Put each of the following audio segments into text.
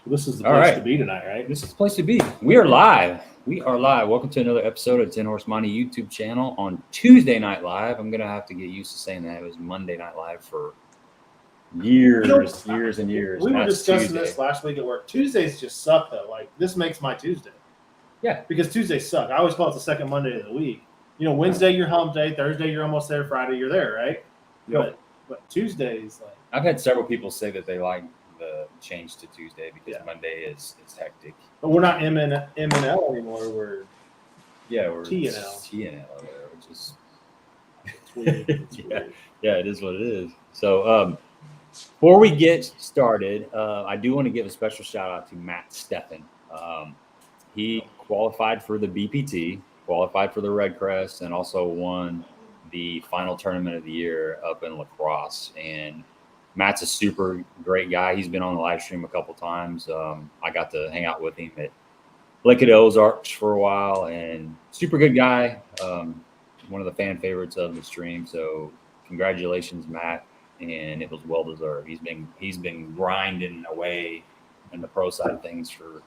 This is the All place right. to be tonight, right? This is the place to be. We are live. We are live. Welcome to another episode of 10 Horse Money YouTube channel on Tuesday Night Live. I'm going to have to get used to saying that. It was Monday Night Live for years and years. We and were that's discussing Tuesday. this last week at work. Tuesdays just suck, though. Like, this makes my Tuesday. Yeah. Because Tuesdays suck. I always call it the second Monday of the week. You know, Wednesday, you're hump day. Thursday, you're almost there. Friday, you're there, right? Yep. But Tuesdays, like... I've had several people say that they like the change to Tuesday because Monday is hectic. But we're not M&L anymore. We're T&L. T&L. Which is it's weird. It's weird. Yeah, it is what it is. So before we get started, I do want to give a special shout out to Matt Steffen. He qualified for the BPT, qualified for the Red Crest, and also won the final tournament of the year up in La Crosse. And Matt's a super great guy. He's been on the live stream a couple times. I got to hang out with him at Ozarks for a while, and super good guy. One of the fan favorites of the stream. So congratulations, Matt. And it was well deserved. He's been grinding away in the pro side of things for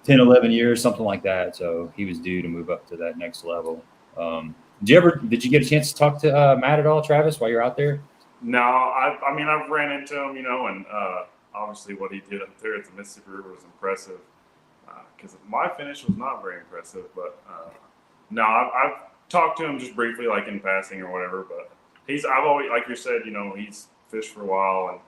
10, 11 years, something like that. So he was due to move up to that next level. Did you get a chance to talk to Matt at all, Travis, while you're out there? No, I mean, I've ran into him, and obviously what he did up there at the Mississippi River was impressive. Because my finish was not very impressive, but no, I've talked to him just briefly, like in passing or whatever. But I've always, like you said, he's fished for a while, and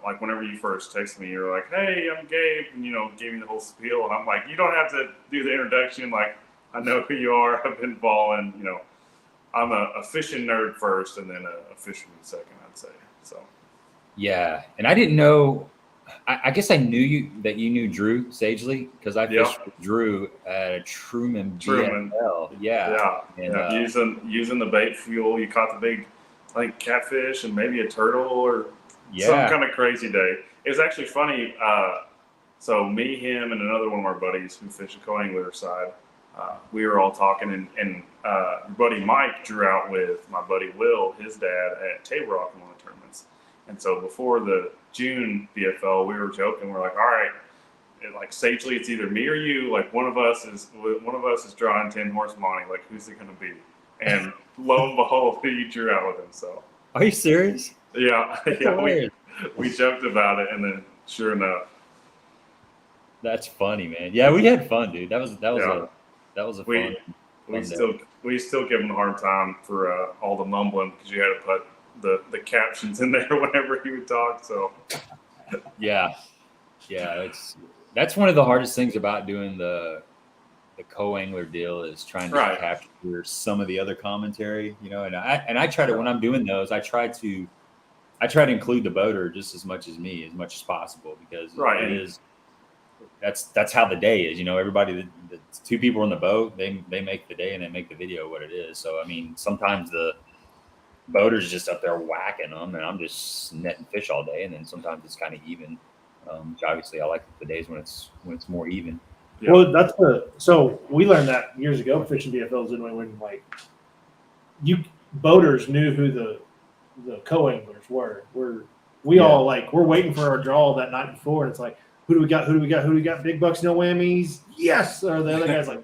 like whenever you first texted me, you were like, "Hey, I'm Gabe," and gave me the whole spiel, and I'm like, "You don't have to do the introduction. Like, I know who you are. I've been balling, I'm a fishing nerd first, and then a fisherman second, I'd say. So, yeah, and I didn't know. I guess I knew that you knew Drew Sagely because I fished with Drew at a Truman. Yeah. And, using the bait fuel, you caught the big, like catfish and maybe a turtle or some kind of crazy day. It was actually funny. So me, him, and another one of our buddies who fish a co-angler side. We were all talking, and your buddy Mike drew out with my buddy Will, his dad, at Table Rock in one of the tournaments. And so before the June BFL, we were joking. We're like, all right, like Sagely, it's either me or you. Like one of us is drawing 10 horse money. Like who's it going to be? And lo and behold, you drew out with him. So are you serious? Yeah. We joked about it, and then sure enough, that's funny, man. Yeah, we had fun, dude. That was a fun. We still give him a hard time for all the mumbling because you had to put the captions in there whenever he would talk. So yeah, that's one of the hardest things about doing the co-angler deal is trying to capture some of the other commentary, And I try to, when I'm doing those, I try to include the boater just as much as me, as much as possible, because it is. That's how the day is, Everybody, the two people in the boat, they make the day and they make the video what it is. So I mean, sometimes the boater's just up there whacking them, and I'm just netting fish all day. And then sometimes it's kind of even. Which obviously, I like the days when it's more even. Yeah. Well, so we learned that years ago fishing BFLs, didn't we? When like boaters knew who the co-anglers were. We're waiting for our draw that night before, and it's like, Who do we got? Big bucks, no whammies. Yes. Or the other guy's like,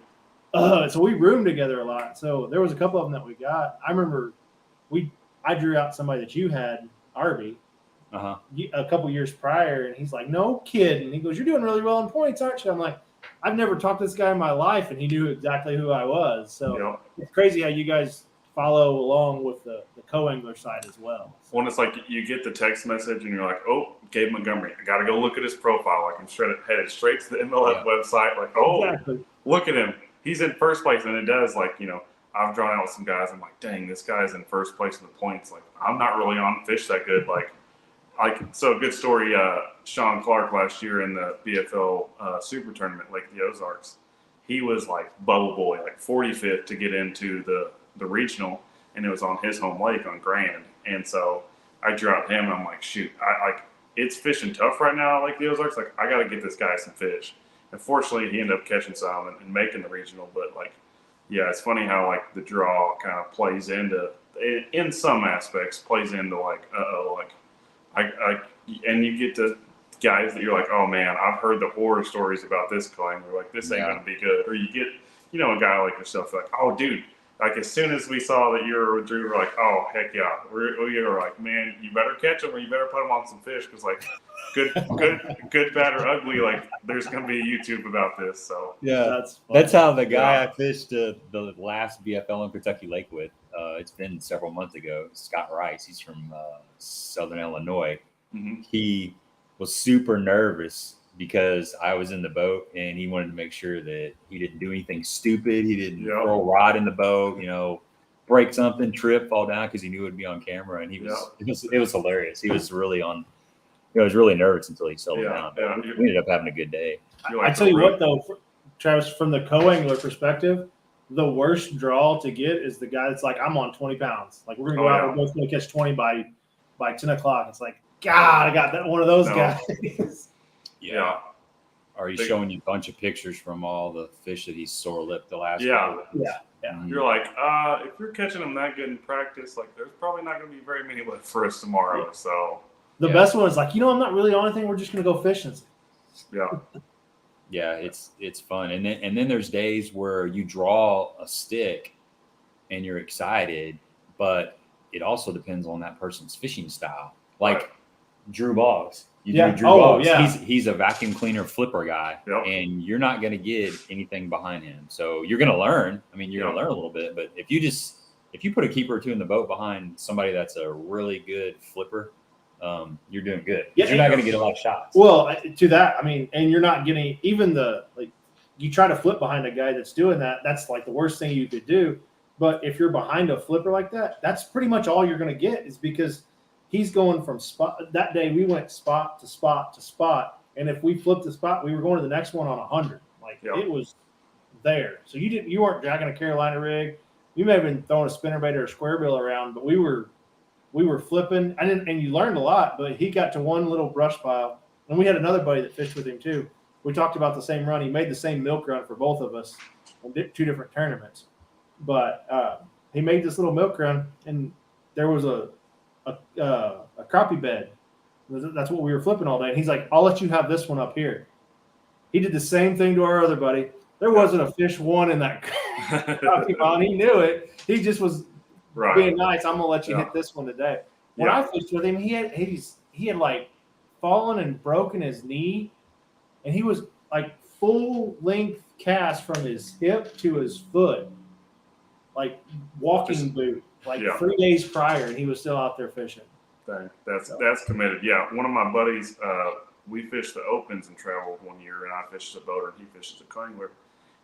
so we roomed together a lot. So there was a couple of them that we got. I remember I drew out somebody that you had, Arby, a couple years prior, and he's like, no kidding. He goes, you're doing really well in points, aren't you? I'm like, I've never talked to this guy in my life, and he knew exactly who I was. So It's crazy how you guys follow along with the co-angler side as well. When it's like you get the text message and you're like, oh, Gabe Montgomery, I got to go look at his profile. Like I'm headed straight to the MLF website. Like, Look at him. He's in first place. And it does, like, I've drawn out with some guys. I'm like, dang, this guy's in first place in the points. Like, I'm not really on fish that good. So a good story, Sean Clark last year in the BFL Super Tournament, Lake the Ozarks, he was like bubble boy, like 45th to get into the regional, and it was on his home lake on Grand. And so I drew out him, and I'm like, shoot, it's fishing tough right now, like the Ozarks. Like, I got to get this guy some fish. And fortunately, he ended up catching some and making the regional. But it's funny how like the draw kind of plays into, in some aspects, plays into like, and you get to guys that you're like, oh man, I've heard the horror stories about this going. We're like, this ain't gonna be good. Or you get, a guy like yourself, like, oh dude, like as soon as we saw that you were with Drew, we're like, oh heck yeah. We were like, man, you better catch them or you better put them on some fish because like, good, bad or ugly, like there's gonna be a YouTube about this. So yeah, that's how the guy I fished the last BFL in Kentucky Lake with. It's been several months ago. Scott Rice, he's from Southern Illinois. Mm-hmm. He was super nervous because I was in the boat and he wanted to make sure that he didn't do anything stupid. He didn't throw a rod in the boat, break something, trip, fall down because he knew it would be on camera. And it was hilarious. He was really was really nervous until he settled down. But we ended up having a good day. I tell you what, though, Travis, from the co-angler perspective, the worst draw to get is the guy that's like, I'm on 20 pounds. Like, we're going to go out, we're both going to catch 20 by 10 o'clock. It's like, God, I got that one of those guys. Yeah. Are you showing you a bunch of pictures from all the fish that he's sore lipped the last couple of days? Mm-hmm. You're like, if you're catching them that good in practice, like there's probably not going to be very many left for us tomorrow. Yeah. So the best one is like, I'm not really on anything. We're just going to go fishing. Yeah, it's fun. And then there's days where you draw a stick and you're excited, but it also depends on that person's fishing style. Like Drew Boggs. Drew Boggs. Yeah. He's a vacuum cleaner flipper guy, and you're not going to get anything behind him. So you're going to learn. I mean, you're going to learn a little bit, but if you put a keeper or two in the boat behind somebody that's a really good flipper, you're doing good. Yeah, you're not going to get a lot of shots. Well, to that, I mean, and you're not getting even you try to flip behind a guy that's doing that. That's like the worst thing you could do. But if you're behind a flipper like that, that's pretty much all you're going to get is because he's going from spot. That day we went spot to spot to spot, and if we flipped the spot, we were going to the next one on 100. Like it was there. So you weren't dragging a Carolina rig. You may have been throwing a spinnerbait or a squarebill around, but we were flipping. And you learned a lot. But he got to one little brush pile, and we had another buddy that fished with him too. We talked about the same run. He made the same milk run for both of us on 2 different tournaments. But he made this little milk run, and there was a crappie bed. That's what we were flipping all day. And he's like, I'll let you have this one up here. He did the same thing to our other buddy. There wasn't a fish one in that crappie pond. He knew it. He just was being nice. I'm gonna let you hit this one today. When I fished with him, he had like fallen and broken his knee, and he was like full length cast from his hip to his foot, like walking boot. Like 3 days prior, and he was still out there fishing. Dang, that's committed. Yeah, one of my buddies, we fished the Opens and traveled one year, and I fished as a boater, and he fished as a co-angler,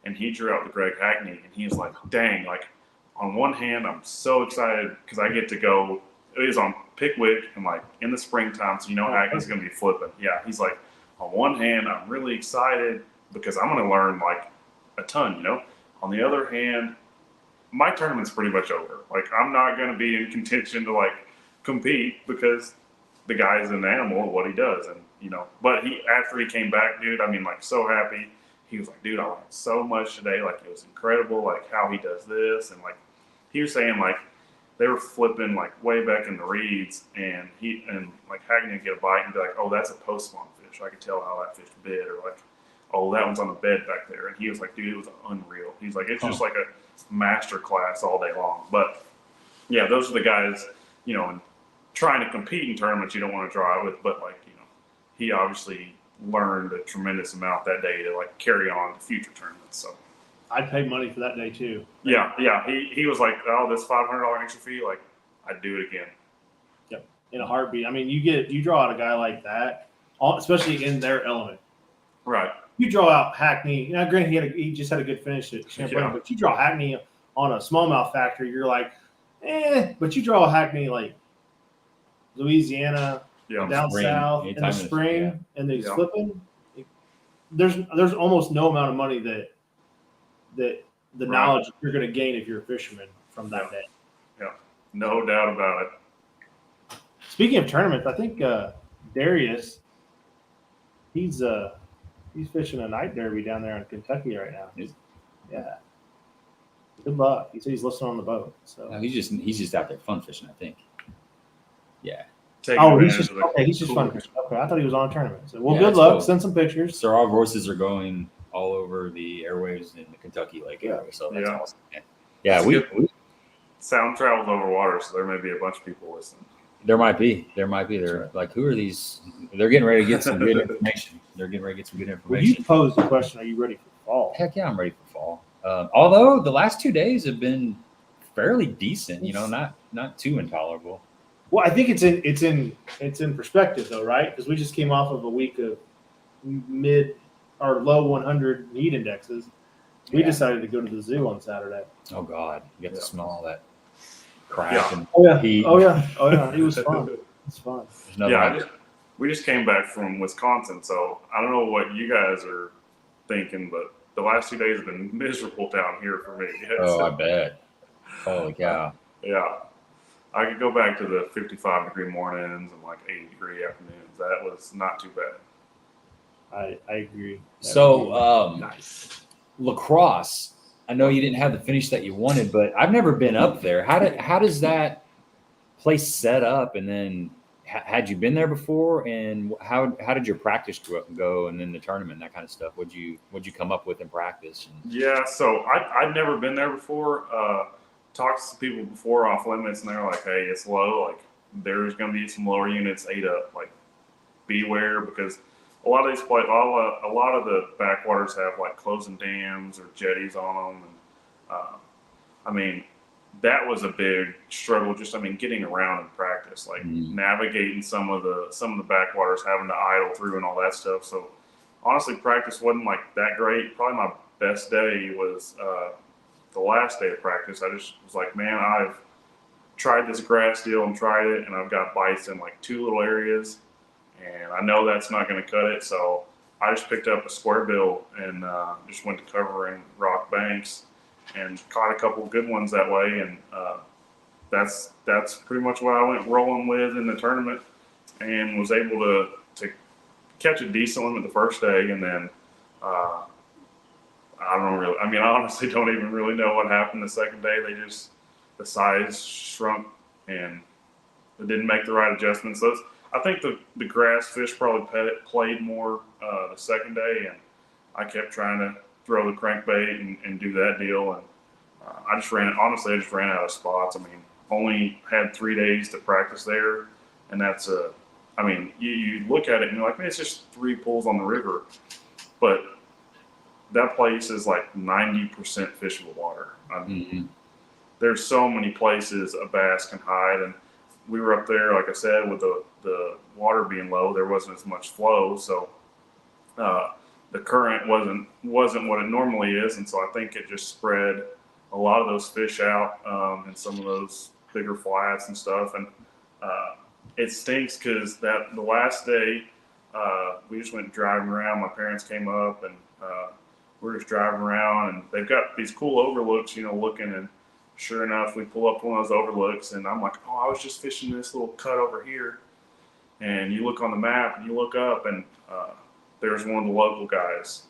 and he drew out the Greg Hackney, and he was like, dang, like on one hand, I'm so excited because I get to go. It is on Pickwick and like in the springtime, so Hackney's going to be flipping. Yeah, he's like, on one hand, I'm really excited because I'm going to learn like a ton, On the other hand, my tournament's pretty much over. Like, I'm not going to be in contention to like compete because the guy's an animal at what he does. And, but after he came back, dude, I mean, like so happy. He was like, dude, I learned so much today. Like, it was incredible. Like how he does this. And like, he was saying like they were flipping like way back in the reeds and like Hackney would get a bite and be like, oh, that's a post spawn fish. I could tell how that fish bit, or like, oh, that one's on the bed back there. And he was like, dude, it was unreal. He's like, it's just like a master class all day long. But yeah, those are the guys, and trying to compete in tournaments you don't want to draw with, but like, he obviously learned a tremendous amount that day to like carry on to future tournaments. So I'd pay money for that day too. Yeah. He was like, oh, this $500 extra fee, like I'd do it again. Yep. In a heartbeat. I mean, you draw out a guy like that, especially in their element. Right. You draw out Hackney. Now, granted, he just had a good finish at Champlain, but you draw Hackney on a smallmouth factory, you're like, but you draw Hackney like Louisiana, down south in the spring, and then he's flipping. There's almost no amount of money that the knowledge you're going to gain if you're a fisherman from that day. Yeah, no doubt about it. Speaking of tournaments, I think Darius, he's fishing a night derby down there in Kentucky right now. Yeah. Good luck. He said he's listening on the boat. So no, he's just out there fun fishing, I think. Yeah. taking Oh, he's advantage just of the okay. He's just cooler. fun fishing. Okay, I thought he was on a tournament. So, well, Yeah, good that's luck. cool. Send some pictures. So our voices are going all over the airwaves in the Kentucky Lake area. So that's Yeah. awesome. Yeah, That's we good. Sound travels over water, so there may be a bunch of people listening. there might be. They're like, who are these? They're getting ready to get some good information. Well, you posed the question: are you ready for fall? Heck yeah, I'm ready for fall. Although the last 2 days have been fairly decent, not too intolerable. Well, I think it's in perspective though, right? Because we just came off of a week of mid or low 100 heat indexes. We decided to go to the zoo on Saturday. Oh God, you get to smell all that crap Yeah. and Oh yeah, heat. oh yeah. It was fun. It was fun. There's nothing like We just came back from Wisconsin, so I don't know what you guys are thinking, but the last 2 days have been miserable down here for me. Oh, I bet. Holy cow. Yeah. I could go back to the 55-degree mornings and like 80-degree afternoons. That was not too bad. I agree. So, Nice. lacrosse. I know you didn't have the finish that you wanted, but I've never been up there. How does that place set up? And then had you been there before? And how did your practice go? And then the tournament, that kind of stuff. What'd you come up with in practice? Yeah, so I'd never been there before. Talked to people before off limits, and they're like, "Hey, it's low. Like, there's going to be some lower units ate up. Like, beware because a lot of these a lot of the backwaters have like closing dams or jetties on them, and I mean, that was a big struggle. Just getting around in practice, like navigating some of the backwaters, having to idle through and all that stuff. So honestly, practice wasn't like that great. Probably my best day was the last day of practice. I just was like, man, I've tried this grass deal and tried it, and I've got bites in like 2 little areas, and I know that's not going to cut it. So I just picked up a Squarebill and just went to covering rock banks and caught a couple of good ones that way. And that's pretty much what I went rolling with in the tournament, and was able to catch a decent limit the first day, and then I honestly don't even really know what happened the second day. The size shrunk and it didn't make the right adjustments. So I think the grass fish probably played more the second day, and I kept trying to throw the crankbait and do that deal. And I just ran out of spots. Only had 3 days to practice there, and that's you look at it and you're like, man, it's just 3 pulls on the river, but that place is like 90% fishable water. There's so many places a bass can hide, and we were up there, like I said, with the water being low, there wasn't as much flow, so the current wasn't what it normally is, and so I think it just spread a lot of those fish out in some of those bigger flats and stuff, and it stinks because the last day we just went driving around. My parents came up, and we're just driving around, and they've got these cool overlooks, looking, and sure enough, we pull up one of those overlooks, and I'm like, oh, I was just fishing this little cut over here. And you look on the map, and you look up, and there's one of the local guys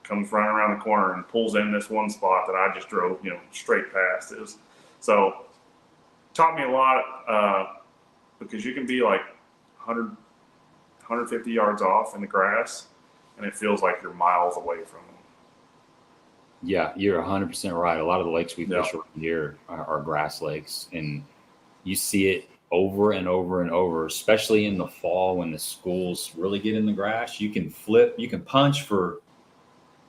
comes running around the corner and pulls in this one spot that I just drove, straight past. So taught me a lot because you can be like 100, 150 yards off in the grass, and it feels like you're miles away from them. Yeah, you're 100% right. A lot of the lakes we fish around here are grass lakes, and you see it over and over and over, especially in the fall when the schools really get in the grass. You can punch for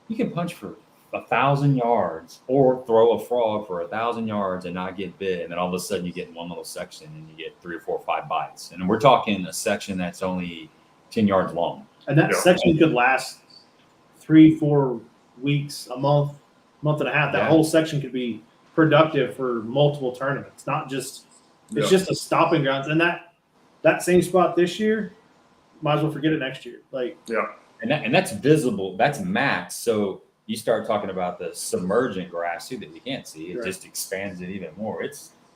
1,000 yards or throw a frog for 1,000 yards and not get bit. And then all of a sudden you get in one little section and you get 3 or 4 or 5 bites. And we're talking a section that's only 10 yards long. And that section could last 3-4 weeks, a month and a half. That whole section could be productive for multiple tournaments, not just, it's just a stopping ground. And that same spot this year, might as well forget it next year. And that's visible. That's max. So you start talking about the submergent grass too that you can't see. It just expands it even more.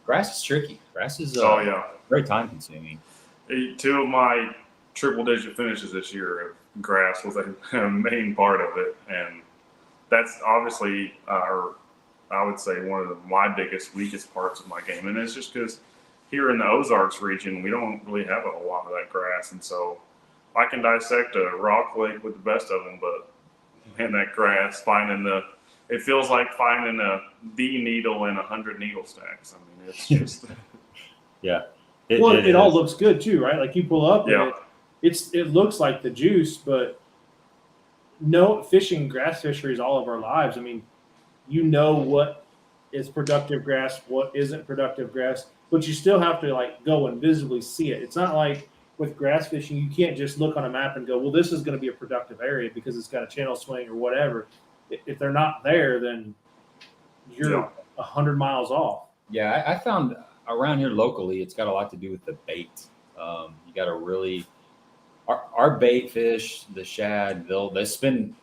Grass is tricky. Grass is very time consuming. 2 of my triple digit finishes this year, grass was a main part of it, and that's obviously I would say one of my biggest, weakest parts of my game, and it's just because here in the Ozarks region, we don't really have a whole lot of that grass. And so I can dissect a rock lake with the best of them, but man, that grass, it feels like finding the needle in 100 needle stacks. I mean, it's just. Yeah. It all looks good too, right? Like you pull up Yeah. and it looks like the juice, but no fishing grass fisheries all of our lives. I mean, you know what is productive grass, what isn't productive grass, but you still have to like go and visibly see it. It's not like with grass fishing, you can't just look on a map and go, well, this is going to be a productive area because it's got a channel swing or whatever. If they're not there, then you're 100 miles off. Yeah, I found around here locally, it's got a lot to do with the bait. You got to really our bait fish, the shad, they'll spend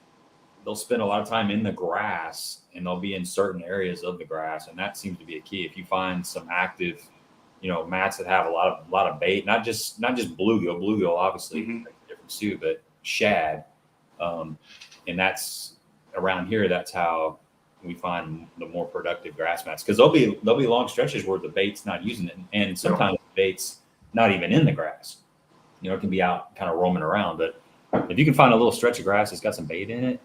a lot of time in the grass, and they'll be in certain areas of the grass, and that seems to be a key. If you find some active, mats that have a lot of bait, not just bluegill obviously different too, but shad, and that's around here. That's how we find the more productive grass mats, because there'll be long stretches where the bait's not using it, and sometimes the bait's not even in the grass. It can be out kind of roaming around, but if you can find a little stretch of grass that's got some bait in it,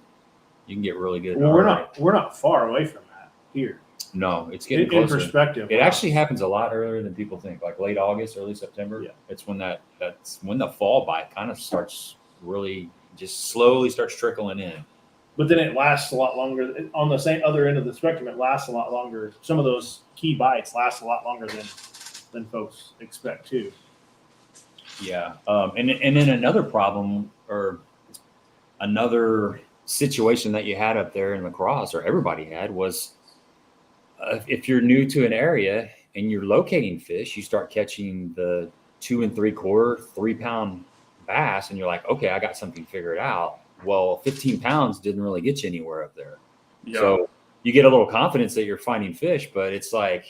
you can get really good. Well, we're not far away from that here. No, it's getting closer. In perspective. It actually happens a lot earlier than people think, like late August, early September. Yeah. It's when that's when the fall bite kind of starts really just slowly starts trickling in. But then it lasts a lot longer. On the same other end of the spectrum, it lasts a lot longer. Some of those key bites last a lot longer than folks expect too. Yeah. And then another problem or another situation that you had up there in the Crosse, or everybody had, was if you're new to an area and you're locating fish, you start catching the 2 3/4, 3 pound bass, and you're like, okay, I got something figured out. Well, 15 pounds didn't really get you anywhere up there. Yeah. So you get a little confidence that you're finding fish, but it's like,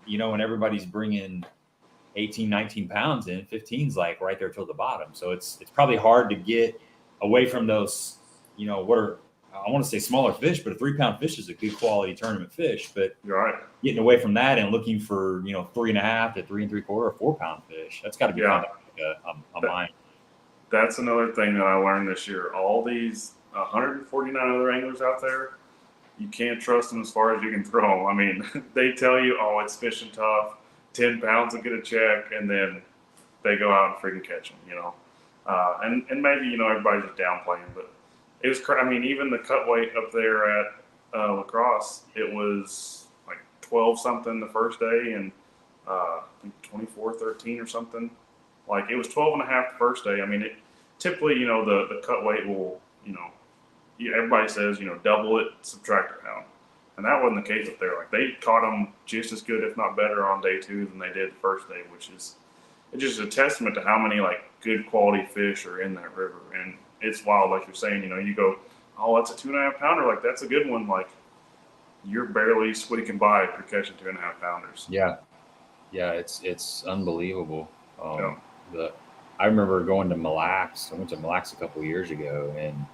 when everybody's bringing 18, 19 pounds in, 15's like right there till the bottom. So it's probably hard to get away from those, what are, I want to say smaller fish, but a 3 pound fish is a good quality tournament fish. But you're right. Getting away from that and looking for, 3.5 to 3 3/4 or 4 pound fish, that's got to be kind of like a mind. That's another thing that I learned this year. All these 149 other anglers out there, you can't trust them as far as you can throw them. I mean, they tell you, oh, it's fishing tough, 10 pounds will get a check, and then they go out and freaking catch them, and maybe, everybody's just downplaying, but it was, even the cut weight up there at La Crosse, it was like 12 something the first day, and I think 24-13 or something. Like it was 12.5 the first day. I mean, typically, the cut weight will, everybody says, double it, subtract a pound. And that wasn't the case up there. Like they caught them just as good, if not better, on day 2 than they did the first day, which is it's just a testament to how many like good quality fish are in that river. And it's wild, like you're saying. You go, oh, that's a 2.5 pounder. Like that's a good one. Like you're barely squeaking by if you're catching 2.5 pounders. Yeah, it's unbelievable. I remember going to Mille Lacs. I went to Mille Lacs a couple of years ago, and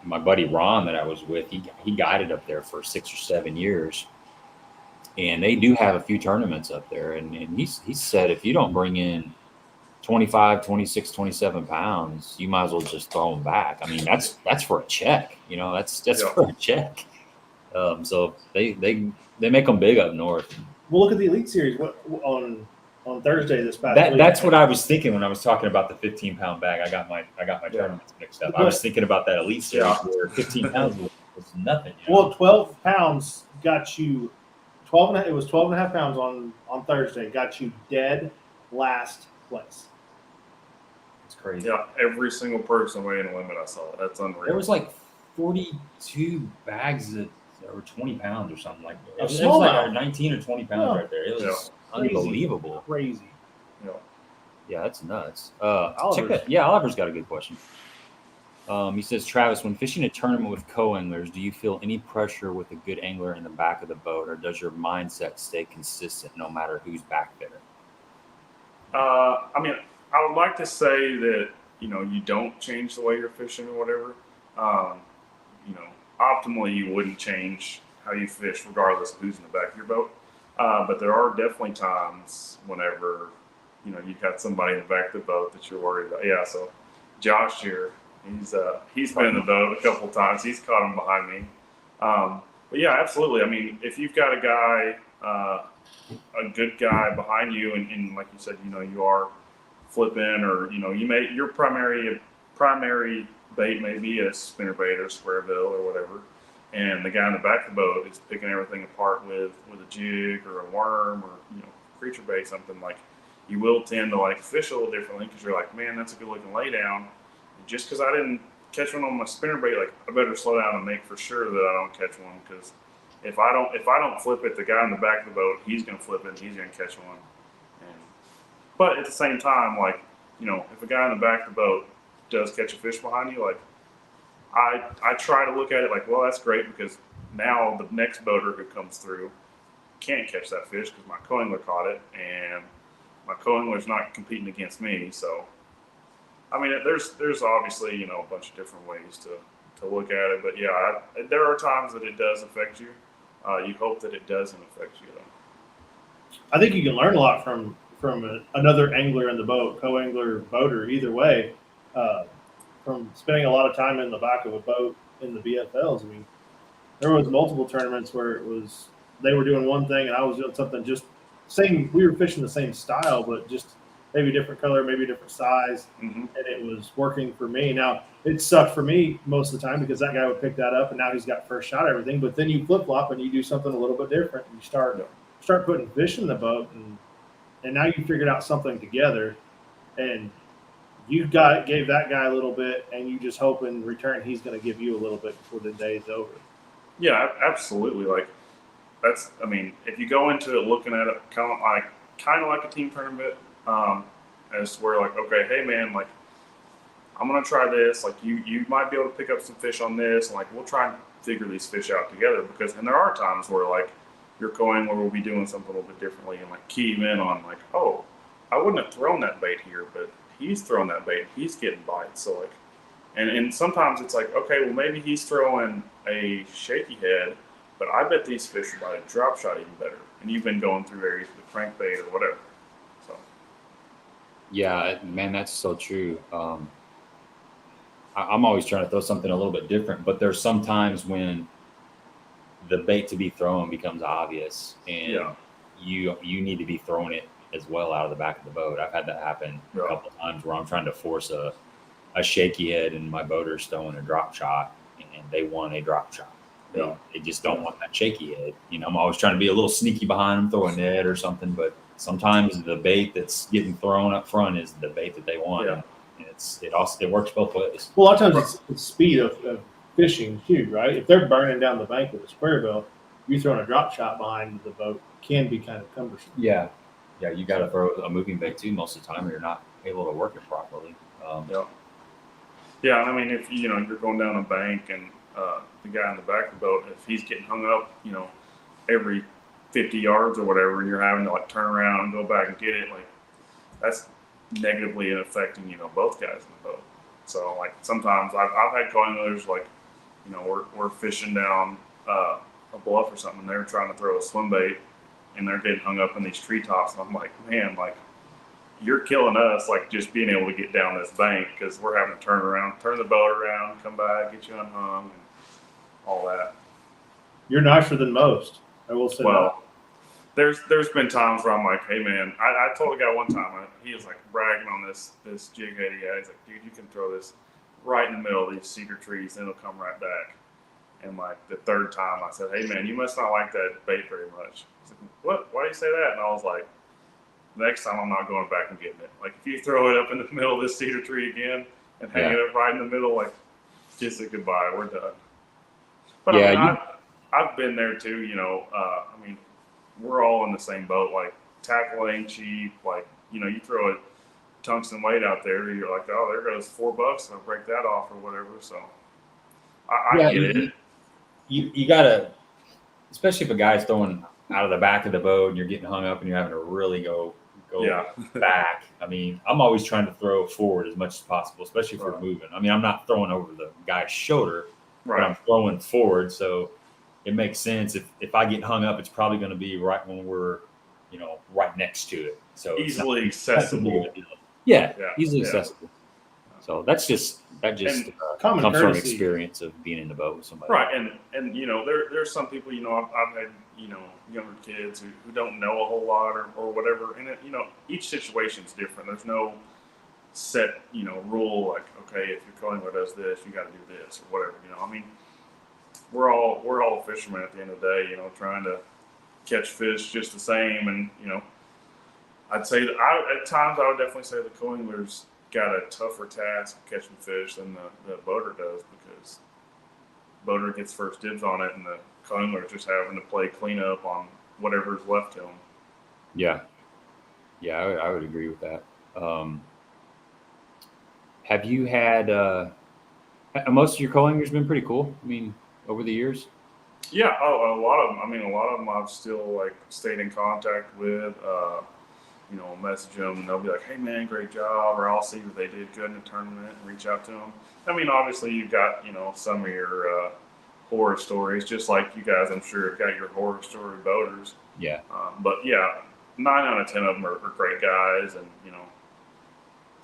my buddy Ron that I was with, he guided up there for 6 or 7 years, and they do have a few tournaments up there. And he said, if you don't bring in 25, 26, 27 pounds, you might as well just throw them back. I mean, that's for a check, that's for a check. So they make them big up north. Well, look at the Elite Series. What on Thursday this past week. That's what I was thinking when I was talking about the 15 pound bag. I got my tournaments mixed up. I was thinking about that Elite Series where 15 pounds was nothing. Well, 12 pounds got you 12 and it was 12.5 pounds on Thursday, got you dead last place. It's crazy. Yeah, every single person weighing a limit I saw. That's unreal. There was like 42 bags that were 20 pounds or something like that. It was like 19 or 20 pounds right there. It was unbelievable. Crazy. Yeah, that's nuts. Oliver's got a good question. He says, Travis, when fishing a tournament with co-anglers, do you feel any pressure with a good angler in the back of the boat, or does your mindset stay consistent no matter who's back there? I would like to say that, you don't change the way you're fishing or whatever. Optimally, you wouldn't change how you fish regardless of who's in the back of your boat. But there are definitely times whenever, you've got somebody in the back of the boat that you're worried about. Yeah, so Josh here, he's been in the boat a couple times. He's caught him behind me. But yeah, absolutely. I mean, if you've got a guy, a good guy behind you, and like you said, you are flipping, or your primary bait may be a spinnerbait or squarebill or whatever, and the guy in the back of the boat is picking everything apart with a jig or a worm or creature bait, something like. You will tend to like fish a little differently because you're like, man, that's a good looking lay down. Just because I didn't catch one on my spinnerbait, like I better slow down and make for sure that I don't catch one, because if I don't flip it, the guy in the back of the boat, he's gonna flip it and he's gonna catch one. But at the same time, like, if a guy in the back of the boat does catch a fish behind you, like I try to look at it like, well, that's great, because now the next boater who comes through can't catch that fish because my co-angler caught it, and my co-angler's not competing against me. So, I mean, there's obviously, a bunch of different ways to look at it. But yeah, there are times that it does affect you. You hope that it doesn't affect you, though. I think you can learn a lot from another angler in the boat, co-angler, boater, either way, from spending a lot of time in the back of a boat in the BFLs. I mean, there was multiple tournaments where they were doing one thing and I was doing something just same. We were fishing the same style, but just maybe different color, maybe different size, and it was working for me. Now, it sucked for me most of the time because that guy would pick that up, and now he's got first shot everything. But then you flip flop and you do something a little bit different. And you start putting fish in the boat, and now you figured out something together, and you gave that guy a little bit, and you just hope in return he's going to give you a little bit before the day's over. Yeah, absolutely. Like if you go into it looking at it kind of like a team tournament, as where like, okay, hey man, like I'm gonna try this. Like you might be able to pick up some fish on this, and like we'll try and figure these fish out together. And there are times where like your co-angler will be doing something a little bit differently, and like key him in on like, oh, I wouldn't have thrown that bait here, but he's throwing that bait, he's getting bites. So like, and sometimes it's like, okay, well maybe he's throwing a shaky head, but I bet these fish are bite a drop shot even better. And you've been going through areas with crankbait or whatever. So. Yeah, man, that's so true. I'm always trying to throw something a little bit different, but there's some times when the bait to be thrown becomes obvious, and you need to be throwing it as well out of the back of the boat. I've had that happen a couple of times where I'm trying to force a shaky head, and my boater's throwing a drop shot, and they want a drop shot. They just don't want that shaky head. I'm always trying to be a little sneaky behind them, throw a net or something, but sometimes the bait that's getting thrown up front is the bait that they want. Yeah. And it works both ways. Well, a lot of times it's speed of fishing too, right? If they're burning down the bank with a squarebill, you throwing a drop shot behind the boat can be kind of cumbersome. Yeah, you got to throw a moving bait too most of the time, or you're not able to work it properly. Yeah, and I mean, if you're going down a bank and the guy in the back of the boat, if he's getting hung up, every 50 yards or whatever, and you're having to like turn around and go back and get it, like that's negatively affecting both guys in the boat. So like sometimes I've had co-anglers like we're fishing down a bluff or something, and they're trying to throw a swim bait and they're getting hung up in these treetops, and I'm like, man, like you're killing us, like just being able to get down this bank, because we're having to turn the boat around, come back, get you unhung, and all that. You're nicer than most, I will say. Well, there's been times where I'm like, hey man, I told a guy one time, he was like bragging on this jig head he had. He's like, dude, you can throw this right in the middle of these cedar trees and it'll come right back. And like the third time I said, hey man, you must not like that bait very much. He's like, what? Why do you say that? And I was like, next time I'm not going back and getting it. Like if you throw it up in the middle of this cedar tree again and hang it up right in the middle, like kiss it goodbye, we're done. But I mean, I've been there too, I mean, we're all in the same boat. Like tackle ain't cheap. Like, you throw a tungsten weight out there, you're like, oh, there goes $4, I'll break that off or whatever. So I get it. You gotta, especially if a guy's throwing out of the back of the boat and you're getting hung up and you're having to really go back. I mean, I'm always trying to throw forward as much as possible, especially if we're moving. I mean, I'm not throwing over the guy's shoulder, but I'm throwing forward. So it makes sense. If I get hung up, it's probably going to be right when we're, right next to it. So easily accessible. Yeah, easily accessible. So that just common comes from courtesy. experience of being in the boat with somebody. Right, and there's some people, I've had younger kids who don't know a whole lot or whatever, and each situation's different. There's no set rule like, okay, if your co-angler does this, you got to do this or whatever. I mean, we're all fishermen at the end of the day, trying to catch fish just the same, and I'd say that at times I would definitely say the co-angler's got a tougher task of catching fish than the boater does, because boater gets first dibs on it and the co-angler just having to play cleanup on whatever's left to him. Yeah, I would agree with that. Have you had most of your co-anglers been pretty cool? I mean, over the years? Yeah, a lot of them. I mean, a lot of them I've still stayed in contact with. Message them and they'll be like, "Hey man, great job," or I'll see that they did good in the tournament and reach out to them. I mean, obviously you've got some of your horror stories, just like you guys, I'm sure, have got your horror story boaters. Yeah. But yeah, 9 out of 10 of them are great guys, and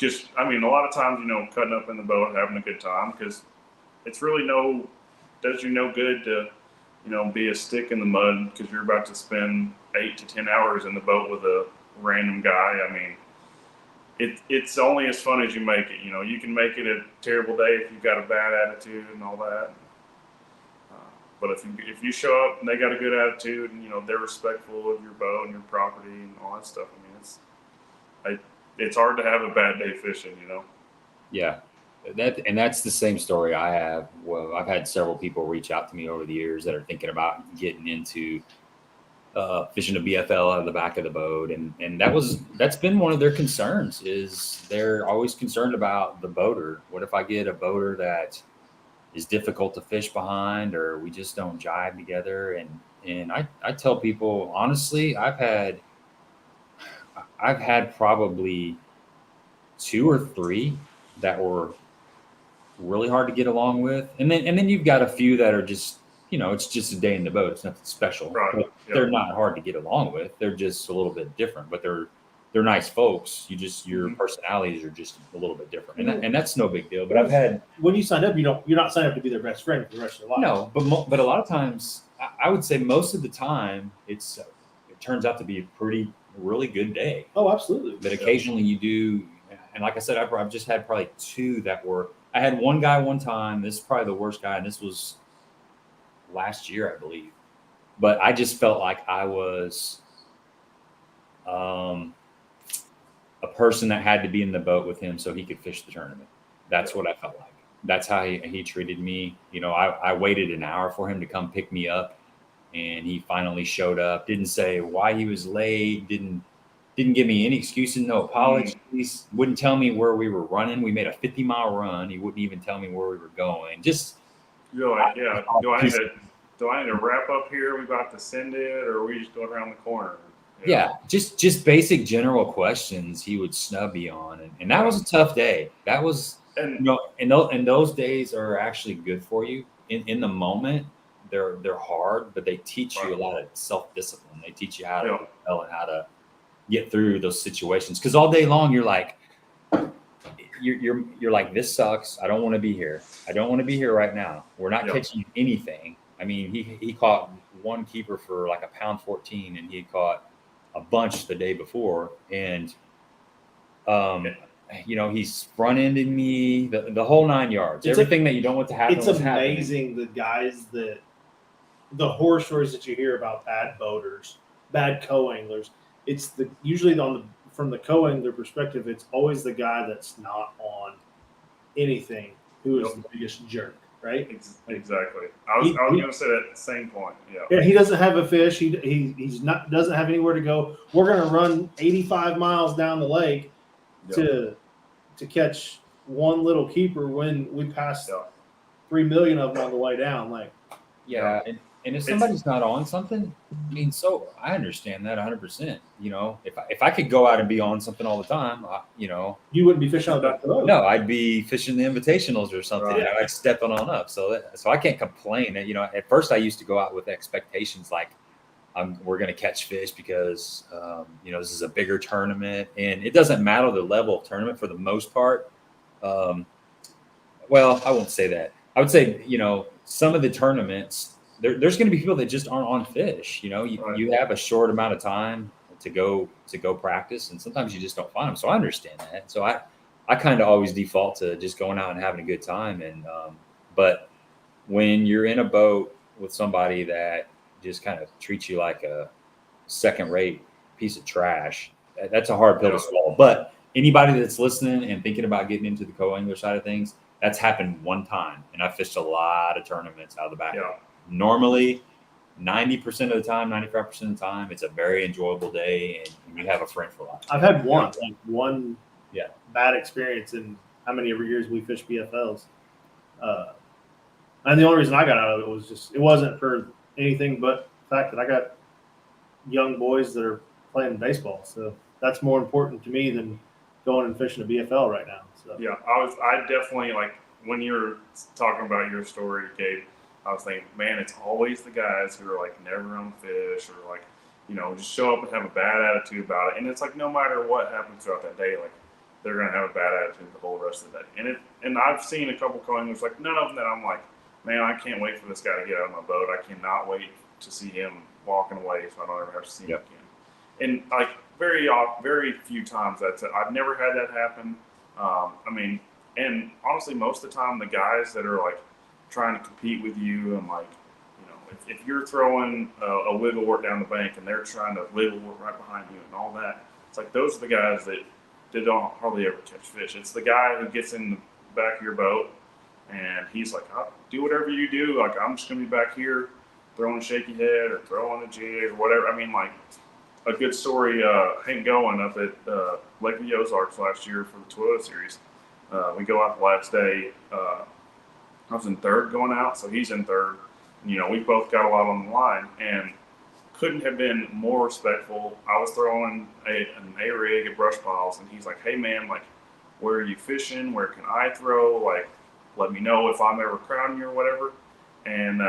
a lot of times cutting up in the boat, having a good time, because it's really does you no good to be a stick in the mud because you're about to spend 8 to 10 hours in the boat with a random guy. I mean, it's only as fun as you make it. You can make it a terrible day if you've got a bad attitude and all that. But if you show up and they got a good attitude and they're respectful of your boat and your property and all that stuff, I mean, it's hard to have a bad day fishing. Yeah, that's the same story I have. Well, I've had several people reach out to me over the years that are thinking about getting into fishing a BFL out of the back of the boat, and that's been one of their concerns. Is they're always concerned about the boater. What if I get a boater that is difficult to fish behind, or we just don't jive together? And I tell people honestly, I've had probably 2 or 3 that were really hard to get along with, and then you've got a few that are just it's just a day in the boat. It's nothing special. Right. But they're not hard to get along with. They're just a little bit different, but they're nice folks. Your personalities are just a little bit different, and that's no big deal. But I've had, when you sign up, you're not signing up to be their best friend for the rest of their life. No, but a lot of times, I would say most of the time, it turns out to be a really good day. Oh, absolutely. But occasionally you do, and like I said, I've just had probably 2 that were. I had one guy one time. This is probably the worst guy, and this was last year, I believe. But I just felt like I was a person that had to be in the boat with him so he could fish the tournament. That's what I felt like. That's how he treated me. I waited an hour for him to come pick me up, and he finally showed up. Didn't say why he was late. Didn't give me any excuses, no apologies. Wouldn't tell me where we were running. We made a 50-mile run. He wouldn't even tell me where we were going. Just you're like, yeah. Do I need to wrap up here? We about to send it, or are we just going around the corner? Yeah, just basic general questions he would snub me on, and that was a tough day. That was, and those days are actually good for you. In the moment, they're hard, but they teach you a lot of self-discipline. They teach you how to rebel and how to get through those situations. Because all day long you're like, you're like, this sucks. I don't want to be here. I don't want to be here right now. We're not catching anything. I mean, he caught one keeper for like 1.14 pounds, and he caught a bunch the day before. And, he's front-ended me, the whole 9 yards. Everything that you don't want to happen. It's amazing the guys the horror stories that you hear about bad boaters, bad co-anglers. It's usually from the co-angler perspective, it's always the guy that's not on anything who is the biggest jerk, right? Exactly. I was going to say that at the same point. Yeah. He doesn't have a fish. He's not doesn't have anywhere to go. We're going to run 85 miles down the lake to catch one little keeper when we passed 3 million of them on the way down. And if somebody's not on something, I mean, so I understand that 100%. You know, if I could go out and be on something all the time, you know, you wouldn't be fishing on that boat. No, I'd be fishing the invitationals or something. Right. I'd stepping on up. So I can't complain. You know, at first I used to go out with expectations like we're going to catch fish because you know, this is a bigger tournament, and it doesn't matter the level of tournament for the most part. Well, I won't say that. I would say, you know, some of the tournaments, there's going to be people that just aren't on fish. You know, you have a short amount of time to go practice, and sometimes you just don't find them. So I understand that. So I kind of always default to just going out and having a good time. And but when you're in a boat with somebody that just kind of treats you like a second-rate piece of trash, that's a hard pill to swallow. But anybody that's listening and thinking about getting into the co-angler side of things, that's happened one time, and I fished a lot of tournaments out of the back. Yeah. Normally, 90% of the time, 95% of the time, it's a very enjoyable day, and you have a friend for life. I've had one bad experience in how many years we fished BFLs. And the only reason I got out of it was just, it wasn't for anything but the fact that I got young boys that are playing baseball. So that's more important to me than going and fishing a BFL right now. So yeah, I definitely, like, when you're talking about your story, Gabe, I was thinking, man, it's always the guys who are like never on fish, or like, you know, just show up and have a bad attitude about it. And it's like, no matter what happens throughout that day, like, they're gonna have a bad attitude the whole rest of the day. And I've seen a couple co-anglers, like, none of them that I'm like, man, I can't wait for this guy to get out of my boat. I cannot wait to see him walking away so I don't ever have to see him again. And like very few times I've never had that happen. I mean, and honestly, most of the time, the guys that are like trying to compete with you, and like, you know, if you're throwing a wiggle wort down the bank and they're trying to wiggle wort right behind you and all that, it's like those are the guys that don't hardly ever catch fish. It's the guy who gets in the back of your boat and he's like, I'll do whatever you do. Like, I'm just gonna be back here throwing a shaky head or throwing a jig or whatever. I mean, like, a good story, Hank Goen up at Lake of the Ozarks last year for the Toyota Series. We go out the last day. I was in third going out, so he's in third. You know, we both got a lot on the line, and couldn't have been more respectful. I was throwing an A-rig at brush piles, and he's like, hey, man, like, where are you fishing? Where can I throw? Like, let me know if I'm ever crowding you or whatever. And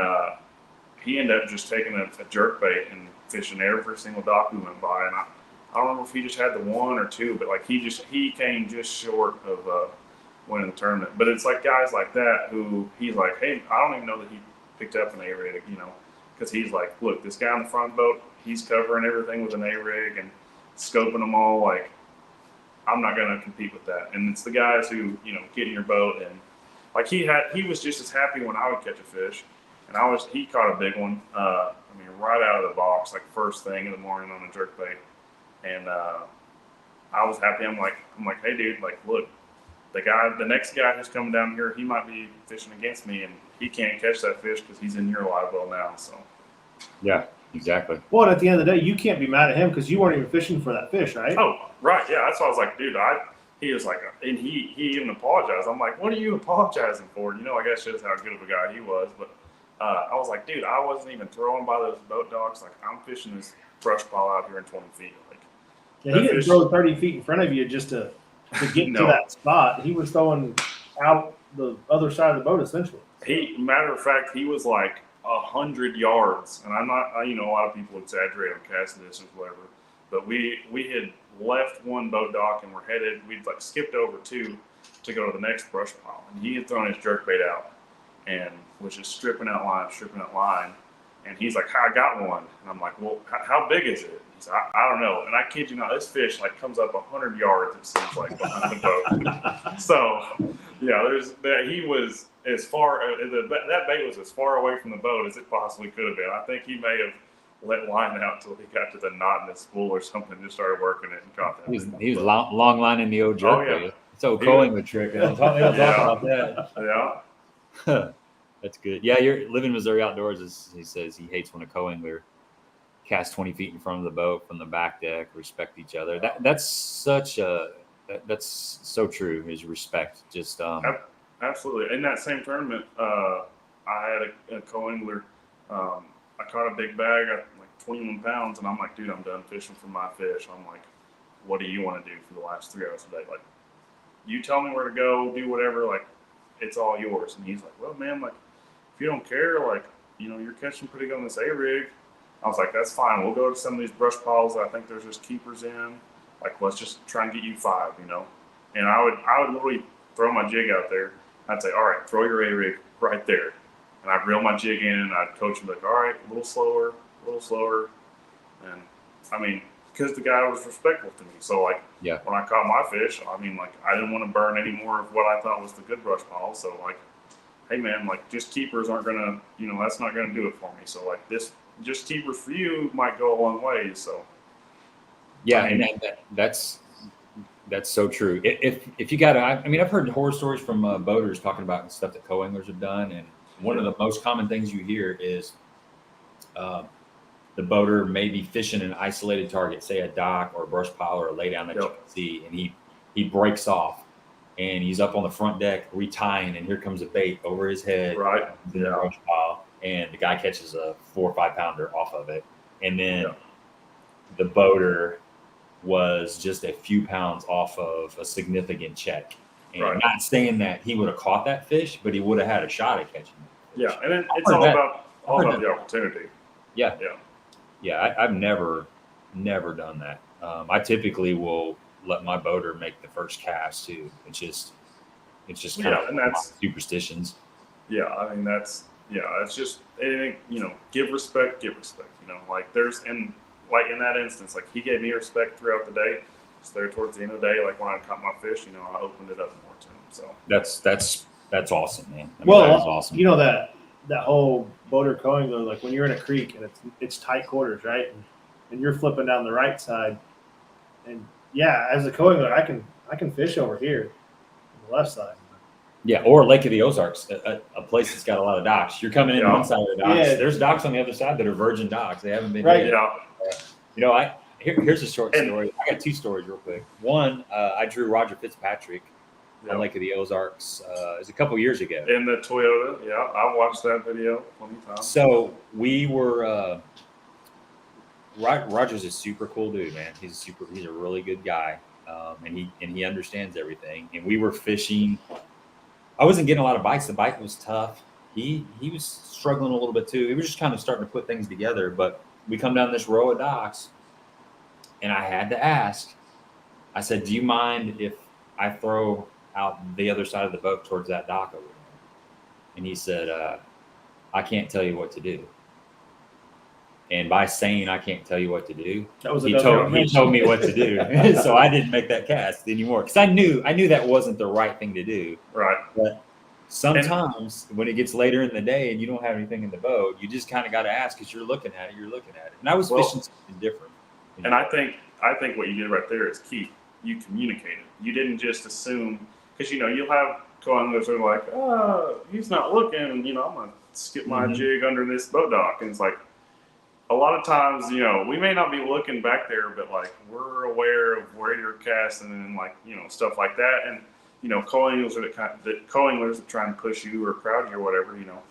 he ended up just taking a jerk bait and fishing every single dock we went by. And I don't remember if he just had the one or two, but like he came just short of winning the tournament. But it's like guys like that who he's like, hey, I don't even know that he picked up an A-rig, you know, because he's like, look, this guy on the front boat, he's covering everything with an A-rig and scoping them all. Like, I'm not going to compete with that. And it's the guys who, you know, get in your boat, and like he was just as happy when I would catch a fish, and he caught a big one. I mean, right out of the box, like first thing in the morning on a jerkbait, and I was happy. I'm like, hey, dude, like, look, the next guy who's coming down here, he might be fishing against me, and he can't catch that fish because he's in your live well now. So, yeah, exactly. Well, at the end of the day, you can't be mad at him because you weren't even fishing for that fish, right? Oh, right, yeah. That's why I was like, dude, he was like, and he even apologized. I'm like, what are you apologizing for? You know, I guess shows how good of a guy he was. But I was like, dude, I wasn't even throwing by those boat docks. Like, I'm fishing this brush pile out here in 20 feet. Like, yeah, he didn't throw 30 feet in front of you just to get to that spot. He was throwing out the other side of the boat, essentially. Matter of fact, he was like 100 yards. And I'm not, you know, a lot of people exaggerate on casting distance, whatever. But we had left one boat dock and we'd like skipped over two to go to the next brush pile. And he had thrown his jerkbait out and was just stripping out line. And he's like, I got one. And I'm like, well, how big is it? He's like, I don't know. And I kid you not, this fish like comes up 100 yards, it seems like, behind the boat. So, yeah, he was as far, that bait was as far away from the boat as it possibly could have been. I think he may have let line out till he got to the knot in his spool or something, just started working it and caught that. He was long lining the old jerk bait. So co-angler trick. I'll talk about that. Yeah. That's good. Yeah, you're living Missouri Outdoors. He says he hates when a co-angler casts 20 feet in front of the boat from the back deck, respect each other. That's so true, is respect. Just absolutely. In that same tournament, I had a co-angler. I caught a big bag at like 21 pounds, and I'm like, dude, I'm done fishing for my fish. I'm like, what do you want to do for the last 3 hours a day? Like, you tell me where to go, do whatever, like, it's all yours. And he's like, well, man, like, if you don't care, like, you know, you're catching pretty good on this A-rig. I was like, that's fine. We'll go to some of these brush piles that I think there's just keepers in. Like, let's just try and get you 5, you know. And I would literally throw my jig out there. I'd say, all right, throw your A-rig right there. And I'd reel my jig in, and I'd coach him like, all right, a little slower. And I mean, because the guy was respectful to me. So like, when I caught my fish, I mean, like, I didn't want to burn any more of what I thought was the good brush pile. So like, hey man, like, just keepers aren't gonna, you know, that's not gonna do it for me. So like, this just keepers for you might go a long way. So yeah, I mean, and that's so true. If you got, I mean, I've heard horror stories from boaters talking about stuff that co-anglers have done, and one of the most common things you hear is the boater may be fishing an isolated target, say a dock or a brush pile or a laydown that you can see, and he breaks off, and he's up on the front deck retying, and here comes a bait over his head, right, in the brush pile, and the guy catches a 4 or 5 pounder off of it, and then the boater was just a few pounds off of a significant check. And not saying that he would have caught that fish, but he would have had a shot at catching it. Yeah, and it's all about the opportunity. Yeah, I've never done that. I typically will let my boater make the first cast too. It's just kind of, and that's superstitions. Yeah, I mean, it's just anything, you know, give respect, you know, like in that instance, like, he gave me respect throughout the day. So there towards the end of the day, like, when I caught my fish, you know, I opened it up more to him. So that's awesome, man. I mean, well, that is awesome. You know, that whole boater coing, though, like, when you're in a creek and it's tight quarters, right, and you're flipping down the right side, and as a coing, I can fish over here on the left side. Yeah, or Lake of the Ozarks, a place that's got a lot of docks. You're coming in one side of the docks. Yeah. There's docks on the other side that are virgin docks. They haven't been right. Hit. You know, here's a short story. I got 2 stories real quick. One, I drew Roger Fitzpatrick on Lake of the Ozarks. It was a couple years ago. In the Toyota, I watched that video plenty of times. So we were. Roger's a super cool dude, man. He's a really good guy, and he understands everything. And we were fishing. I wasn't getting a lot of bites. The bite was tough. He was struggling a little bit too. He was just kind of starting to put things together. But we come down this row of docks, and I had to ask. I said, "Do you mind if I throw out the other side of the boat towards that dock over there?" And he said, "I can't tell you what to do." And by saying I can't tell you what to do, he told me what to do. So I didn't make that cast anymore because I knew that wasn't the right thing to do. Right. But sometimes when it gets later in the day and you don't have anything in the boat, you just kind of got to ask because you're looking at it. And I was fishing something different. You know? And I think what you did right there is key. You communicated. You didn't just assume, because, you know, you'll have co-anglers who are like, oh, he's not looking. You know, I'm going to skip my jig under this boat dock. And it's like, a lot of times, you know, we may not be looking back there, but like, we're aware of where you're casting and, like, you know, stuff like that. And, you know, co-anglers that try and push you or crowd you or whatever, you know,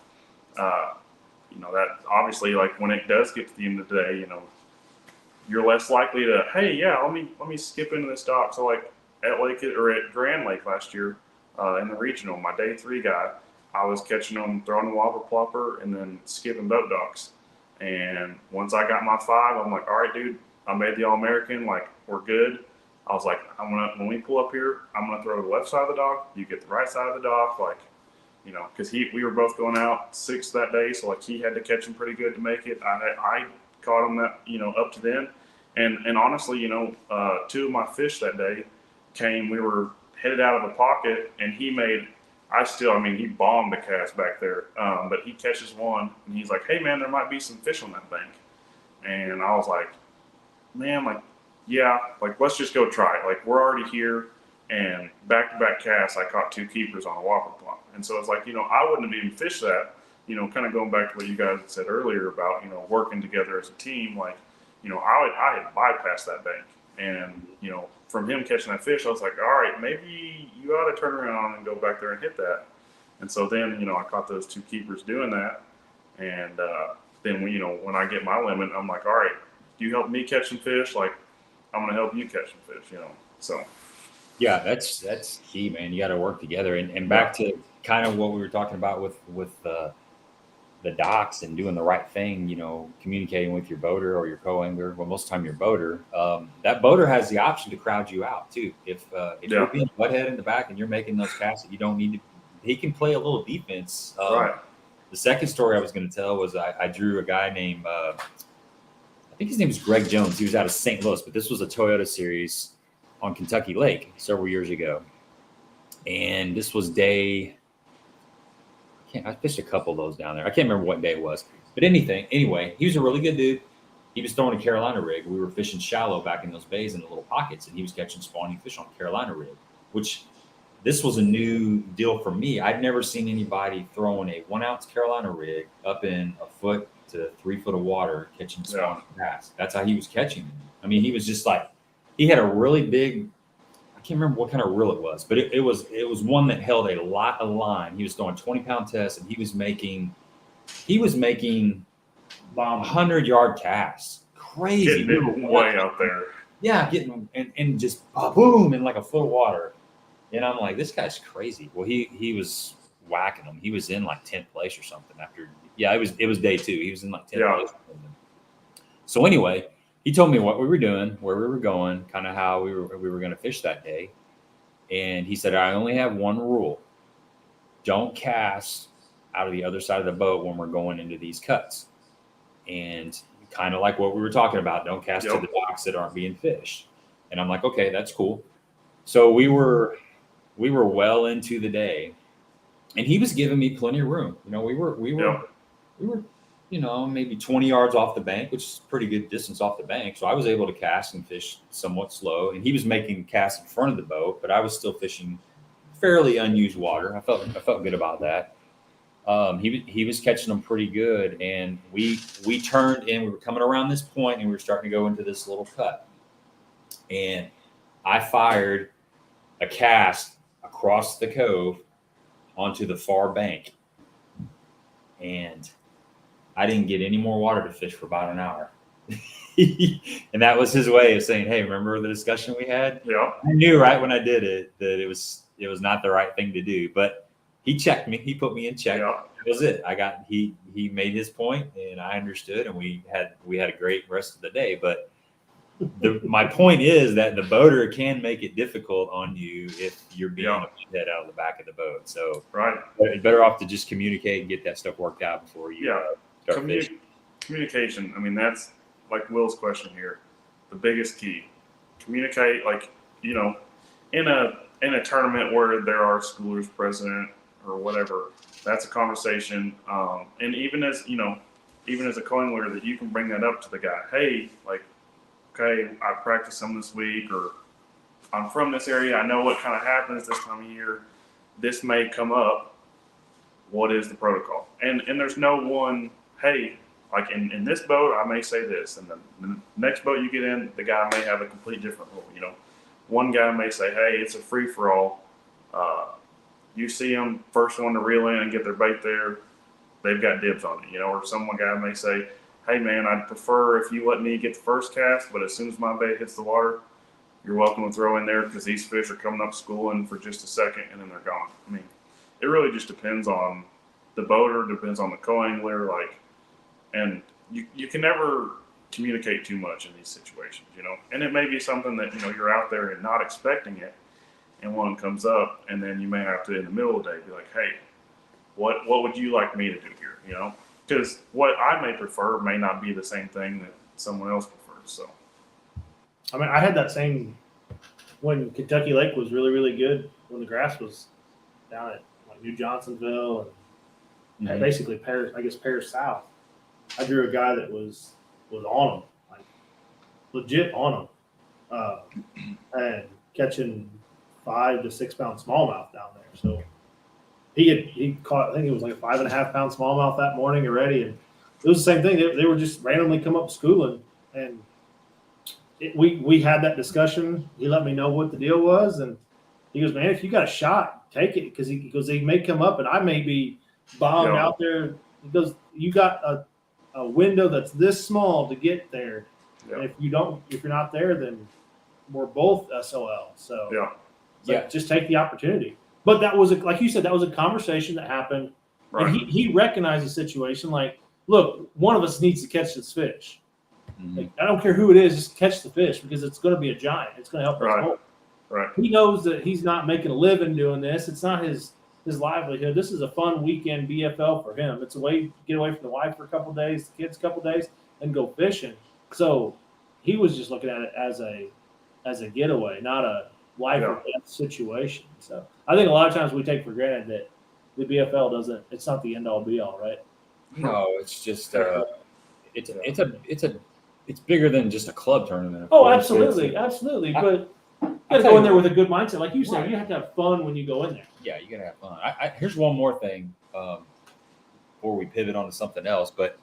that obviously, like, when it does get to the end of the day, you know, you're less likely to, hey, let me skip into this dock. So like at Grand Lake last year, in the regional, my day 3 guy, I was catching them, throwing the whopper plopper, and then skipping boat docks. And once I got my 5, I'm like, all right, dude, I made the All-American. Like, we're good. I was like, when we pull up here, I'm going to throw the left side of the dock. You get the right side of the dock. Like, you know, because we were both going out 6 that day. So, like, he had to catch him pretty good to make it. I caught him that, you know, up to then. And honestly, you know, 2 of my fish that day came, we were headed out of a pocket, and he bombed the cast back there. But he catches one, and he's like, hey, man, there might be some fish on that bank. And I was like, man, like, yeah, like, let's just go try it. Like, we're already here. And back-to-back casts, I caught 2 keepers on a whopper plop. And so it's like, you know, I wouldn't have even fished that, you know, kind of going back to what you guys said earlier about, you know, working together as a team. Like, you know, I had bypassed that bank. And, you know, from him catching that fish, I was like, all right, maybe you ought to turn around and go back there and hit that. And so then, you know, I caught those 2 keepers doing that. And then when I get my limit, I'm like, all right, you help me catch some fish, like I'm gonna help you catch some fish, So yeah, that's key, man. You got to work together. And back to kind of what we were talking about with the docks and doing the right thing, communicating with your boater or your co-angler. Well, most of the time your boater, that boater has the option to crowd you out too. If you're being butthead in the back and you're making those casts that you don't need to, he can play a little defense. Right. The second story I was going to tell was I drew a guy named, I think his name was Greg Jones. He was out of St. Louis, but this was a Toyota series on Kentucky Lake several years ago. And this was I fished a couple of those down there. I can't remember what day it was. But anyway, he was a really good dude. He was throwing a Carolina rig. We were fishing shallow back in those bays in the little pockets, and he was catching spawning fish on Carolina rig, which this was a new deal for me. I'd never seen anybody throwing a 1 ounce Carolina rig up in 1 foot to 3 foot of water catching spawning bass. That's how he was catching them. I mean, he was just like, he had a really big, I can't remember what kind of reel it was, but it was one that held a lot of line. He was throwing 20-pound tests, and he was making 100-yard casts. Crazy. Getting way out there. Yeah, getting and just boom in like 1 foot of water. And I'm like, this guy's crazy. Well, he was whacking them. He was in like 10th place or something after. Yeah, it was day 2. He was in like 10th place. So anyway, he told me what we were doing, where we were going, kind of how we were going to fish that day. And he said, I only have one rule. Don't cast out of the other side of the boat when we're going into these cuts. And kind of like what we were talking about, don't cast to the docks that aren't being fished. And I'm like, okay, that's cool. So we were well into the day, and he was giving me plenty of room. We were maybe 20 yards off the bank, which is pretty good distance off the bank. So I was able to cast and fish somewhat slow, and he was making casts in front of the boat, but I was still fishing fairly unused water. I felt good about that. He was catching them pretty good, and we turned in. We were coming around this point, and we were starting to go into this little cut, and I fired a cast across the cove onto the far bank, and I didn't get any more water to fish for about an hour. And that was his way of saying, hey, remember the discussion we had? Yeah. I knew right when I did it that it was not the right thing to do, but he checked me. He put me in check. Yeah. That was it. He made his point, and I understood, and we had a great rest of the day. But my point is that the boater can make it difficult on you if you're being a head out of the back of the boat. So it's better off to just communicate and get that stuff worked out before you start fishing. Communication. I mean, that's like Will's question here. The biggest key. Communicate, in a tournament where there are schoolers present or whatever. That's a conversation. And even as a co-angler, that you can bring that up to the guy. Hey, okay, I practiced some this week, or I'm from this area. I know what kind of happens this time of year. This may come up. What is the protocol? And there's no one, hey, in this boat, I may say this. And the next boat you get in, the guy may have a complete different rule. One guy may say, hey, it's a free-for-all. You see them, first one to reel in and get their bait there, they've got dibs on it. Or some guy may say, hey, man, I'd prefer if you let me get the first cast, but as soon as my bait hits the water, you're welcome to throw in there because these fish are coming up schooling for just a second and then they're gone. I mean, it really just depends on the boater, depends on the co-angler, and you can never communicate too much in these situations, and it may be something that, you're out there and not expecting it, and one comes up, and then you may have to, in the middle of the day, be like, hey, what would you like me to do here, Because what I may prefer may not be the same thing that someone else prefers. So, I mean, I had that same when Kentucky Lake was really, really good, when the grass was down at New Johnsonville and basically Paris South. I drew a guy that was on them, legit on them, and catching 5 to 6 pound smallmouth down there. So he caught, I think it was like a 5.5 pound smallmouth that morning already, and it was the same thing. They were just randomly come up schooling, and we had that discussion. He let me know what the deal was, and he goes, man, if you got a shot, take it, because he may come up and I may be bombed out there. He goes, you got a a window that's this small to get there. Yeah. And if you're not there, then we're both SOL. So just take the opportunity. But that was like you said, that was a conversation that happened, Right. and he recognized the situation. Like, look, one of us needs to catch this fish. Mm-hmm. Like, I don't care who it is, just catch the fish because it's going to be a giant. It's going to help us both. Right. He knows that he's not making a living doing this. It's not his livelihood. This is a fun weekend BFL for him. It's a way to get away from the wife for a couple of days, the kids a couple of days, and go fishing. So he was just looking at it as a getaway, not a life or death situation. So I think a lot of times we take for granted that the BFL it's not the end all be all, right? No, it's just it's bigger than just a club tournament. Oh, absolutely. But you got to go in there with a good mindset. Like you said, Right. You have to have fun when you go in there. Yeah, you gotta have fun. Here's one more thing before we pivot on to something else, but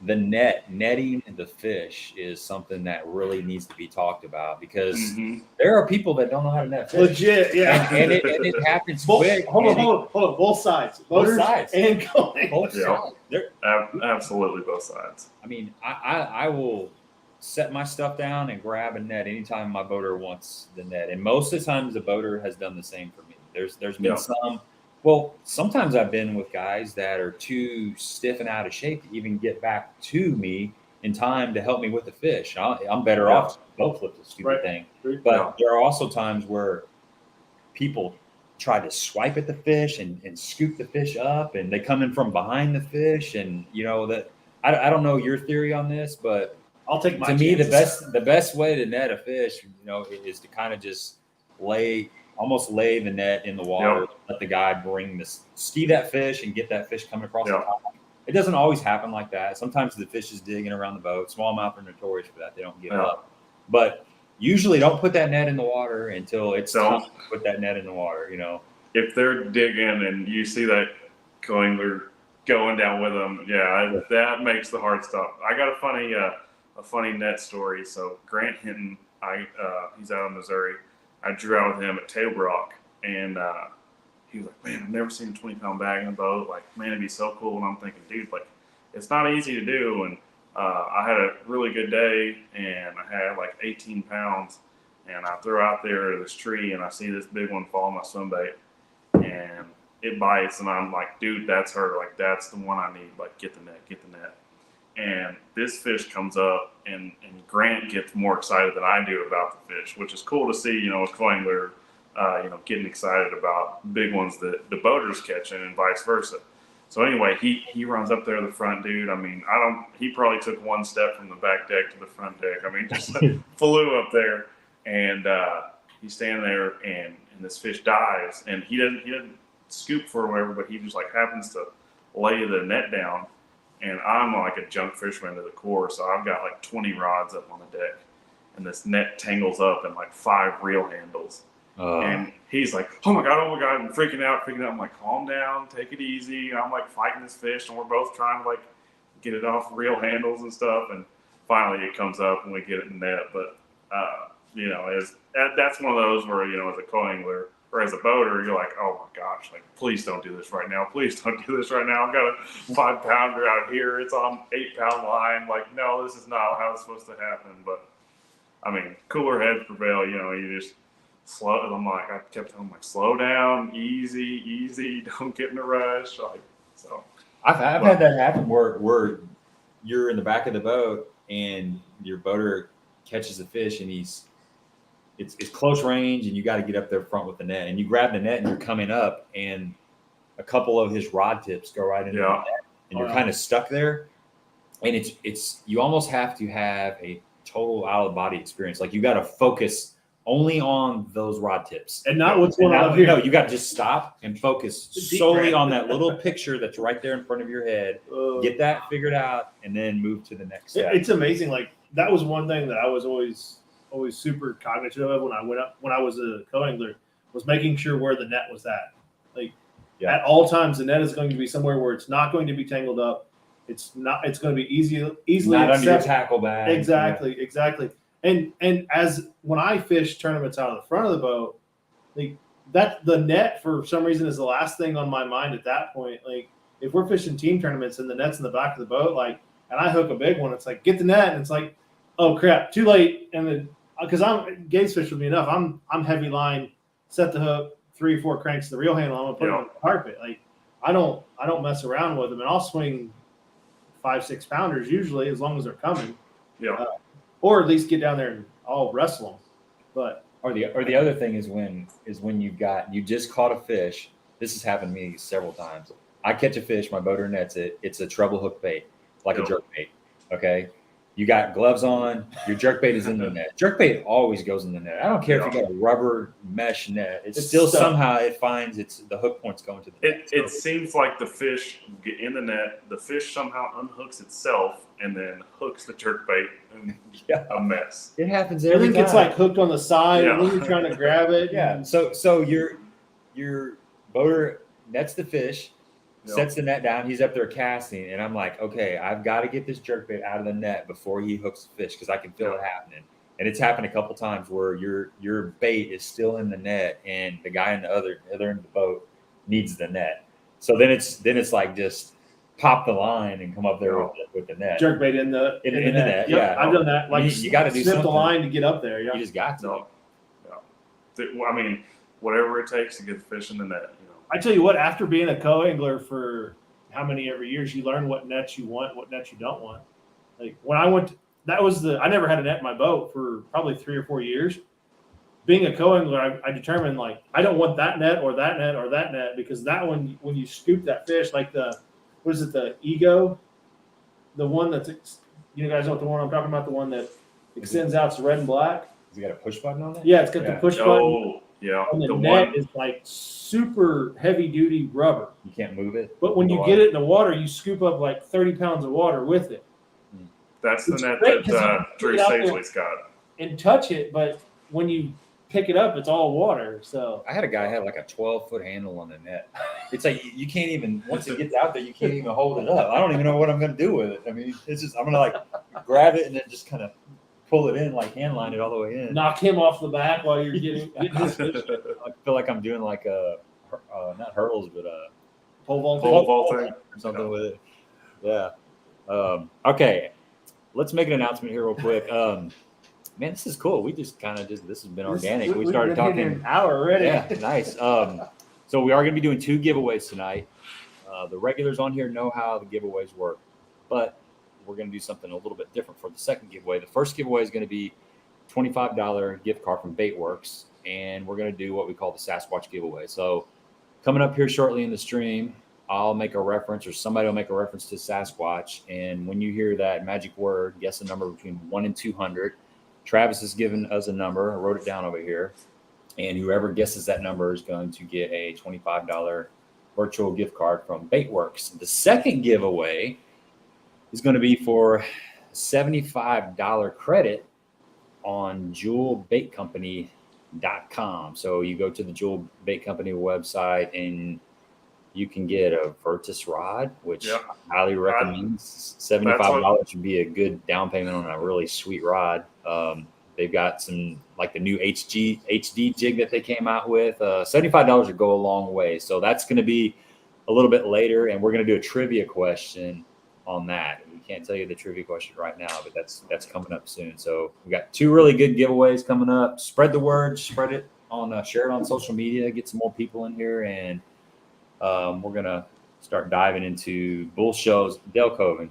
the netting the fish is something that really needs to be talked about because there are people that don't know how to net fish. Legit, yeah. And it happens Hold quick. on. Both sides. Both sides. And going. Both Yeah. sides. Absolutely both sides. I mean, I will set my stuff down and grab a net anytime my boater wants the net. And most of the times the boater has done the same for me. There's been some. Well, sometimes I've been with guys that are too stiff and out of shape to even get back to me in time to help me with the fish. I'm better off both with the stupid thing. But there are also times where people try to swipe at the fish and scoop the fish up, and they come in from behind the fish. And that I don't know your theory on this, but I'll take my to me chances. the best way to net a fish, is to kind of just almost lay the net in the water, let the guy ski that fish and get that fish coming across the top. It doesn't always happen like that. Sometimes the fish is digging around the boat. Smallmouth are notorious for that. They don't give up. But usually don't put that net in the water until it's time to put that net in the water, If they're digging and you see that co-angler going down with them, that makes the heart stop. I got a funny net story. So Grant Hinton, he's out in Missouri. I drew out with him at Table Rock, and he was like, "Man, I've never seen a 20-pound bag in a boat. Like, man, it'd be so cool." And I'm thinking, dude, like, it's not easy to do. And I had a really good day, and I had like 18 pounds, and I throw out there to this tree, and I see this big one fall on my swim bait, and it bites, and I'm like, dude, that's her. Like, that's the one I need. Like, get the net. And this fish comes up, and Grant gets more excited than I do about the fish, which is cool to see, a co-angler, getting excited about big ones that the boater's catching and vice versa. So anyway, he runs up there to the front, dude. I mean, he probably took one step from the back deck to the front deck. I mean, just flew up there, and he's standing there, and this fish dives, and he doesn't scoop for whatever, but he just like happens to lay the net down. And I'm like a junk fisherman to the core, so I've got like 20 rods up on the deck, and this net tangles up in like 5 reel handles. And he's like, oh my God, I'm freaking out. I'm like, calm down, take it easy. And I'm like fighting this fish, and we're both trying to like get it off reel handles and stuff. And finally it comes up and we get it in net. But, that's one of those where, as a co-angler or as a boater, you're like, oh my gosh, like, please don't do this right now. Please don't do this right now. I've got a 5-pounder out here. It's on 8-pound line. Like, no, this is not how it's supposed to happen. But I mean, cooler heads prevail. You just slow. I kept telling him, like, slow down, easy, don't get in a rush. Like, so I've had that happen where you're in the back of the boat and your boater catches a fish, and it's close range, and you got to get up there front with the net, and you grab the net and you're coming up, and a couple of his rod tips go right into the net, and you're kind of stuck there. And it's you almost have to have a total out of body experience. Like, you got to focus only on those rod tips and not what's going on here. No, you got to just stop and focus solely on that little picture that's right there in front of your head. Get that figured out, and then move to the next step. It's amazing. Like, that was one thing that I was always super cognitive of when I was a co-angler, was making sure where the net was at. Like, at all times, the net is going to be somewhere where it's not going to be tangled up. It's going to be easily not under your tackle bag. Exactly. And as when I fish tournaments out of the front of the boat, like, that the net for some reason is the last thing on my mind at that point. Like, if we're fishing team tournaments and the net's in the back of the boat, like, and I hook a big one. It's like, get the net, and it's like, oh crap, too late. And then because I'm gaze fish with me enough, I'm heavy line, set the hook, 3 or 4 cranks to the reel handle. I'm gonna put it on the carpet. Like I don't mess around with them, and I'll swing 5-6 pounders usually as long as they're coming. Yeah. Or at least get down there and I'll wrestle them. But or the other thing is when you just caught a fish. This has happened to me several times. I catch a fish, my boater nets it. It's a treble hook bait, like a jerk bait. Okay. You got gloves on, your jerk bait is in the net. Jerk bait always goes in the net. I don't care if you got a rubber mesh net. It's still stuck. Somehow it finds the hook point's going to the net. It seems like the fish get in the net, the fish somehow unhooks itself and then hooks the jerk bait and a mess. It happens every time. It gets like hooked on the side and then you're trying to grab it. Yeah. So your boater nets the fish, sets the net down. He's up there casting, and I'm like, okay, I've got to get this jerkbait out of the net before he hooks the fish because I can feel it happening. And it's happened a couple times where your bait is still in the net, and the guy in the other end of the boat needs the net. So then it's like just pop the line and come up there with the net. Jerkbait in the net. Yep, yeah, I've done that. Like you got to do snip something. the line to get up there. Yeah, you just got to. I mean, whatever it takes to get the fish in the net. I tell you what, after being a co-angler for how many every years, you learn what nets you want, what nets you don't want. Like when I went, I never had a net in my boat for probably 3 or 4 years. Being a co-angler, I determined like, I don't want that net or that net or that net because that one, when you scoop that fish, like the Ego? The one that's, you guys know what the one I'm talking about, the one that extends out to red and black? Has it got a push button on it? Yeah, it's got the push button. Yeah, and the net is like super heavy duty rubber. You can't move it. But when you get it in the water, you scoop up like 30 pounds of water with it. That's the net that Drew Sagely's got. And touch it, but when you pick it up, it's all water. So I had a guy had like a 12-foot handle on the net. It's like you can't even, once it gets out there, you can't even hold it up. I don't even know what I'm going to do with it. I mean, it's just, I'm going to like grab it and then just kind of pull it in, like hand line it all the way in. Knock him off the back while you're getting his fish. I feel like I'm doing like not hurdles, but pole vaulting or something with it. Yeah. Okay. Let's make an announcement here real quick. Man, this is cool. We just this has been organic. We started talking an hour already. Yeah, nice. So we are going to be doing 2 giveaways tonight. The regulars on here know how the giveaways work, but we're going to do something a little bit different for the second giveaway. The first giveaway is going to be $25 gift card from Baitworks, and we're going to do what we call the Sasquatch giveaway. So coming up here shortly in the stream, I'll make a reference, or somebody will make a reference to Sasquatch, and when you hear that magic word, guess a number between 1 and 200. Travis has given us a number. I wrote it down over here, and whoever guesses that number is going to get a $25 virtual gift card from Baitworks. The second giveaway is going to be for $75 credit on jewelbaitcompany.com. So you go to the Jewel Bait Company website and you can get a Virtus rod, which I highly recommend. $75 would be a good down payment on a really sweet rod. They've got some, like the new HD jig that they came out with. $75 would go a long way. So that's going to be a little bit later, and we're going to do a trivia question on that. We can't tell you the trivia question right now, but that's coming up soon. So we got 2 really good giveaways coming up. Spread the word, share it on social media, get some more people in here, and we're gonna start diving into bull shows. Dale Coven,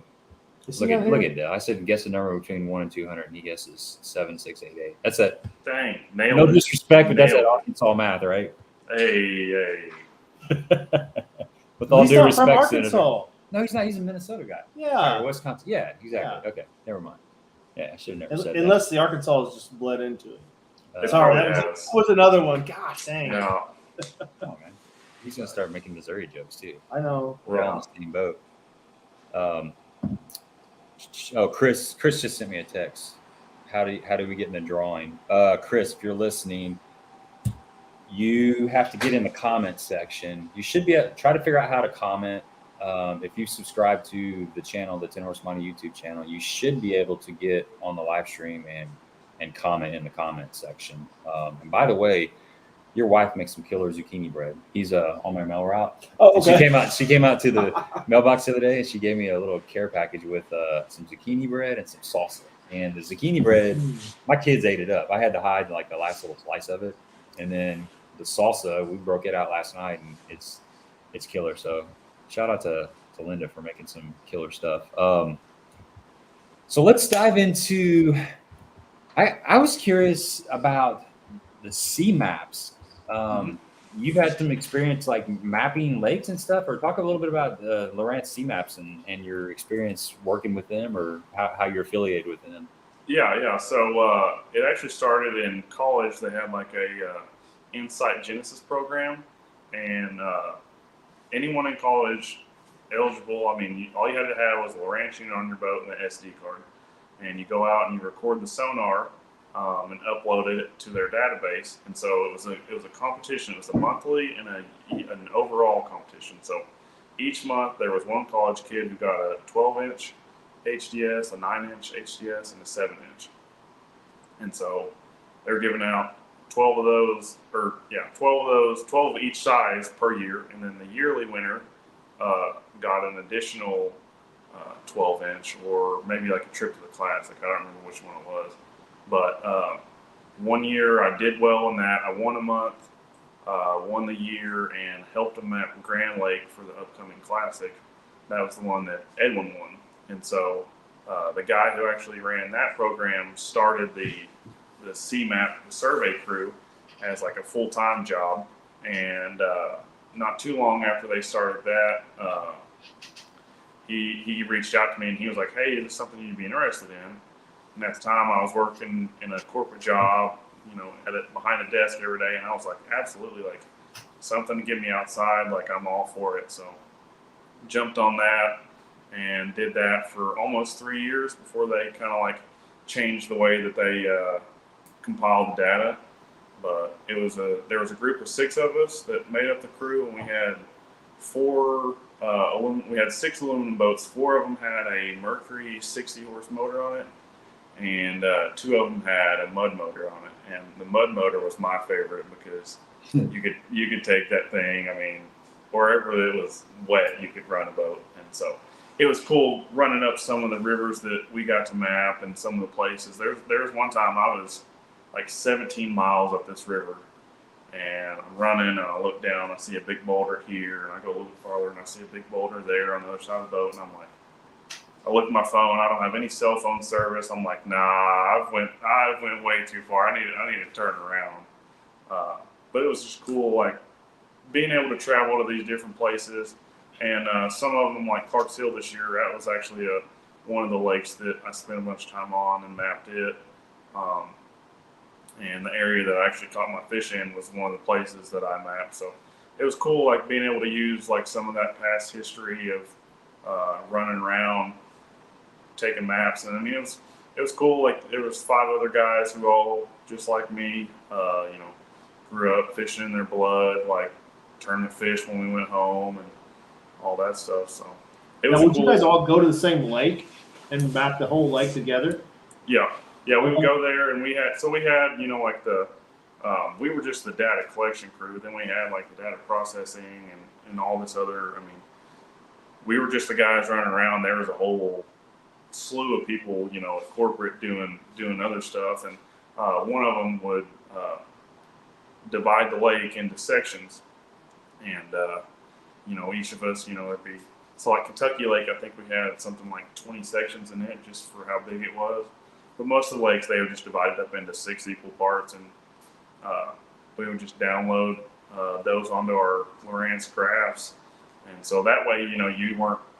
look at Dale. I said guess a number between 1 and 200, and he guesses 7, 6, 8, 8. That's it. Dang, nailed no it. Disrespect, but that's that Arkansas math, right? Hey. With all due respect, Arkansas. Senator. No, he's not. He's a Minnesota guy. Yeah. Or Wisconsin. Yeah, exactly. Yeah. Okay, never mind. Yeah, I should have never said unless the Arkansas has just bled into it. Sorry, that was another one. Gosh, dang. No. Oh, man. He's going to start making Missouri jokes, too. I know. We're all on the same boat. Chris just sent me a text. How do we get in the drawing? Chris, if you're listening, you have to get in the comment section. You should try to figure out how to comment. If you subscribe to the channel, the 10 Horse Money YouTube channel, you should be able to get on the live stream and comment in the comment section. And by the way, your wife makes some killer zucchini bread. He's on my mail route. Oh, And okay. She came out to the mailbox the other day, and she gave me a little care package with some zucchini bread and some salsa. And the zucchini bread, my kids ate it up. I had to hide like the last little slice of it, and then the salsa, we broke it out last night, and it's killer. So shout out to Linda for making some killer stuff. So let's dive into. I was curious about the sea maps. You've had some experience like mapping lakes and stuff, or talk a little bit about Lowrance sea maps and your experience working with them, or how you're affiliated with them. Yeah. So it actually started in college. They had like a Insight Genesis program, and anyone in college eligible. I mean, all you had to have was a Lowrance unit on your boat and an SD card, and you go out and you record the sonar and upload it to their database. And so it was a competition. It was a monthly and an overall competition. So each month there was one college kid who got a 12-inch HDS, a 9-inch HDS, and a 7-inch. And so they were giving out 12 of those, 12 of each size per year. And then the yearly winner got an additional 12-inch, or maybe like a trip to the classic. I don't remember which one it was. But one year I did well in that. I won a month, won the year, and helped them at Grand Lake for the upcoming classic. That was the one that Edwin won. And so the guy who actually ran that program started the CMAP survey crew as like a full-time job. And not too long after they started that, he reached out to me and he was like, "Hey, is this something you'd be interested in?" And at the time I was working in a corporate job, behind a desk every day. And I was like, absolutely, like something to get me outside. Like I'm all for it. So jumped on that and did that for almost 3 years before they kind of like changed the way that they compiled the data. But there was a group of 6 of us that made up the crew, and we had 6 aluminum boats. 4 of them had a Mercury 60-horse motor on it, and 2 of them had a mud motor on it. And the mud motor was my favorite because you could take that thing. I mean, wherever it was wet, you could run a boat. And so it was cool running up some of the rivers that we got to map and some of the places. There's one time I was like 17 miles up this river, and I'm running, and I look down, I see a big boulder here, and I go a little farther, and I see a big boulder there on the other side of the boat, and I'm like, I look at my phone, I don't have any cell phone service. I'm like, nah, I've went way too far. I need to turn around. But it was just cool, like being able to travel to these different places, and some of them, like Clark's Hill this year, that was actually one of the lakes that I spent a bunch of time on and mapped it. And the area that I actually caught my fish in was one of the places that I mapped. So it was cool, like being able to use like some of that past history of running around, taking maps. And I mean, it was cool. Like there was 5 other guys who all just like me, grew up fishing in their blood, like turned the fish when we went home and all that stuff. So it was would cool. You guys all go to the same lake and map the whole lake together? Yeah, we would go there, and we had like we were just the data collection crew. Then we had like the data processing and all this other. I mean, we were just the guys running around. There was a whole slew of people, at corporate doing other stuff, and one of them would divide the lake into sections, and each of us, it'd be so like Kentucky Lake. I think we had something like 20 sections in it, just for how big it was. But most of the lakes, they were just divided up into 6 equal parts, and we would just download those onto our Lowrance graphs. And so that way,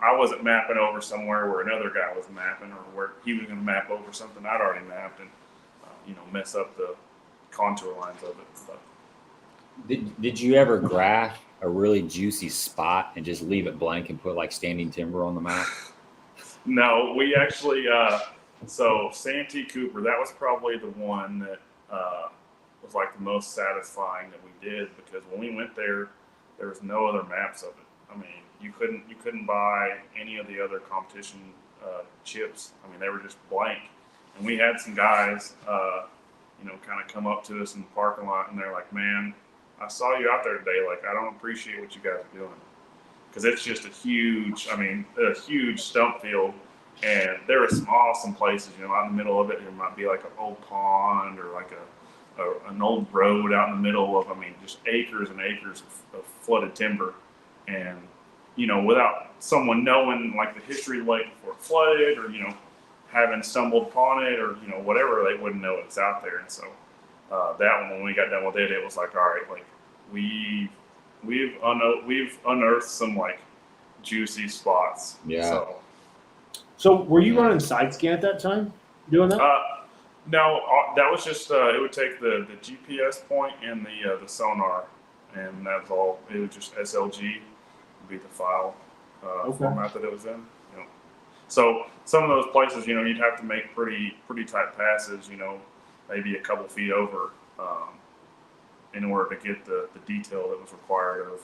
I wasn't mapping over somewhere where another guy was mapping, or where he was going to map over something I'd already mapped, and mess up the contour lines of it. But Did you ever graph a really juicy spot and just leave it blank and put like standing timber on the map? No, we actually. So Santee Cooper, that was probably the one that was like the most satisfying that we did, because when we went there was no other maps of it. I mean, you couldn't buy any of the other competition chips. I mean, they were just blank. And we had some guys, kind of come up to us in the parking lot, and they're like, "Man, I saw you out there today. Like, I don't appreciate what you guys are doing. Because it's just a huge stump field. And there are some awesome places, you know, out in the middle of it. There might be like an old pond or like an old road out in the middle of, I mean, just acres and acres of flooded timber. And, you know, without someone knowing like the history of the lake before it flooded, or, you know, having stumbled upon it, or, you know, whatever, they wouldn't know it's out there. And so that one, when we got done with it, it was like, all right, like we've unearthed some like juicy spots. Yeah. So were you running side scan at that time, doing that? No, that was just it would take the GPS point and the sonar, and that was all. It was just SLG would be the file format that it was in. You know. So some of those places, you know, you'd have to make pretty tight passes, you know, maybe a couple feet over, in order to get the detail that was required of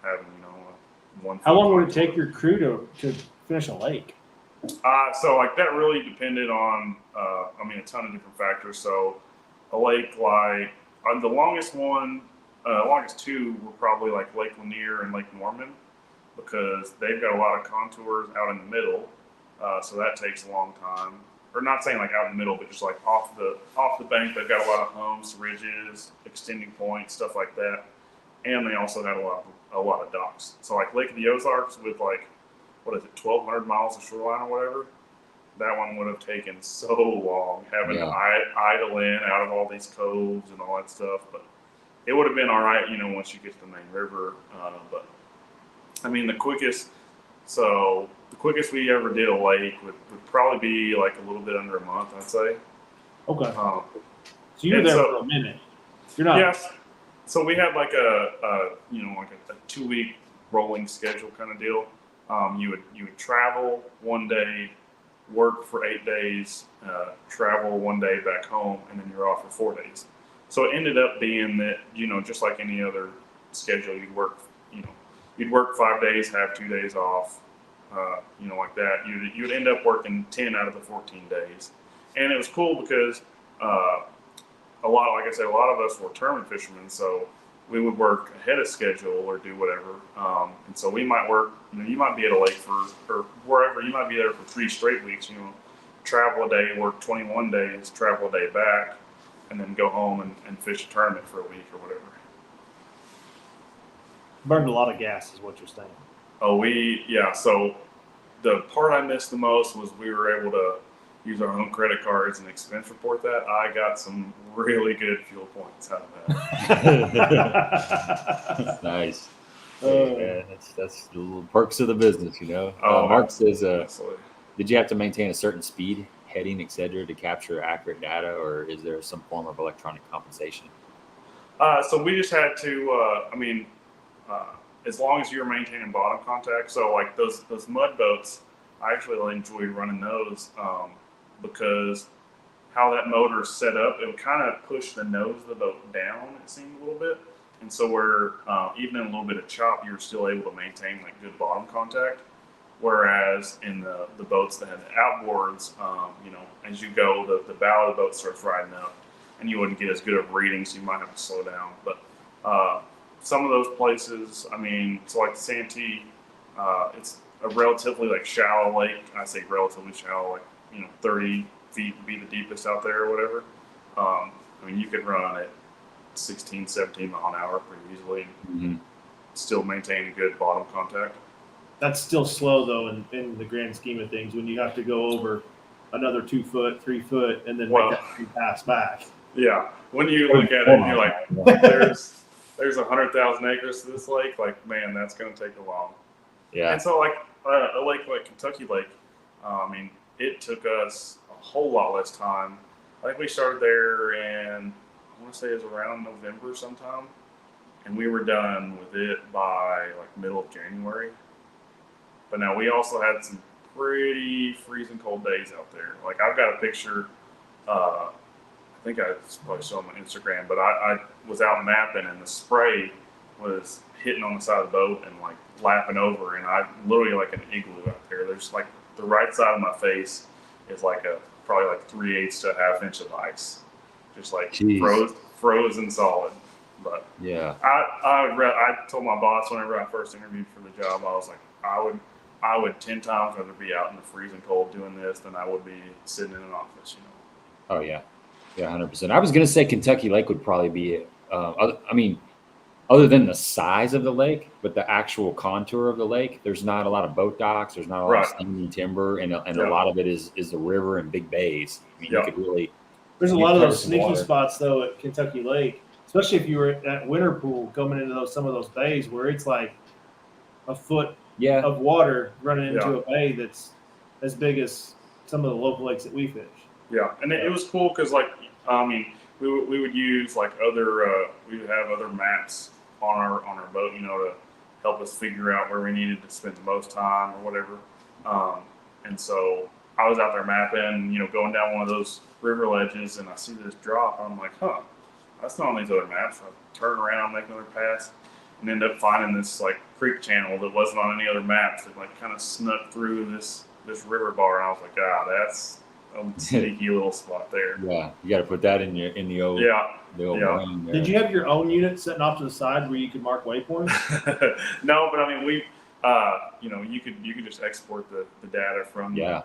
having, you know, one. How long would it take your crew to finish a lake? So like that really depended on, I mean, a ton of different factors. So a lake like the longest two were probably like Lake Lanier and Lake Norman, because they've got a lot of contours out in the middle. So that takes a long time. Or not saying like out in the middle, but just like off the bank. They've got a lot of humps, ridges, extending points, stuff like that. And they also had a lot of docks. So like Lake of the Ozarks with like, what is it, 1,200 miles of shoreline or whatever? That one would have taken so long, having to idle in out of all these coves and all that stuff. But it would have been all right, you know, once you get to the main river. But I mean, the quickest we ever did a lake would probably be like a little bit under a month, I'd say. Okay. So you were there for a minute. You're not. Yes. So we had like a 2-week rolling schedule kind of deal. You would travel one day, work for 8 days, travel one day back home, and then you're off for 4 days. So it ended up being that, you know, just like any other schedule, you'd work 5 days, have 2 days off, you know, like that. You'd end up working 10 out of the 14 days. And it was cool because a lot of us were tournament fishermen, so we would work ahead of schedule or do whatever. And so we might work, you know, you might be at a lake or wherever, you might be there for 3 straight weeks, you know, travel a day, work 21 days, travel a day back, and then go home and fish a tournament for a week or whatever. Burned a lot of gas is what you're saying. Oh, so the part I missed the most was we were able to use our own credit cards and expense report that. I got some really good fuel points out of that. Nice. Yeah, that's the little perks of the business, you know. Mark says, did you have to maintain a certain speed, heading, etc., to capture accurate data, or is there some form of electronic compensation? So we just had to, as long as you're maintaining bottom contact. So like those mud boats, I actually really enjoyed running those. Because how that motor is set up, it would kind of push the nose of the boat down, it seemed a little bit. And so where even in a little bit of chop, you're still able to maintain like good bottom contact. Whereas in the boats that had the outboards, you know, as you go, the bow of the boat starts riding up, and you wouldn't get as good of reading, so you might have to slow down. But some of those places, I mean, so like the Santee, it's a relatively like shallow lake. I say relatively shallow, like, you know, 30 feet would be the deepest out there or whatever. I mean, you could run at 16, 17 mile an hour pretty easily and still maintain a good bottom contact. That's still slow, though, in the grand scheme of things, when you have to go over another 2 foot, 3 foot, and then make that pass back. Yeah. When you look at it and you're like, there's 100,000 acres to this lake, like, man, that's going to take a while. Yeah. And so, like, a lake like Kentucky Lake, I mean, it took us a whole lot less time. I think we started there in, I want to say it was around November sometime. And we were done with it by like middle of January. But now we also had some pretty freezing cold days out there. Like I've got a picture, I think I probably saw on my Instagram, but I was out mapping and the spray was hitting on the side of the boat and like lapping over. And I literally like an igloo out there. There's like, the right side of my face is like probably like 3/8 to a 1/2 inch of ice, just like frozen solid. But yeah, I told my boss whenever I first interviewed for the job, I was like, I would 10 times rather be out in the freezing cold doing this than I would be sitting in an office. Oh yeah, 100%. I was gonna say Kentucky Lake would probably be it. I mean, other than the size of the lake, but the actual contour of the lake, there's not a lot of boat docks. There's not a lot of standing timber, and a lot of it is the river and big bays. I mean, you could really. There's a lot of those sneaky spots though at Kentucky Lake, especially if you were at winter pool coming into some of those bays where it's like a foot of water running into a bay that's as big as some of the local lakes that we fish. Yeah, and it was cool because, like, I mean, we would use like we would have other maps on our boat, to help us figure out where we needed to spend the most time or whatever. And so I was out there mapping, going down one of those river ledges, and I see this drop. I'm like, that's not on these other maps. I turn around, make another pass, and end up finding this like creek channel that wasn't on any other maps. That like kind of snuck through this river bar, and I was like, that's a sneaky little spot there. Yeah, you got to put that in the old brain there. Did you have your own unit sitting off to the side where you could mark waypoints? No, but I mean we, you could just export the data from. Yeah.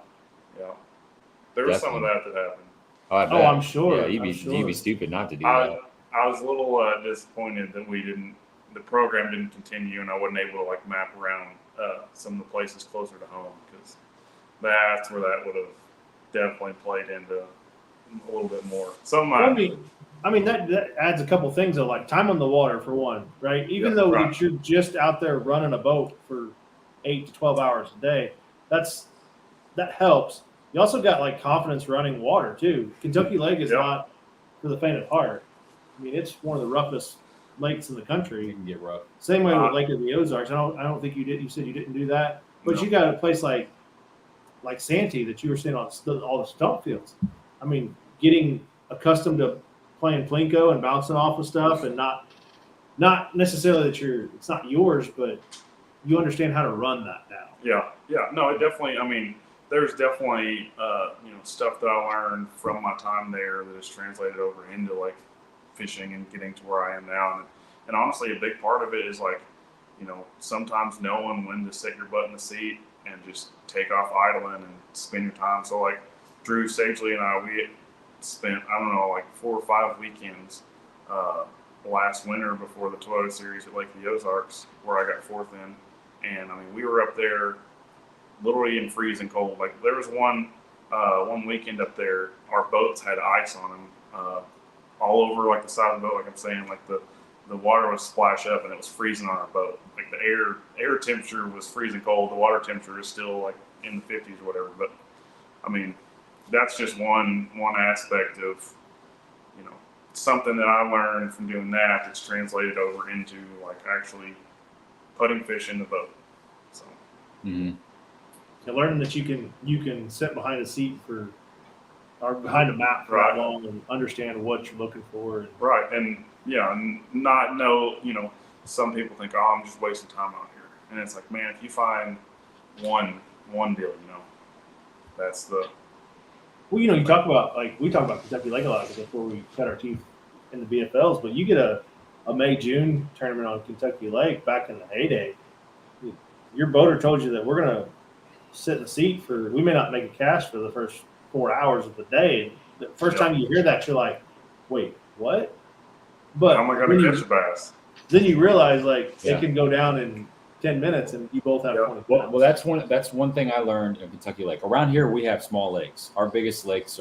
There was some of that happened. Oh, I'm sure. Yeah, you'd be stupid not to do that. I was a little disappointed that the program didn't continue, and I wasn't able to like map around some of the places closer to home, because that's where that would have definitely played into a little bit more. I mean that adds a couple things though, like time on the water for one, right? Even though you're just out there running a boat for 8 to 12 hours a day, that helps. You also got like confidence running water too. Kentucky Lake is not for the faint of heart. I mean, it's one of the roughest lakes in the country. It can get rough. Same way with Lake of the Ozarks. I don't think you did. You said you didn't do that, but you got a place like Santee that you were seeing on all the stump fields. I mean, getting accustomed to playing plinko and bouncing off of stuff, and not necessarily that it's not yours, but you understand how to run that now. Yeah. No, it definitely. I mean, there's definitely stuff that I learned from my time there that is translated over into like fishing and getting to where I am now. And honestly, a big part of it is like, sometimes knowing when to set your butt in the seat and just take off idling and spend your time. So like Drew Sagely and I, we spent, like 4 or 5 weekends last winter before the Toyota Series at Lake of the Ozarks, where I got 4th in. And I mean, we were up there literally in freezing cold. Like there was one weekend up there, our boats had ice on them all over like the side of the boat. Like I'm saying, like the water would splash up and it was freezing on our boat. Like the air temperature was freezing cold. The water temperature is still like in the 50s or whatever. But I mean, that's just one aspect of something that I learned from doing that that's translated over into like actually putting fish in the boat. So. Mm-hmm. And learning that you can sit behind a seat or behind a map for that long and understand what you're looking for. Right, and not know. Some people think, I'm just wasting time out here, and it's like, man, if you find one deal, that's the. Well, you talk about we talk about Kentucky Lake a lot before we cut our teeth in the BFLs, but you get a May-June tournament on Kentucky Lake back in the heyday. Your boater told you that we're gonna sit in the seat we may not make a cast for the first 4 hours of the day. The first time you hear that, you're like, wait, what? But how am I going to catch a bass? Then you realize it can go down in 10 minutes and you both have 20 pounds. Well, that's one thing I learned in Kentucky Lake. Around here, we have small lakes. Our biggest lakes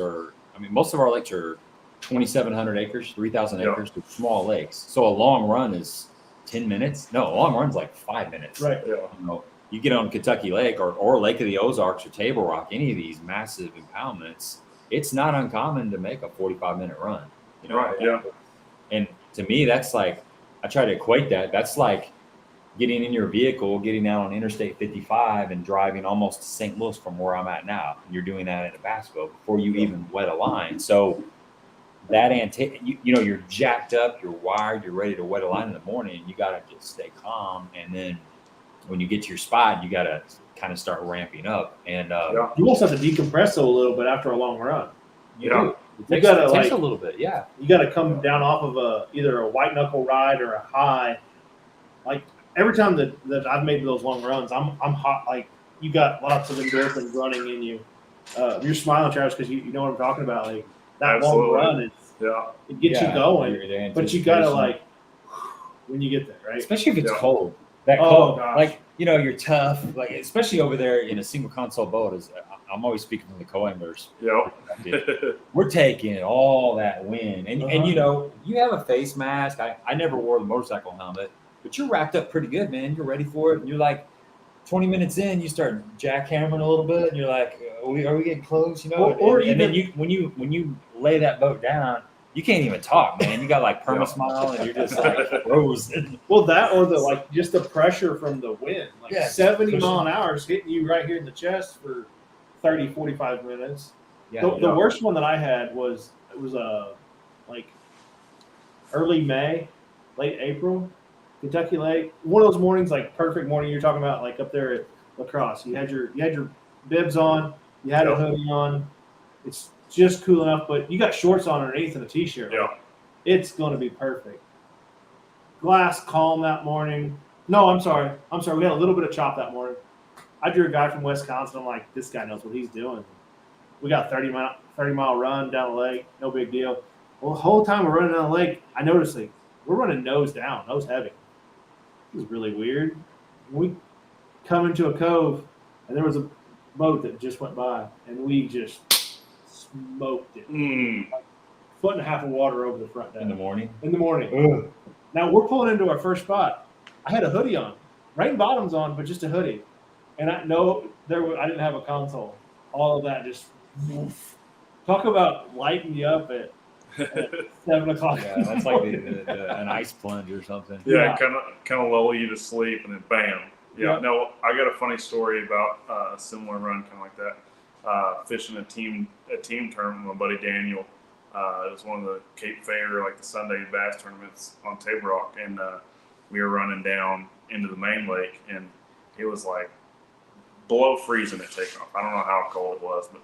most of our lakes are 2,700 acres, 3,000 acres, with small lakes. So a long run is 10 minutes. No, a long run's like 5 minutes. Right. Yeah. You get on Kentucky Lake or Lake of the Ozarks or Table Rock, any of these massive impoundments, it's not uncommon to make a 45-minute run. Right. Yeah. And to me, that's like, I try to equate that. That's like getting in your vehicle, getting out on Interstate 55 and driving almost to St. Louis from where I'm at now. You're doing that in a bass boat before you even wet a line. So that you're jacked up, you're wired, you're ready to wet a line in the morning. You got to just stay calm. And then when you get to your spot, you got to kind of start ramping up. And you also have to decompress a little bit after a long run. You It takes a little bit, yeah. You got to come down off of either a white knuckle ride or a high. Like every time that I've made those long runs, I'm hot. Like you got lots of endorphins running in you. You're smiling, Travis, because you know what I'm talking about. Like that long run is it gets you going, but you got to like when you get there, right? Especially if it's cold. That cold, like you're tough. Like especially over there in a single console boat. I'm always speaking from the co-anglers. We're taking all that wind, and you have a face mask. I never wore the motorcycle helmet, but you're wrapped up pretty good, man. You're ready for it. And you're like 20 minutes in, you start jackhammering a little bit, and you're like, are we getting close? And then when you lay that boat down, you can't even talk, man. You got like perma-smile, and you're just like frozen. Well, that or just the pressure from the wind, like 70 mile an hour is hitting you right here in the chest for 30, 45 minutes. The worst one that I had was like early May, late April, Kentucky Lake. One of those mornings, like perfect morning you're talking about, like up there at La Crosse. You had your bibs on, you had a hoodie on. It's just cool enough, but you got shorts on underneath and a t-shirt. It's going to be perfect. Glass calm that morning. No, I'm sorry. We had a little bit of chop that morning. I drew a guy from Wisconsin. I'm like, this guy knows what he's doing. We got a 30-mile run down the lake. No big deal. Well, the whole time we're running down the lake, I noticed we're running nose down, nose heavy. It was really weird. We come into a cove, and there was a boat that just went by, and we just smoked it. Like foot and a half of water over the front deck. In the morning? In the morning. Ugh. Now, we're pulling into our first spot. I had a hoodie on. Rain bottoms on, but just a hoodie. And I didn't have a console. All of that just talk about lighting you up at 7 o'clock. Yeah, that's like an ice plunge or something. Kind of lull you to sleep, and then bam. No, I got a funny story about a similar run, kind of like that. Fishing a team tournament with my buddy Daniel. It was one of the Cape Fair, like the Sunday bass tournaments on Table Rock, and we were running down into the main lake, and it was like below freezing at takeoff. I don't know how cold it was, but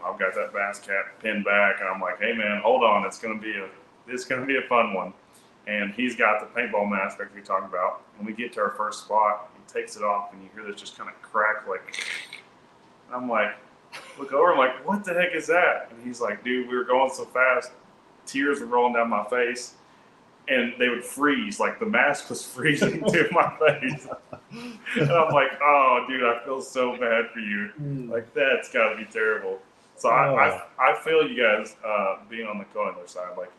I've got that bass cap pinned back, and I'm like, hey man, hold on, it's gonna be a fun one. And he's got the paintball mask like we talked about. When we get to our first spot, he takes it off, and you hear this just kind of crack, like. And I'm like, look over, I'm like, what the heck is that? And he's like, dude, we were going so fast, tears were rolling down my face. And they would freeze, like the mask was freezing to my face. And I'm like, oh, dude, I feel so bad for you. Like, that's got to be terrible. So I feel you guys being on the co-angler side, like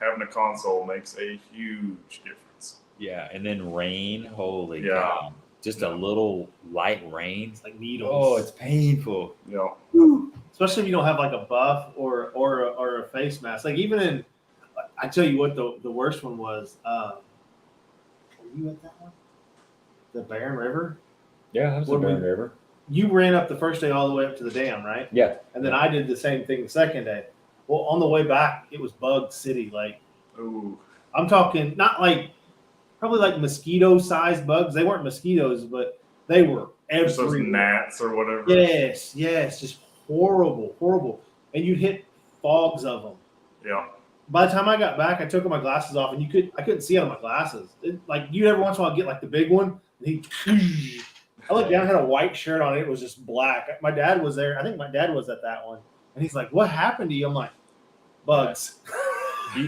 having a console makes a huge difference. Yeah, and then rain, holy cow. Just a little light rain. It's like needles. Oh, it's painful. Especially if you don't have like a buff or a face mask. Like even in, I tell you what, the worst one was. Were you at that one? The Barron River. Yeah, that was the Barron River. You ran up the first day all the way up to the dam, right? Yeah. And then I did the same thing the second day. Well, on the way back, it was bug city. Like, I'm talking not like probably like mosquito-sized bugs. They weren't mosquitoes, but they were everywhere. Those gnats or whatever. Yes, just horrible. And you'd hit fogs of them. Yeah. By the time I got back, I took my glasses off, and I couldn't see out of my glasses. Like you every once in a while get like the big one. And I looked down, had a white shirt on. It was just black. My dad was there. I think my dad was at that one, and he's like, "What happened to you?" I'm like, "Bugs."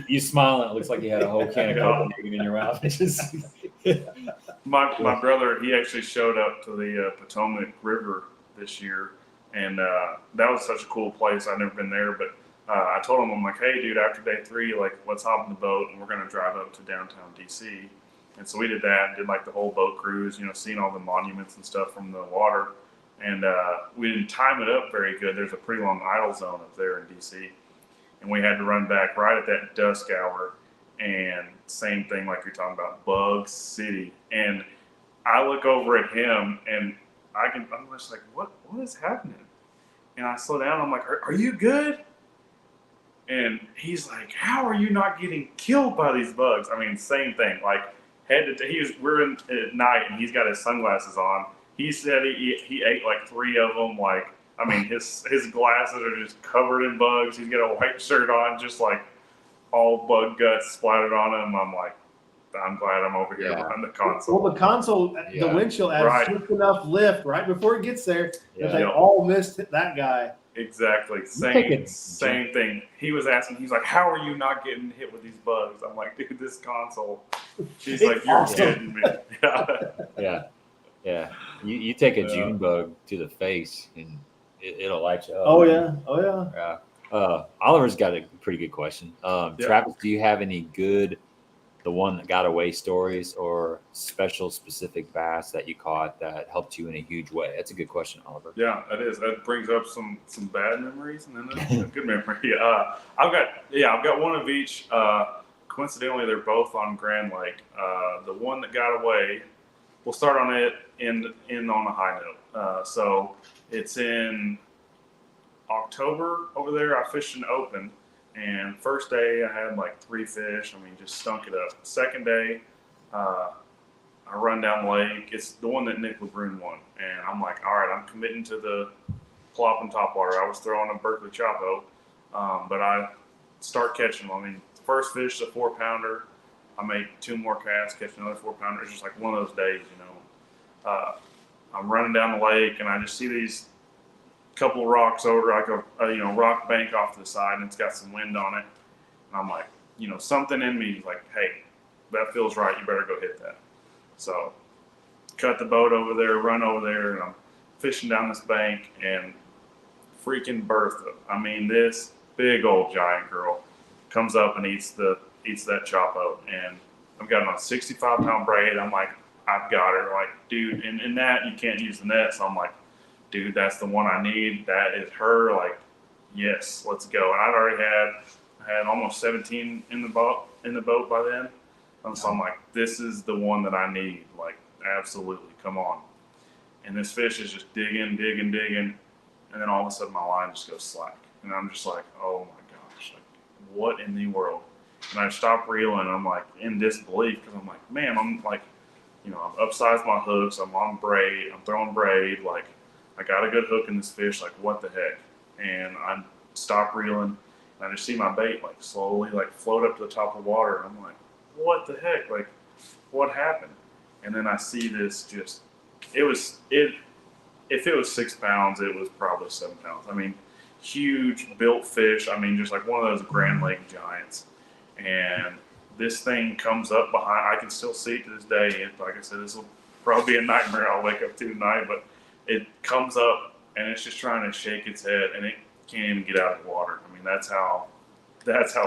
You smile, and it looks like you had a whole can of Copenhagen in your mouth. My brother, he actually showed up to the Potomac River this year, and that was such a cool place. I've never been there, but I told him, I'm like, hey, dude, after day 3, like, let's hop in the boat, and we're going to drive up to downtown D.C. And so we did that, did like the whole boat cruise, seeing all the monuments and stuff from the water. And we didn't time it up very good. There's a pretty long idle zone up there in D.C. And we had to run back right at that dusk hour. And same thing like you're talking about, Bug City. And I look over at him, and I'm just like, what is happening? And I slow down. I'm like, are you good? And he's like, how are you not getting killed by these bugs? I mean, same thing. Like, we're in at night, and he's got his sunglasses on. He said he ate like 3 of them, like I mean, his glasses are just covered in bugs. He's got a white shirt on, just like all bug guts splattered on him. I'm like, I'm glad I'm over here behind the console. Well, the console, the windshield adds just enough lift right before it gets there that they all missed that guy. Exactly. Same thing. He was asking, he's like, how are you not getting hit with these bugs? I'm like, dude, this console. She's like, you're kidding me. Yeah. You take a June bug to the face and it'll light you up. Oh yeah. Oliver's got a pretty good question. Travis, do you have any good, the one that got away stories or special specific bass that you caught that helped you in a huge way? That's a good question, Oliver. Yeah, it is. That brings up some bad memories and then a good memory. I've got one of each. Coincidentally, they're both on Grand Lake. The one that got away, we'll start on it in on a high note. So it's in October over there. I fished an open, and first day I had like 3 fish. I mean, just stunk it up. Second day, I run down the lake. It's the one that Nick LeBrun won, and I'm like, all right, I'm committing to the plop and top water. I was throwing a Berkeley Chopo, but I start catching them. I mean, first fish is a 4-pounder. I make 2 more casts, catch another 4-pounder. It's just like one of those days, you know. I'm running down the lake, and I just see these couple of rocks over, like a rock bank off to the side, and it's got some wind on it. And I'm like, something in me is like, hey, that feels right. You better go hit that. So cut the boat over there, run over there, and I'm fishing down this bank, and freaking Bertha. I mean, this big old giant girl comes up and eats that Chopo, and I've got it on a 65-pound braid. I'm like, I've got her. Like, dude, and in that you can't use the net, so I'm like, dude, that's the one I need. That is her. Like, yes, let's go. And I had almost 17 in the boat by then. And so I'm like, this is the one that I need. Like, absolutely, come on. And this fish is just digging, and then all of a sudden my line just goes slack. And I'm just like, oh my gosh, like, what in the world? And I stop reeling. I'm like in disbelief because I'm like, man, I'm like, I've upsized my hooks. I'm on braid. I'm throwing braid. Like, I got a good hook in this fish. Like, what the heck? And I stop reeling, and I just see my bait like slowly like float up to the top of the water. And I'm like, what the heck? Like, what happened? And then I see this if it was 6 pounds, it was probably 7 pounds. I mean, huge built fish. I mean, just like one of those Grand Lake giants. And this thing comes up behind. I can still see it to this day. Like I said, this will probably be a nightmare I'll wake up to tonight. But it comes up and it's just trying to shake its head, and it can't even get out of the water. I mean, that's how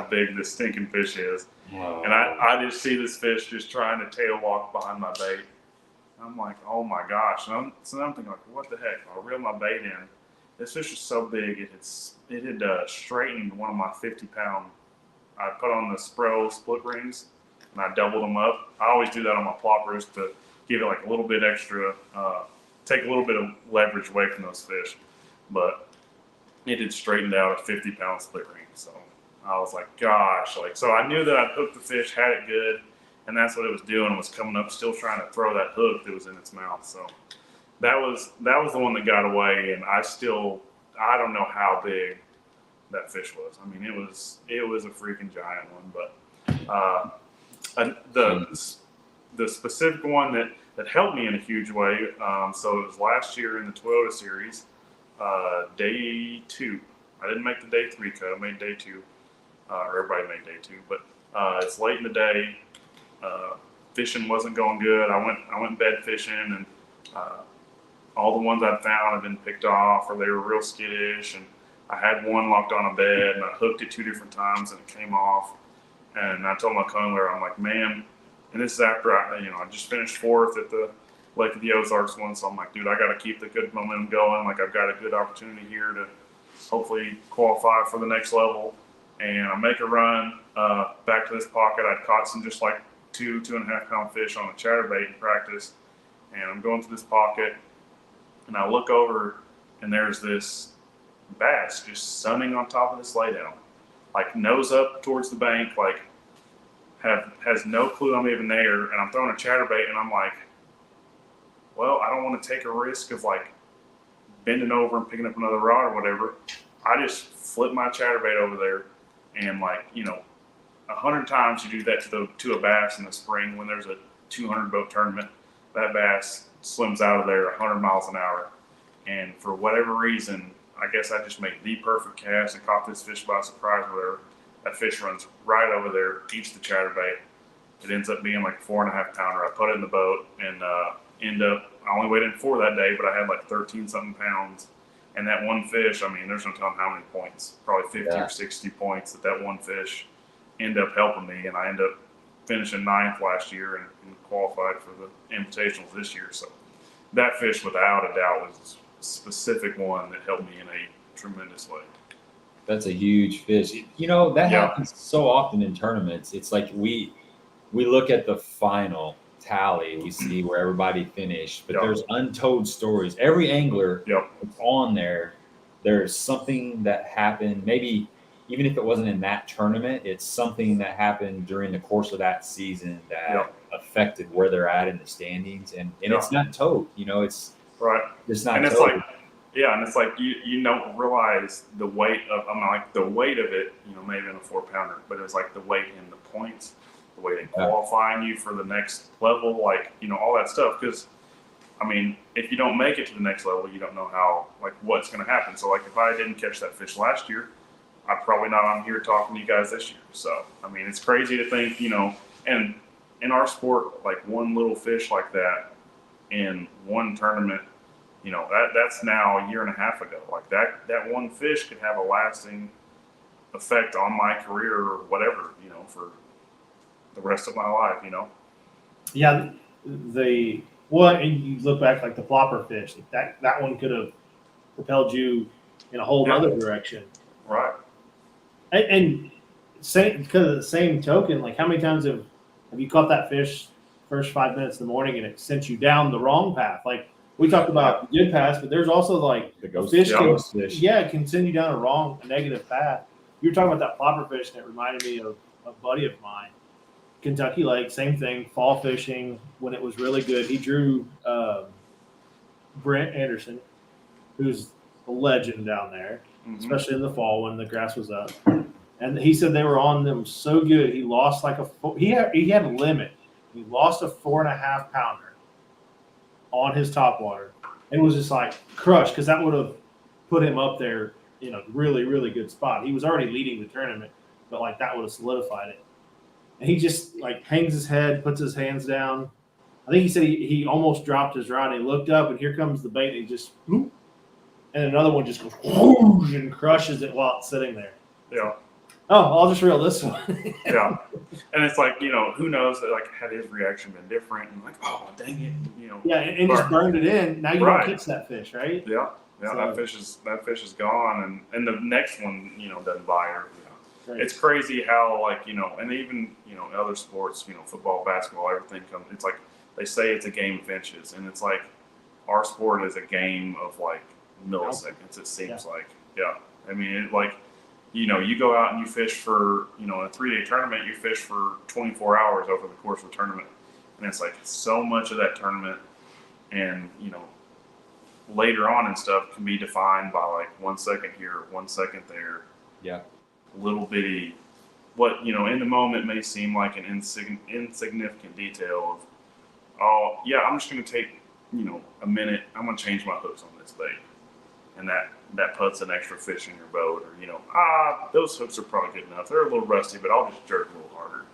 big this stinking fish is. Wow. And I just see this fish just trying to tail walk behind my bait. I'm like, oh my gosh. And I'm thinking, like, what the heck? I reel my bait in. This fish is so big, it had straightened one of my 50-pound. I put on the Spro split rings, and I doubled them up. I always do that on my ploppers to give it like a little bit extra, take a little bit of leverage away from those fish. But it had straightened out a 50-pound split ring. So I was like, gosh. So I knew that I'd hooked the fish, had it good, and that's what it was doing, was coming up, still trying to throw that hook that was in its mouth. So that was the one that got away, and I don't know how big that fish was. I mean, it was a freaking giant one. But the specific one that helped me in a huge way. So it was last year in the Toyota Series, day 2. I didn't make the day 3 cut. I made day 2, or everybody made day 2. But it's late in the day. Fishing wasn't going good. I went bed fishing, and all the ones I'd found had been picked off, or they were real skittish. And I had one locked on a bed, and I hooked it 2 different times, and it came off. And I told my coloner, I'm like, man, and this is after I just finished 4th at the Lake of the Ozarks one. So I'm like, dude, I got to keep the good momentum going. Like, I've got a good opportunity here to hopefully qualify for the next level. And I make a run back to this pocket. I'd caught some just like 2.5 pound fish on a chatterbait in practice. And I'm going through this pocket, and I look over, and there's this bass just sunning on top of this laydown, like nose up towards the bank, like has no clue I'm even there. And I'm throwing a chatterbait, and I'm like, well, I don't want to take a risk of like bending over and picking up another rod or whatever, I just flip my chatterbait over there, and 100 times you do that to a bass in the spring when there's a 200 boat tournament, that bass swims out of there 100 miles an hour, and for whatever reason, I guess I just made the perfect cast and caught this fish by surprise or whatever. That fish runs right over there, eats the chatterbait. It ends up being like a 4.5 pounder. I put it in the boat and I only weighed in 4 that day, but I had like 13 something pounds. And that one fish, I mean, there's no telling how many points, probably 50 or 60 points that one fish ended up helping me. And I ended up finishing 9th last year and qualified for the Invitationals this year. So that fish, without a doubt, was a specific one that helped me in a tremendous way. That's a huge fish. That happens so often in tournaments. It's like we look at the final tally, we see where everybody finished, but there's untold stories. Every angler that's on there, there's something that happened, maybe even if it wasn't in that tournament, it's something that happened during the course of that season that affected where they're at in the standings. And it's not told, it's right. It's not and it's told. And it's like you don't realize the weight of, the weight of it, maybe in a 4 pounder, but it was like the weight in the points, the way they qualifying you for the next level, all that stuff. Because, if you don't make it to the next level, you don't know how, what's going to happen. So, if I didn't catch that fish last year, I'm probably not on here talking to you guys this year. So, it's crazy to think, and in our sport, one little fish like that in one tournament, that's now a year and a half ago. That one fish could have a lasting effect on my career or whatever, for the rest of my life, Yeah, and you look back the flopper fish, that one could have propelled you in a whole other direction. Right. And same, because of the same token, how many times have you caught that fish first 5 minutes in the morning and it sent you down the wrong path? We talked about the good paths, but there's also the ghost fish. It can send you down a negative path. You were talking about that flopper fish, and it reminded me of a buddy of mine, Kentucky Lake, same thing, fall fishing when it was really good. He drew Brent Anderson, who's a legend down there, especially in the fall when the grass was up. And he said they were on them so good, he lost he had a limit. He lost a 4.5 pounder on his topwater. It was just crushed, because that would have put him up there in a really, really good spot. He was already leading the tournament, but that would have solidified it. And he just hangs his head, puts his hands down. I think he said he almost dropped his rod. And he looked up, and here comes the bait, and he just whoop, and another one just goes whoosh and crushes it while it's sitting there. Yeah. Oh, I'll just reel this one. Yeah. And it's who knows that had his reaction been different, and oh dang it, Yeah, and just burned it in. Now you don't catch that fish, right? Yeah. Yeah, So, that fish is gone, and the next one, doesn't buy her. Right. It's crazy how and even other sports, football, basketball, everything comes. It's they say it's a game of inches, and it's our sport is a game of milliseconds. It seems you go out and you fish for a 3-day tournament. You fish for 24 hours over the course of the tournament, and it's so much of that tournament, and later on and stuff can be defined by 1 second here, 1 second there. Yeah. Little bitty, what in the moment may seem like an insignificant detail of, oh yeah, I'm just going to take a minute. I'm going to change my hooks on this bait, and that puts an extra fish in your boat, or those hooks are probably good enough. They're a little rusty, but I'll just jerk a little harder,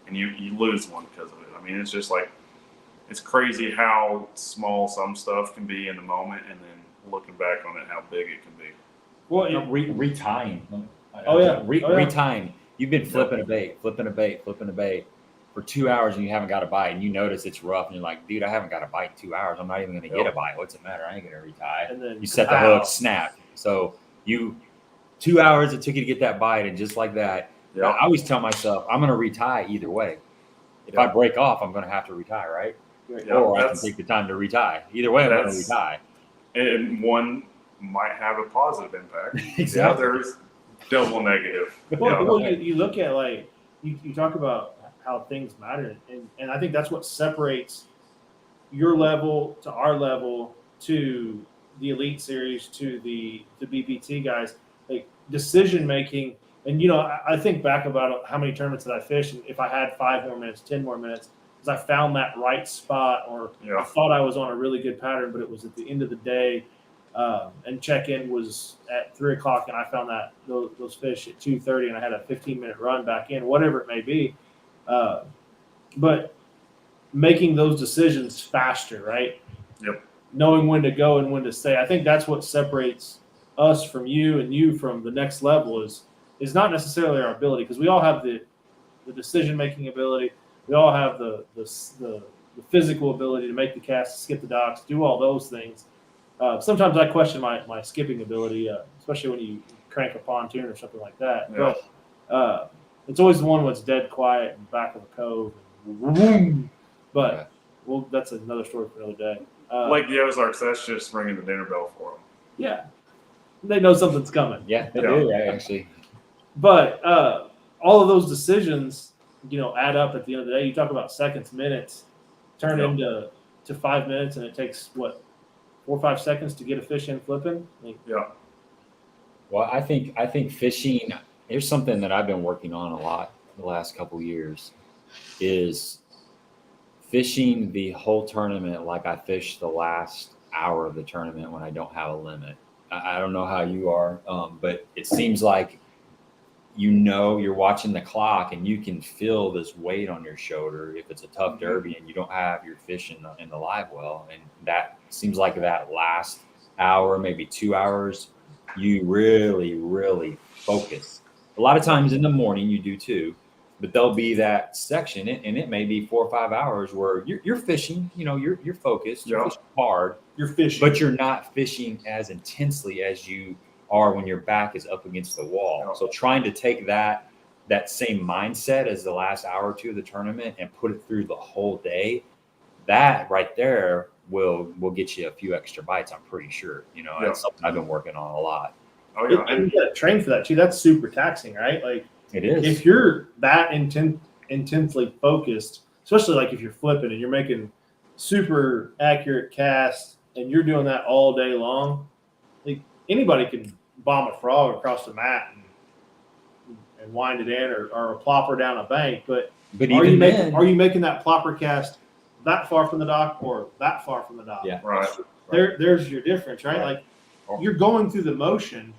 and you lose one because of it. It's just it's crazy how small some stuff can be in the moment, and then looking back on it, how big it can be. Well, retying. Retying. You've been flipping a bait for 2 hours, and you haven't got a bite, and you notice it's rough, and you're like, dude, I haven't got a bite in 2 hours. I'm not even going to get a bite. What's the matter? I ain't going to retie. And then you set the hook, snap. So 2 hours it took you to get that bite, and just like that, I always tell myself, I'm going to retie either way. If I break off, I'm going to have to retie, right? Or I can take the time to retie. Either way, I'm going to retie. And one might have a positive impact. Exactly. The other's double negative. Well, you look at you talk about how things matter, and I think that's what separates your level to our level to Elite Series to the BPT guys, like decision making. And, I think back about how many tournaments that I fished, and if I had 5 more minutes, 10 more minutes, because I found that right spot, or I thought I was on a really good pattern, but it was at the end of the day, and check-in was at 3 o'clock, and I found those fish at 2:30, and I had a 15-minute run back in, whatever it may be. But making those decisions faster, right? Yep. Knowing when to go and when to stay. I think that's what separates us from you and you from the next level is not necessarily our ability, because we all have the decision-making ability. We all have the physical ability to make the cast, skip the docks, do all those things. Sometimes I question my skipping ability, especially when you crank a pontoon or something like that. Yeah. But it's always the one that's dead quiet in the back of a cove. But that's another story for another day. Like the Ozarks, that's just ringing the dinner bell for them. Yeah. They know something's coming. Yeah, they do, actually. But all of those decisions, add up at the end of the day. You talk about seconds, minutes, turn into 5 minutes, and it takes, 4 or 5 seconds to get a fish in flipping? Well, I think fishing, here's something that I've been working on a lot the last couple of years, is fishing the whole tournament like I fished the last hour of the tournament when I don't have a limit. I don't know how you are, but it seems like you're watching the clock and you can feel this weight on your shoulder if it's a tough derby and you don't have your fish in the live well. And that seems like that last hour, maybe 2 hours, you really, really focus. A lot of times in the morning you do too, but there'll be that section, and it may be 4 or 5 hours where you're fishing, you're focused, you're fishing hard, you're fishing, but you're not fishing as intensely as you are when your back is up against the wall. So trying to take that same mindset as the last hour or two of the tournament and put it through the whole day, that right there will get you a few extra bites, I'm pretty sure. That's something I've been working on a lot. Oh yeah, and you got to train for that too. That's super taxing, right? Like it is. If you're that intensely focused, especially like if you're flipping and you're making super accurate casts and you're doing that all day long, like anybody can bomb a frog across the mat and wind it in, or a plopper down a bank. But are you making that plopper cast that far from the dock or that far from the dock? Yeah, right. There's your difference, right? Like you're going through the motion.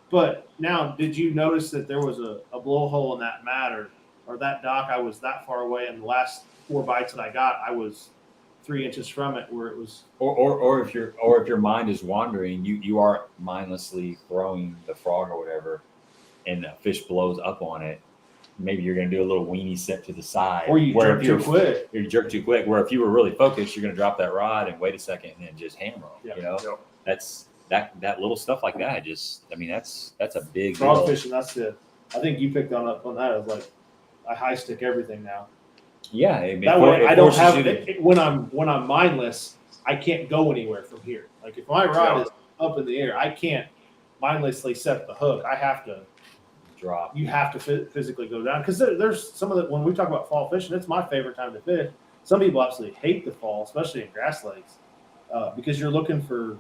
But now, did you notice that there was a blowhole in that mat or that dock? I was that far away, and the last 4 bites that I got, I was 3 inches from it, where it was. Or if your mind is wandering, you are mindlessly throwing the frog or whatever, and the fish blows up on it. Maybe you're going to do a little weenie set to the side, or you jerk too quick. You jerk too quick. Where if you were really focused, you're going to drop that rod and wait a second and then just hammer them. That's. That little stuff like that, that's a big frog fishing. That's it. I think you picked up on that. It's like I high stick everything now. Yeah, that way I don't have when I'm mindless. I can't go anywhere from here. Like if my rod is up in the air, I can't mindlessly set the hook. I have to drop. You have to physically go down, because there's some of the, when we talk about fall fishing, it's my favorite time to fish. Some people absolutely hate the fall, especially in grass lakes, because you're looking for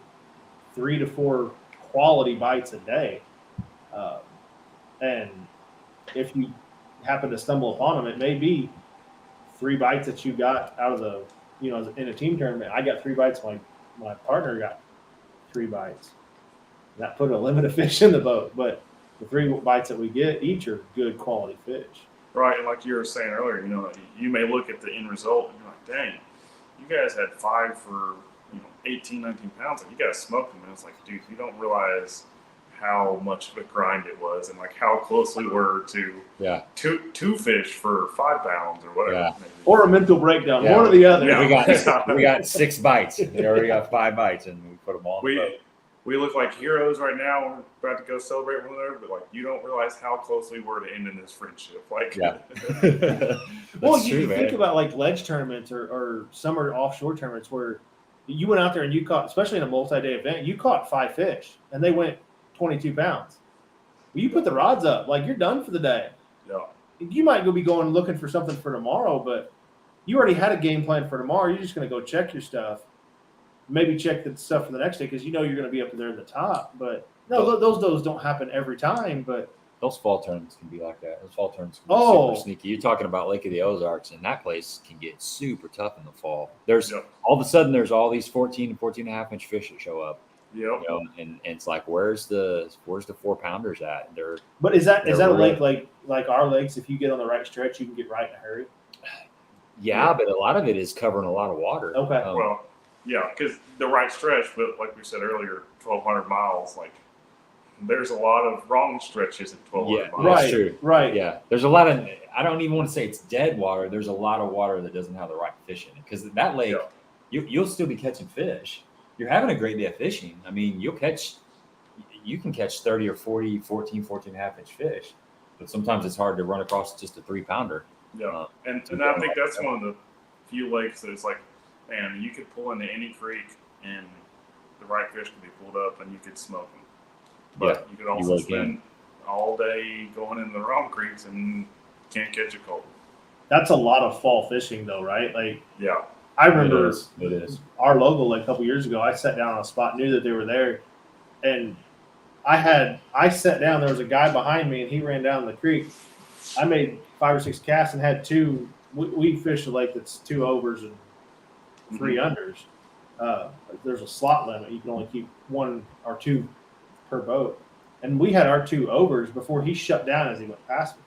3 to 4 quality bites a day. And if you happen to stumble upon them, it may be 3 bites that you got out of the, in a team tournament. I got 3 bites. My partner got 3 bites. That put a limit of fish in the boat, but the 3 bites that we get each are good quality fish. Right. And like you were saying earlier, you may look at the end result and you're like, dang, you guys had 5 for 18, 19 pounds, and you guys smoked them. And it's like, dude, you don't realize how much of a grind it was, and like how close we were to two fish for 5 pounds or whatever. Or a mental breakdown, one or the other. Yeah, we got 6 bites. We already got 5 bites, and we put them all. We look like heroes right now. We're about to go celebrate one another, but like you don't realize how close we were to ending this friendship. Like, well, you think about like ledge tournaments or summer offshore tournaments where you went out there and you caught, especially in a multi-day event, you caught 5 fish and they went 22 pounds. Well, you put the rods up, like you're done for the day. Yeah. You might be going looking for something for tomorrow, but you already had a game plan for tomorrow. You're just going to go check your stuff, maybe check the stuff for the next day because you know you're going to be up there in the top. But no, those don't happen every time. But those fall tournaments can be like that. Those fall tournaments can be super sneaky. You're talking about Lake of the Ozarks, and that place can get super tough in the fall. There's all of a sudden there's all these 14 and 14.5 inch fish that show up. Yep. You know, and it's like, where's the 4-pounders at? But is that a lake like our lakes? If you get on the right stretch, you can get right in a hurry. Yeah, but a lot of it is covering a lot of water. Okay. Well, yeah, because the right stretch, but like we said earlier, 1,200 miles, like there's a lot of wrong stretches at 1,200 miles. That's true. Right. Yeah, there's a lot of. I don't even want to say it's dead water. There's a lot of water that doesn't have the right fish in it because that lake, you'll still be catching fish. You're having a great day of fishing. I mean, you can catch 30 or 40, 14.5 inch fish, but sometimes it's hard to run across just a 3-pounder. Yeah, and I think that's one of the few lakes that it's like, man, you could pull into any creek and the right fish could be pulled up and you could smoke them. But you could also spend all day going into the wrong creeks and can't catch a cold. That's a lot of fall fishing, though, right? Like, yeah. I remember it is. Our local like a couple years ago. I sat down on a spot, knew that they were there, and I sat down. There was a guy behind me, and he ran down the creek. I made 5 or 6 casts and had 2. We fished a lake that's 2 overs and 3 unders. There's a slot limit. You can only keep 1 or 2 per boat, and we had our 2 overs before he shut down as he went past me.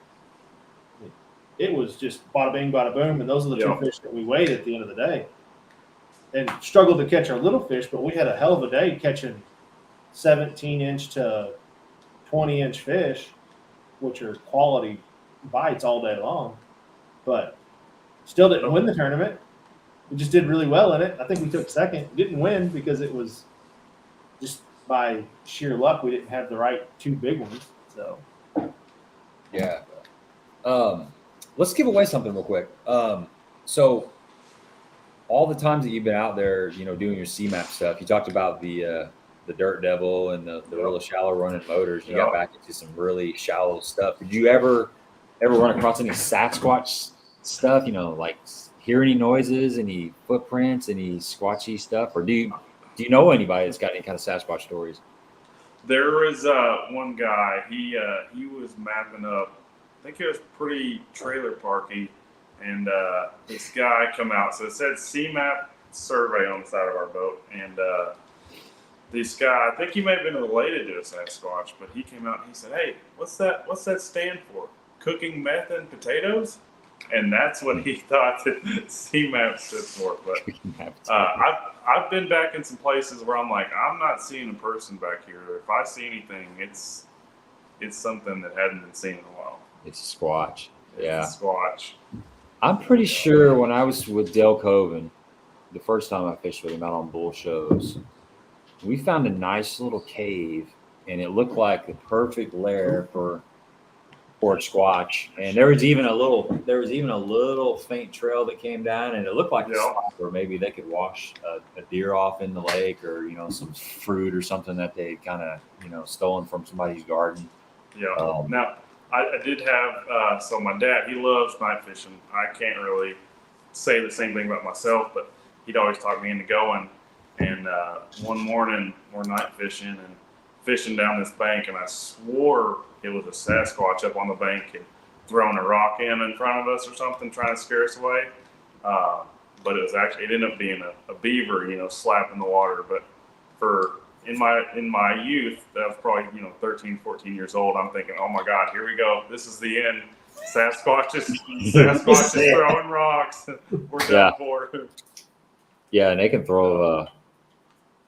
It was just bada bing, bada boom, and those are the 2 fish that we weighed at the end of the day. And struggled to catch our little fish, but we had a hell of a day catching 17-inch to 20-inch fish, which are quality bites all day long. But still didn't win the tournament. We just did really well in it. I think we took second. Didn't win because it was just by sheer luck we didn't have the right 2 big ones. So yeah. Let's give away something real quick. So all the times that you've been out there, doing your CMAP stuff, you talked about the Dirt Devil and the really shallow running motors. You got back into some really shallow stuff. Did you ever run across any Sasquatch stuff? Like hear any noises, any footprints, any squatchy stuff? Or do you know anybody that's got any kind of Sasquatch stories? There was one guy. He was mapping up. I think it was pretty trailer parky, and this guy come out. So it said CMAP survey on the side of our boat, and this guy, I think he may have been related to a Sasquatch, but he came out and he said, "Hey, what's that stand for? Cooking meth and potatoes?" And that's what he thought that CMAP stood for. But I've been back in some places where I'm like, I'm not seeing a person back here. If I see anything, it's something that hadn't been seen in a while. It's a Squatch. It's a Squatch. I'm pretty sure when I was with Dale Coven, the first time I fished with him out on bull shows, we found a nice little cave, and it looked like the perfect lair for a Squatch. And there was even a little faint trail that came down, and it looked like a spot where maybe they could wash a deer off in the lake, or some fruit or something that they kind of stolen from somebody's garden. Yeah. Now I did have so my dad, he loves night fishing. I can't really say the same thing about myself, but he'd always talk me into going. And one morning we're night fishing and fishing down this bank, and I swore it was a Sasquatch up on the bank and throwing a rock in front of us or something, trying to scare us away. But it ended up being a beaver, slapping the water. But in my youth, that was probably 13, 14 years old. I'm thinking, oh my God, here we go. This is the end. Sasquatch is throwing rocks. We're done for. Yeah, and they can throw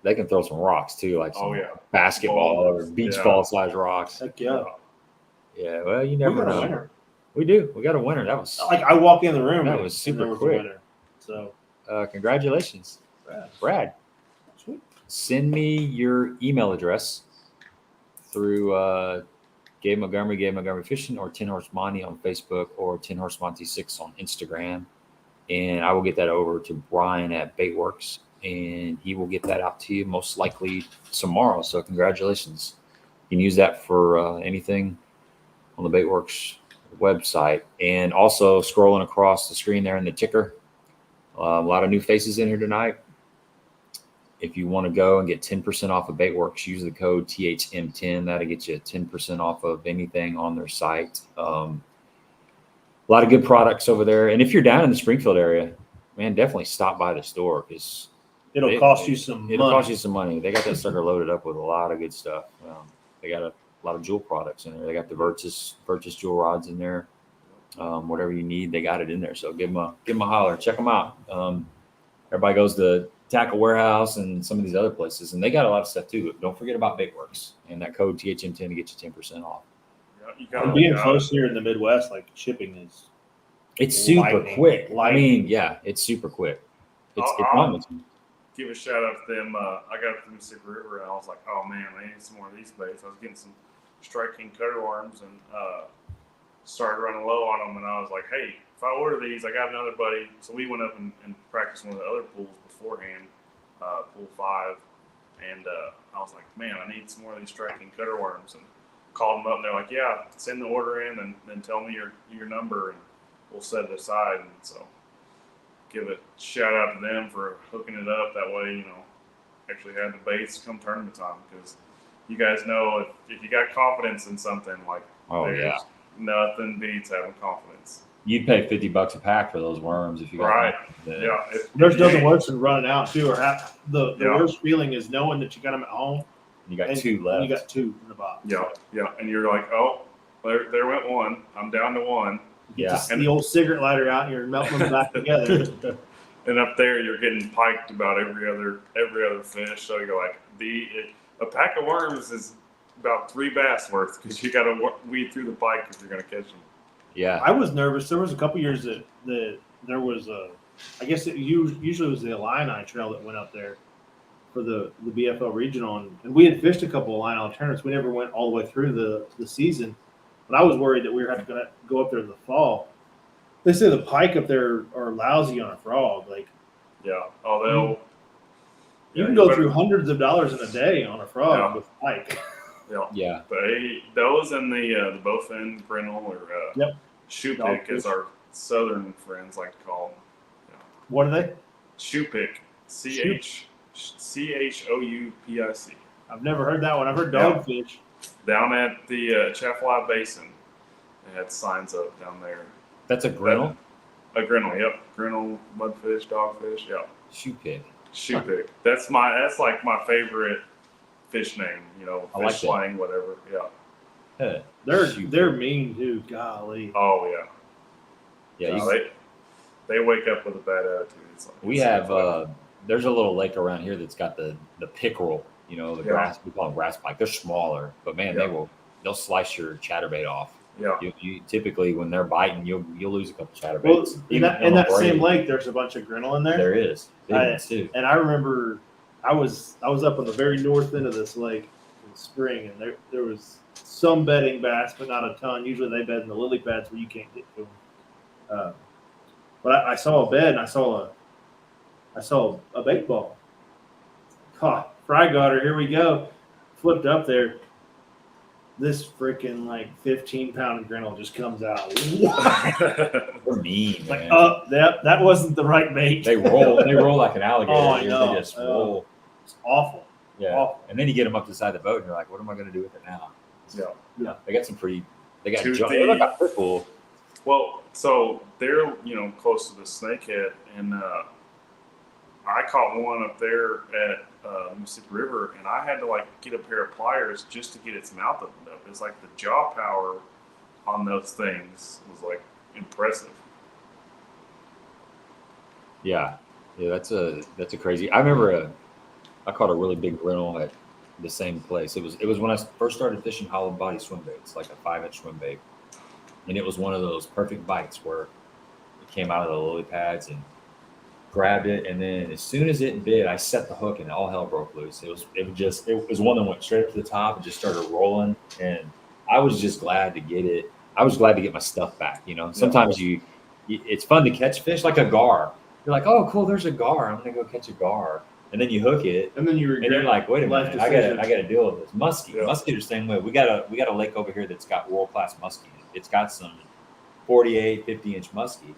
some rocks too, like some basketball or beach ball size rocks. Heck yeah. Yeah, well, you never know. Winner. We do. We got a winner. That was like I walked in the room. That was super quick. So, congratulations, Brad. Sweet. Send me your email address through Gabe Montgomery Fishing, or 10 Horse Monty on Facebook, or 10 Horse Monty 6 on Instagram, and I will get that over to Brian at Baitworks, and he will get that out to you most likely tomorrow. So congratulations. You can use that for anything on the Baitworks website. And also scrolling across the screen there in the ticker, a lot of new faces in here tonight. if you want to go and get 10% off of Baitworks, use the code THM10. That'll get you 10% off of anything on their site. A lot of good products over there. And if you're down in the Springfield area, man, definitely stop by the store because it'll cost you some money. It'll cost you some money. They got that sucker loaded up with a lot of good stuff. They got a lot of jewel products in there. They got the Virtus jewel rods in there. Whatever you need, they got it in there. So give them a holler. Check them out. Everybody goes to Tackle Warehouse and some of these other places, and they got a lot of stuff too. But don't forget about Baitworks and that code THM10 to get you 10% off. And being close here in the Midwest, like shipping it's super quick. I mean, yeah, it's super quick. It's give a shout out to them. I got to Mississippi River and I was like, oh man, I need some more of these baits. I was getting some Strike King cutter worms and started running low on them. And I was like, hey, if I order these, I got another buddy. So we went up and practiced one of the other pools beforehand, pool 5. And I was like, man, I need some more of these Strike King cutter worms. And called them up and they're like, yeah, send the order in and then tell me your number and we'll set it aside. And so give a shout out to them for hooking it up that way, actually had the baits come tournament time because you guys know if you got confidence in something, like nothing beats having confidence. You'd pay $50 a pack for those worms if you got There's nothing worse than running out too, or the worst feeling is knowing that you got them at home. You got 2 left. You got 2 in the box. Yeah, and you're like, oh, there went 1. I'm down to 1. Yeah, and the old cigarette lighter out, and you're melting them back together. And up there, you're getting piked about every other fish. So you're like, a pack of worms is about 3 bass worth because you got to weed through the pike if you're going to catch them. Yeah, I was nervous. There was a couple years that there was I guess it usually was the Illini trail that went up there for the BFL regional, and we had fished a couple of Illini tournaments. We never went all the way through the season. But I was worried that we were going to go up there in the fall. They say the pike up there are lousy on a frog. Like, you can go through hundreds of dollars in a day on a frog with pike. Yeah. Those and the bowfin, grinnell, or shoe pick, as our southern friends like to call them. Yeah. What are they? Shoe pick. CHOUPIC. I've never heard that one. I've heard dogfish. Down at the Chaffalot Basin, they had signs up down there. That's a grinnell? A grinnell, yep. Grinnell, mudfish, dogfish, yep. Shoe pick. That's like my favorite fish name, fish slang, whatever. Yeah. They're mean too, golly. Oh yeah. Yeah. They wake up with a bad attitude. We have there's a little lake around here that's got the pickerel. The grass, we call them grass pike. They're smaller, but man, they'll slice your chatterbait off. Yeah. You typically, when they're biting, you'll lose a couple chatterbaits. Well, in that same lake, there's a bunch of grinnell in there. There is. And I remember I was up on the very north end of this lake in the spring, and there was some bedding bass, but not a ton. Usually they bed in the lily pads where you can't get to them. But I saw a bed, and I saw a bait ball. Fry got her. Here we go. Flipped up there. This freaking 15-pound grinnell just comes out. They're mean, man. That wasn't the right bait. They roll. They roll like an alligator. Oh, I know. They just roll. It's awful. Yeah. Awful. And then you get them up to the side of the boat, and you're like, what am I going to do with it now? Yeah. They got some pretty. They got jump. They're like a pit bull. Well, so they're close to the snakehead, and I caught one up there at Mississippi River, and I had to get a pair of pliers just to get its mouth opened up. It's like the jaw power on those things was impressive. Yeah, that's a crazy. I remember I caught a really big grinnell at the same place. It was when I first started fishing hollow body swim baits, like a 5-inch swim bait, and it was one of those perfect bites where it came out of the lily pads and grabbed it, and then as soon as it bit, I set the hook and all hell broke loose. It was one that went straight up to the top and just started rolling, and I was just glad to get it. I was glad to get my stuff back. Sometimes it's fun to catch fish like a gar. You're like, oh cool, there's a gar. I'm gonna go catch a gar, and then you hook it, and then you're like, wait a minute, I gotta deal with this muskie. Yeah. Muskie are the same way. We got a lake over here that's got world class muskie. It's got some 48, 50-inch muskie.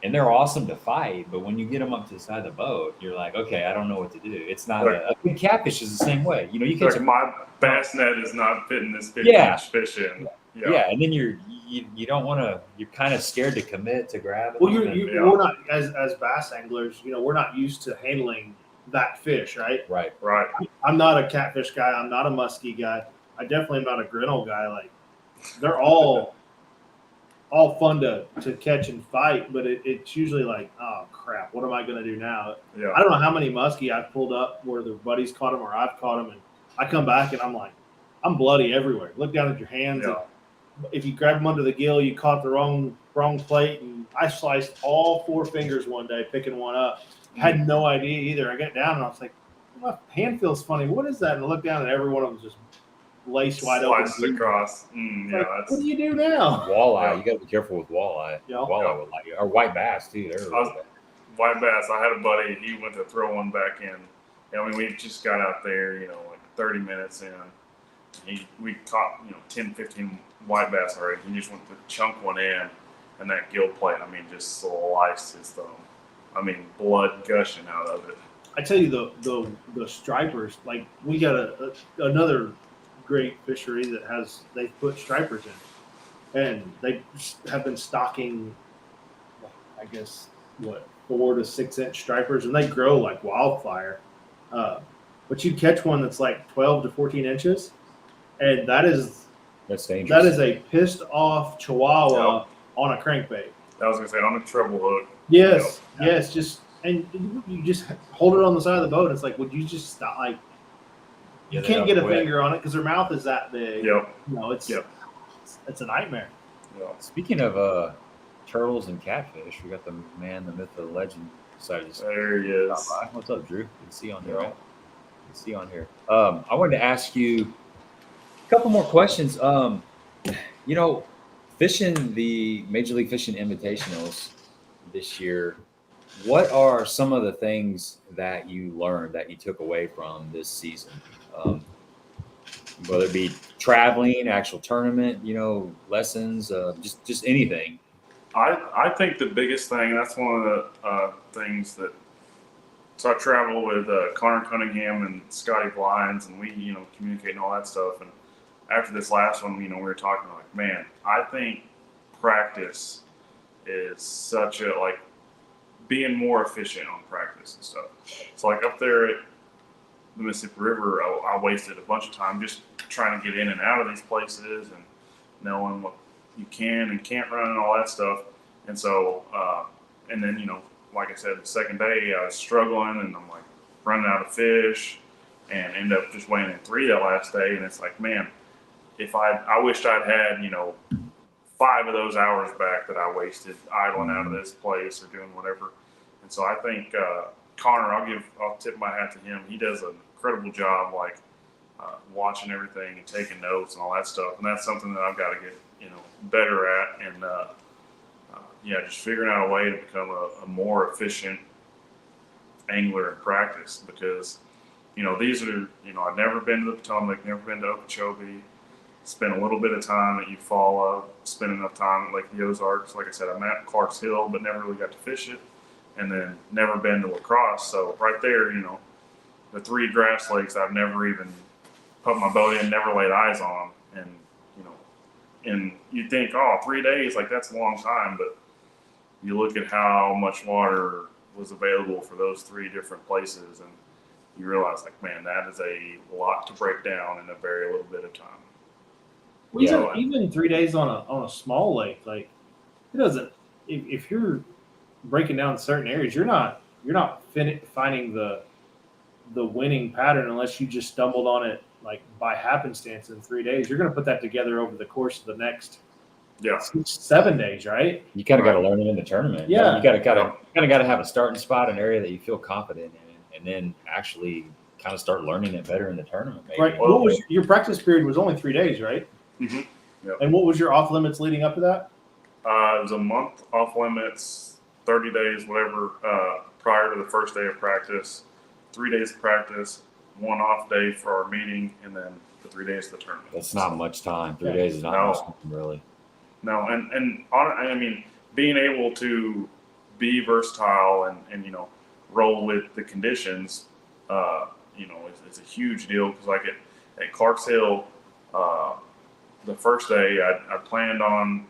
and they're awesome to fight. But when you get them up to the side of the boat, you're like, okay, I don't know what to do. It's not a big catfish is the same way. You know, you catch my bass net is not fitting this 15-inch fish in. Yeah, and then you don't want to. You're kind of scared to commit to grab it. Well, we're not as bass anglers. You know, we're not used to handling that fish, right? Right. I'm not a catfish guy. I'm not a muskie guy. I definitely am not a grinnell guy. Like, they're all fun to catch and fight, but it's usually like, oh crap, what am I going to do now? Yeah. I don't know how many muskie I've pulled up where their buddies caught them or I've caught them, and I come back and I'm like, I'm bloody everywhere. Look down at your hands. Yeah. If you grab them under the gill, you caught the wrong plate, and I sliced all 4 fingers one day picking one up. Had no idea either. I got down and I was like, my hand feels funny. What is that? And I looked down and every one of them was just laced wide open. Sliced across. Like, what do you do now? Walleye, you got to be careful with walleye. Yeah. Walleye will like you. Or white bass too. White bass. I had a buddy. He went to throw one back in. I mean, we just got out there, like 30 minutes in. We caught 10, 15 white bass already. He just went to chunk one in, and that gill plate, I mean, just sliced his thumb. I mean, blood gushing out of it. I tell you, the stripers, like, we got another great fishery that they put stripers in, and they have been stocking, I guess, 4 to 6 inch stripers, and they grow like wildfire. But you catch one that's like 12 to 14 inches, and that's dangerous. That is a pissed off Chihuahua on a crankbait. I was gonna say on a treble hook. Yes, yes, and you just hold it on the side of the boat. It's like, would you just stop? Like, you can't get a finger on it because their mouth is that big. Yep. It's a nightmare. Yep. Speaking of turtles and catfish, we got the man, the myth, the legend side of this. There he is. What's up, Drew? Good to see you on here. Right? Good to see you on here. I wanted to ask you a couple more questions. Fishing the Major League Fishing Invitationals this year, what are some of the things that you learned that you took away from this season? Whether it be traveling, actual tournament, lessons, just anything. I think the biggest thing, that's one of the things that, so I travel with Connor Cunningham and Scotty Blinds, and we, communicate and all that stuff. And after this last one, we were talking like, man, I think practice is such a, like, being more efficient on practice and stuff. So like up there at the Mississippi River, I wasted a bunch of time just trying to get in and out of these places and knowing what you can and can't run and all that stuff. And so, and then, like I said, the second day I was struggling and I'm like running out of fish and end up just weighing in 3 that last day. And it's like, man, if I wished I'd had, 5 of those hours back that I wasted idling out of this place or doing whatever. And so I think Connor, I'll tip my hat to him. He does an incredible job, like watching everything and taking notes and all that stuff. And that's something that I've got to get, better at. And just figuring out a way to become a more efficient angler in practice, because, these are, I've never been to the Potomac, never been to Okeechobee. Spent a little bit of time at Eufaula, spent enough time at Lake the Ozarks. Like I said, I'm at Clark's Hill, but never really got to fish it, and then never been to La Crosse. So right there, the 3 grass lakes I've never even put my boat in, never laid eyes on. And, and you think, 3 days, like that's a long time, but you look at how much water was available for those 3 different places, and you realize, like, man, that is a lot to break down in a very little bit of time. Well, even 3 days on a small lake, like, it doesn't. If you're breaking down certain areas, you're not finding the winning pattern unless you just stumbled on it like by happenstance in 3 days. You're going to put that together over the course of the next 7 days, right? You kind of got to learn it in the tournament. Yeah, you got to have a starting spot, an area that you feel confident in, and then actually kind of start learning it better in the tournament. Maybe. Right. What was your practice period? Was only 3 days, right? Mm-hmm. Yep. And what was your off limits leading up to that? It was a month off limits, 30 days, whatever, prior to the first day of practice, 3 days of practice, 1 off day for our meeting, and then the 3 days of the tournament. That's not much time. 3 days is not much time, really. No, and I mean, being able to be versatile and roll with the conditions, it's a huge deal. Because like at Clark's Hill, the first day I planned on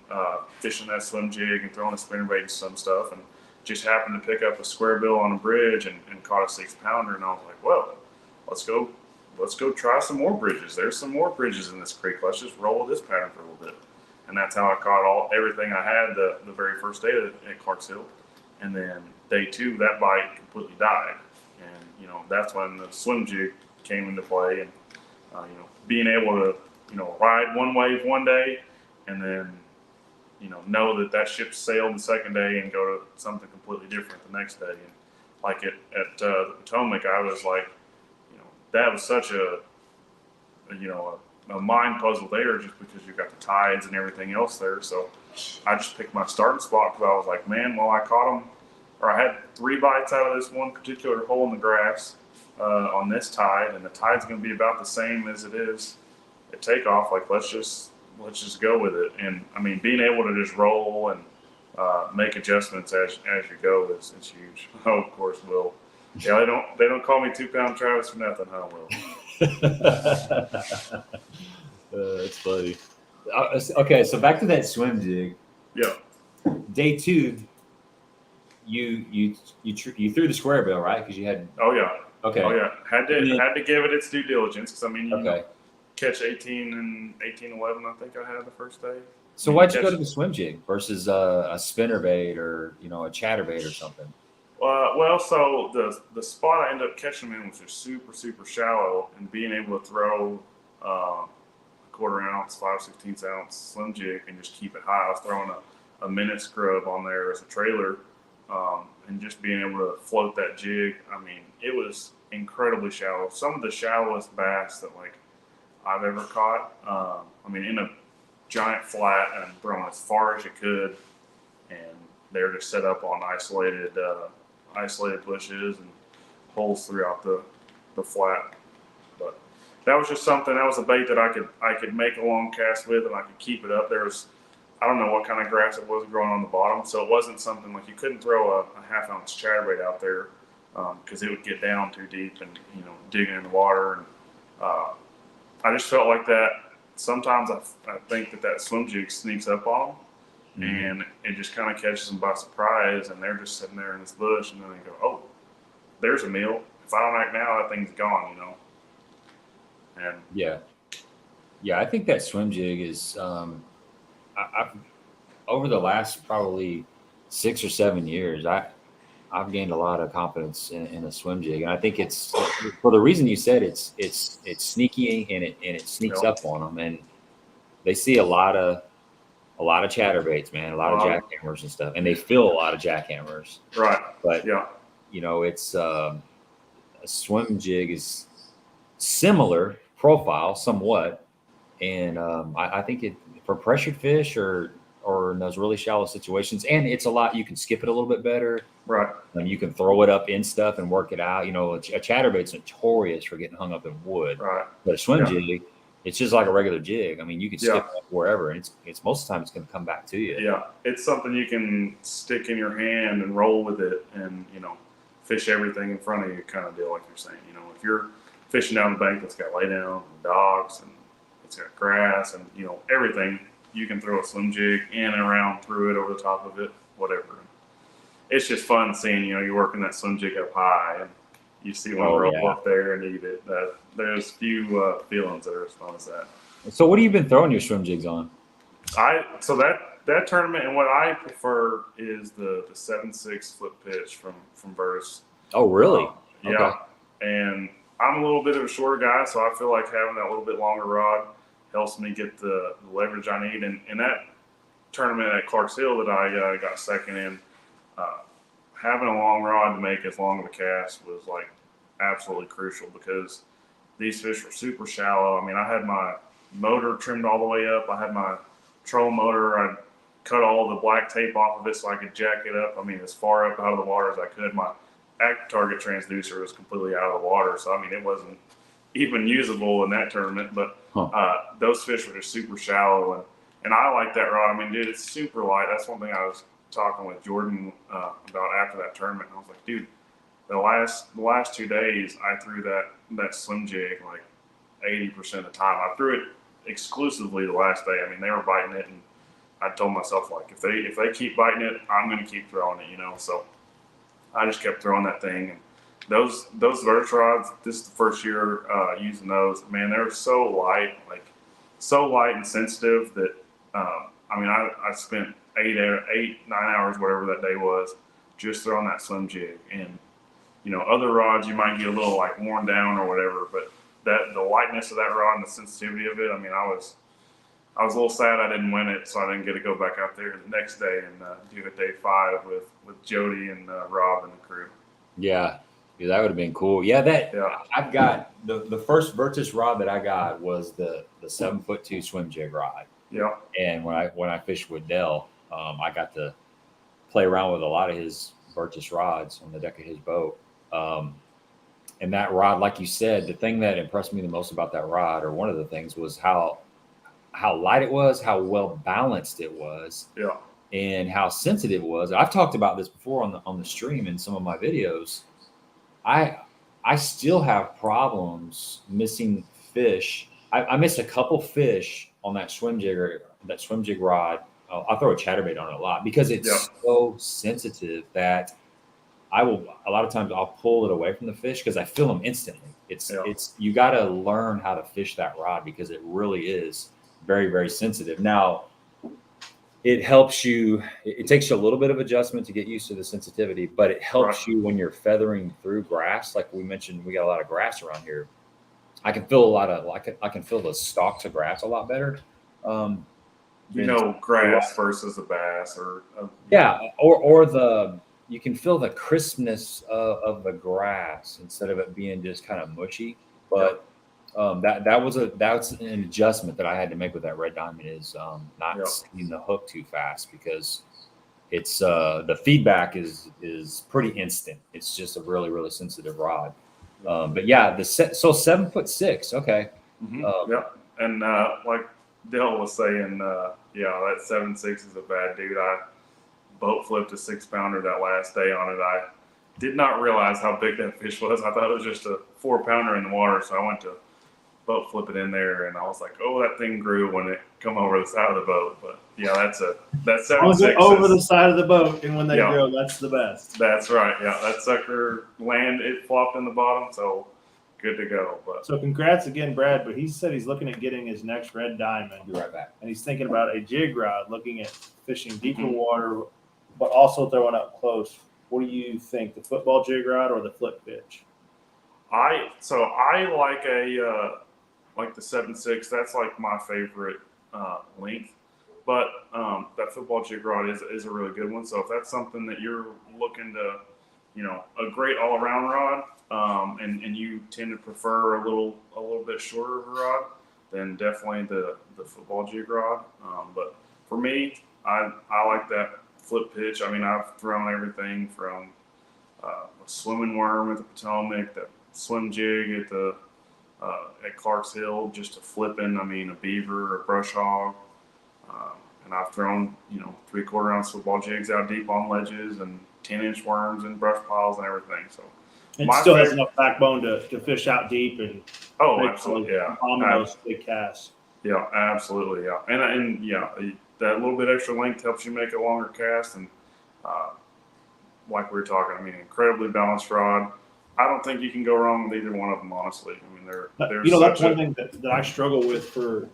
fishing that swim jig and throwing a spinnerbait and some stuff, and just happened to pick up a squarebill on a bridge and caught a 6-pounder, and I was like, well, let's go try some more bridges. There's some more bridges in this creek. Let's just roll with this pattern for a little bit. And that's how I caught everything I had the very first day at Clark's Hill. And then day 2, that bite completely died. And, that's when the swim jig came into play. And, being able to, ride one wave one day and then, know that ship sailed the second day and go to something completely different the next day. And like at the Potomac, I was like, that was such a mind puzzle there, just because you've got the tides and everything else there. So I just picked my starting spot because I was like, man, well, I caught them, or I had 3 bites out of this one particular hole in the grass on this tide, and the tide's going to be about the same as it is at takeoff. Like, let's just go with it. And I mean, being able to just roll and make adjustments as you go is huge. Oh, of course, Will. Yeah, they don't call me 2-pound Travis for nothing, huh, Will? That's funny. Okay, so back to that swim jig. Yeah. Day 2, you threw the square bill, right? Because you had. Oh yeah. Okay. Oh yeah. Had to give it its due diligence, because I mean, okay. Catch 18 and 18-11, I think I had the first day. So why'd you go to the swim jig versus a spinnerbait or a chatterbait or something? Well, so the spot I ended up catching them in was just super, super shallow, and being able to throw a 1/4 ounce, 5/16 ounce slim jig and just keep it high. I was throwing a minute scrub on there as a trailer, and just being able to float that jig. I mean, it was incredibly shallow. Some of the shallowest bass that I've ever caught. I mean, in a giant flat and throwing as far as you could, and they're just set up on isolated bushes and holes throughout the flat. But that was just something. That was a bait that I could make a long cast with, and I could keep it up. I don't know what kind of grass it was growing on the bottom, so it wasn't something like you couldn't throw a 1/2 ounce chatterbait out there because it would get down too deep and digging in the water. And I just felt like that. Sometimes I think that swim jig sneaks up on them. Mm-hmm. And it just kind of catches them by surprise, and they're just sitting there in this bush, and then they go, "Oh, there's a meal. If I don't act now, that thing's gone," And yeah, I think that swim jig is. I've over the last probably 6 or 7 years, I've gained a lot of confidence in a swim jig, and I think it's for the reason you said. It's sneaky and it sneaks up on them, and they see a lot of chatterbaits, man, a lot of jackhammers and stuff, and they feel a lot of jackhammers. Right. But it's a swim jig is similar profile somewhat, and I think it for pressured fish or in those really shallow situations, and it's a lot. You can skip it a little bit better. Right. And you can throw it up in stuff and work it out. A chatterbait's notorious for getting hung up in wood. Right. But a swim jig, it's just like a regular jig. I mean, you can skip it up wherever, and it's most of the time it's going to come back to you. Yeah, it's something you can stick in your hand and roll with it, and fish everything in front of you, kind of deal, like you're saying. If you're fishing down the bank that's got laydown and docks and it's got grass and everything, you can throw a swim jig in and around through it, over the top of it, whatever. It's just fun seeing you're working that swim jig up high and you see one roll up there and eat it. There's few feelings that are as fun as that. So what have you been throwing your swim jigs on? So that tournament, and what I prefer is the 7/6 flip pitch from Burris. Oh, really? Yeah. Okay. And I'm a little bit of a shorter guy, so I feel like having that little bit longer rod helps me get the leverage I need. And in that tournament at Clark's Hill that I got second in, having a long rod to make as long of a cast was absolutely crucial, because these fish were super shallow. I mean, I had my motor trimmed all the way up. I had my trolling motor. I cut all the black tape off of it so I could jack it up. I mean, as far up out of the water as I could. My active target transducer was completely out of the water, so I mean, it wasn't even usable in that tournament. But those fish were just super shallow, and I like that rod. I mean, dude, it's super light. That's one thing I was talking with Jordan about after that tournament. And I was like, dude, the last 2 days I threw that swim jig like 80% of the time. I threw it exclusively the last day. I mean, they were biting it, and I told myself, like, if they keep biting it, I'm going to keep throwing it, So I just kept throwing that thing. And those Verse rods, this is the first year using those. Man, they're so light and sensitive that I mean, I spent 8, 9 hours, whatever that day was, just throwing that swim jig. And other rods you might get a little like worn down or whatever, but the lightness of that rod and the sensitivity of it. I mean, I was a little sad I didn't win it, so I didn't get to go back out there the next day and do it day 5 with Jody and Rob and the crew. Yeah, that would have been cool. Yeah, I've got the first Virtus rod that I got was the 7'2" swim jig rod. Yeah. And when I fished with Dell, I got to play around with a lot of his Virtus rods on the deck of his boat. And that rod, like you said, the thing that impressed me the most about that rod, or one of the things, was how light it was, how well balanced it was, and how sensitive it was. I've talked about this before on the stream in some of my videos. I still have problems missing fish. I missed a couple fish on that swim jig rod. I throw a chatterbait on it a lot because it's so sensitive that a lot of times I'll pull it away from the fish because I feel them instantly. It's you got to learn how to fish that rod because it really is very, very sensitive. Now, it helps you. It takes you a little bit of adjustment to get used to the sensitivity, but it helps you when you're feathering through grass. Like we mentioned, we got a lot of grass around here. I can feel I can feel the stalks of grass a lot better. Grass versus a bass or you can feel the crispness of the grass instead of it being just kind of mushy. But that's an adjustment that I had to make with that red diamond is not seeing the hook too fast because it's the feedback is pretty instant. It's just a really, really sensitive rod. But yeah, so 7'6". Okay. Mm-hmm. And like Dale was saying, that 7'6" is a bad dude. I boat flipped a 6-pounder that last day on it. I did not realize how big that fish was. I thought it was just a 4-pounder in the water, so I went to boat flip it in there, and I was like, "Oh, that thing grew when it come over the side of the boat." But yeah, that 7'6" over the side of the boat, and when they grow, that's the best. That's right. Yeah, that sucker it flopped in the bottom, so good to go. But so congrats again, Brad. But he said he's looking at getting his next red diamond. Be right back. And he's thinking about a jig rod, looking at fishing deeper water, but also throwing up close. What do you think, the football jig rod or the flip pitch? I like the 7'6". That's like my favorite length. But that football jig rod is a really good one. So if that's something that you're looking to, a great all around rod, and you tend to prefer a little bit shorter of a rod, then definitely the football jig rod. But for me, I like that flip pitch. I mean, I've thrown everything from a swimming worm at the Potomac, that swim jig at Clark's Hill, just a flipping. I mean, a beaver, a brush hog, and I've thrown 3/4 ounce football jigs out deep on ledges and 10-inch worms and brush piles and everything. So it still has enough backbone to fish out deep and absolutely, on those big casts. Yeah, absolutely, yeah, and that little bit extra length helps you make a longer cast, and like we were talking, I mean, incredibly balanced rod. I don't think you can go wrong with either one of them, honestly. I mean, they're that's one thing that I struggle with for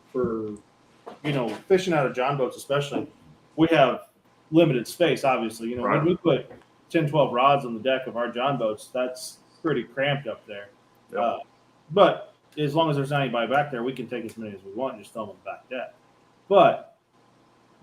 fishing out of John boats, especially. We have limited space, obviously. When we put 10, 12 rods on the deck of our John boats, that's pretty cramped up there. Yep. But as long as there's not anybody back there, we can take as many as we want and just throw them on the back deck. But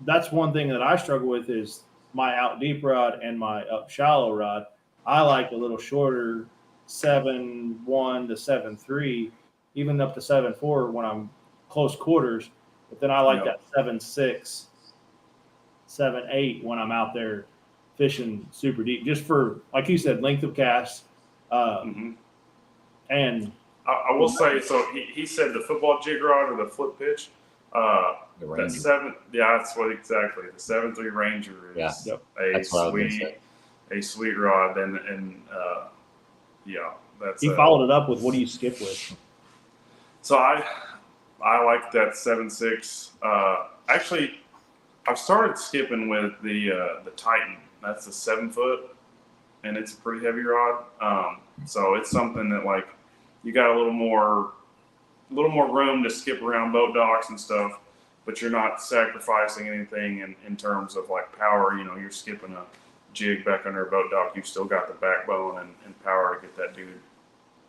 that's one thing that I struggle with is my out deep rod and my up shallow rod. I like a little shorter 7.1 to 7.3, even up to 7.4 when I'm close quarters. But then I like that 7.6, 7.8 when I'm out there fishing super deep, just for, like you said, length of cast. And I will say, so he said the football jig rod or the flip pitch. The That Ranger. that's what exactly. The 7.3 Ranger is That's what I was gonna say. a sweet rod, and that's. He followed it up with, what do you skip with? So I like that 7.6. Actually, I've started skipping with the Titan. That's a 7 foot, and it's a pretty heavy rod. So it's something that, like, you got a little more room to skip around boat docks and stuff, but you're not sacrificing anything in terms of like power. You know, you're skipping a jig back under a boat dock. You've still got the backbone and power to get that dude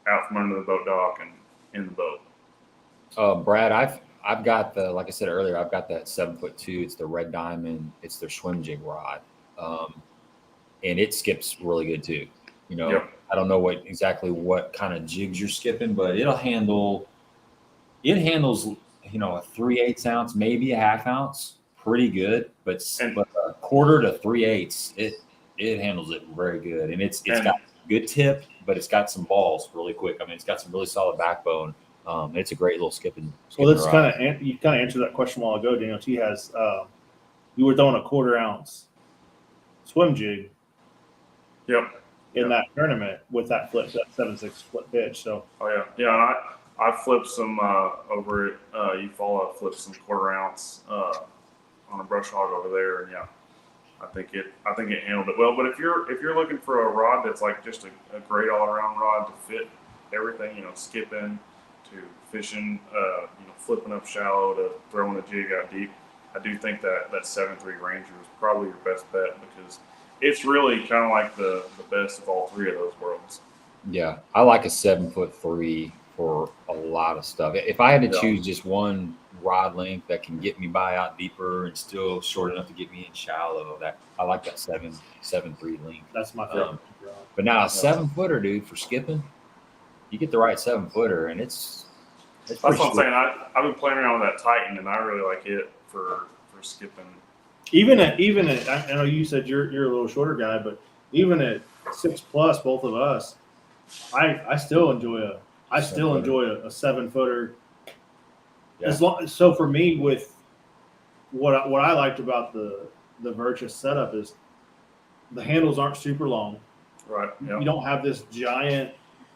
out from under the boat dock and in the boat. Brad, I've got like I said earlier, I've got that 7'2". It's the Red Diamond. It's their swim jig rod, and it skips really good too. You know, I don't know exactly what kind of jigs you're skipping, but it handles, you know, a 3/8 ounce, maybe a 1/2 ounce, pretty good. But a 1/4 to 3/8, it handles it very good, and it's got good tip, but it's got some balls really quick. I mean, it's got some really solid backbone. It's a great little skipping. Well, that's you kind of answered that question a while ago, Daniel. He has you were throwing a 1/4 ounce swim jig. In that tournament with that 7.6 flip pitch. So. Oh yeah, and I flipped some over at Eufaula. I flipped some 1/4 ounce on a brush hog over there, and I think it handled it well. But if you're looking for a rod that's like just a great all around rod to fit everything, you know, skipping to fishing, you know, flipping up shallow to throwing a jig out deep, I do think that 7.3 Ranger is probably your best bet, because it's really kind of like the best of all three of those worlds. Yeah, I like a 7'3" for a lot of stuff. If I had to choose just one rod length that can get me by out deeper and still short enough to get me in shallow, I like that 7'3" length. That's my favorite. But now a 7-footer, dude, for skipping, you get the right 7-footer, and it's that's what I'm saying. I've been playing around with that Titan, and I really like it for skipping. Even at I know you said you're a little shorter guy, but even at 6+, both of us, I still enjoy a 7-footer. Yeah. So for me, with what I liked about the Virtus setup is the handles aren't super long. Right. Yep. You don't have this giant.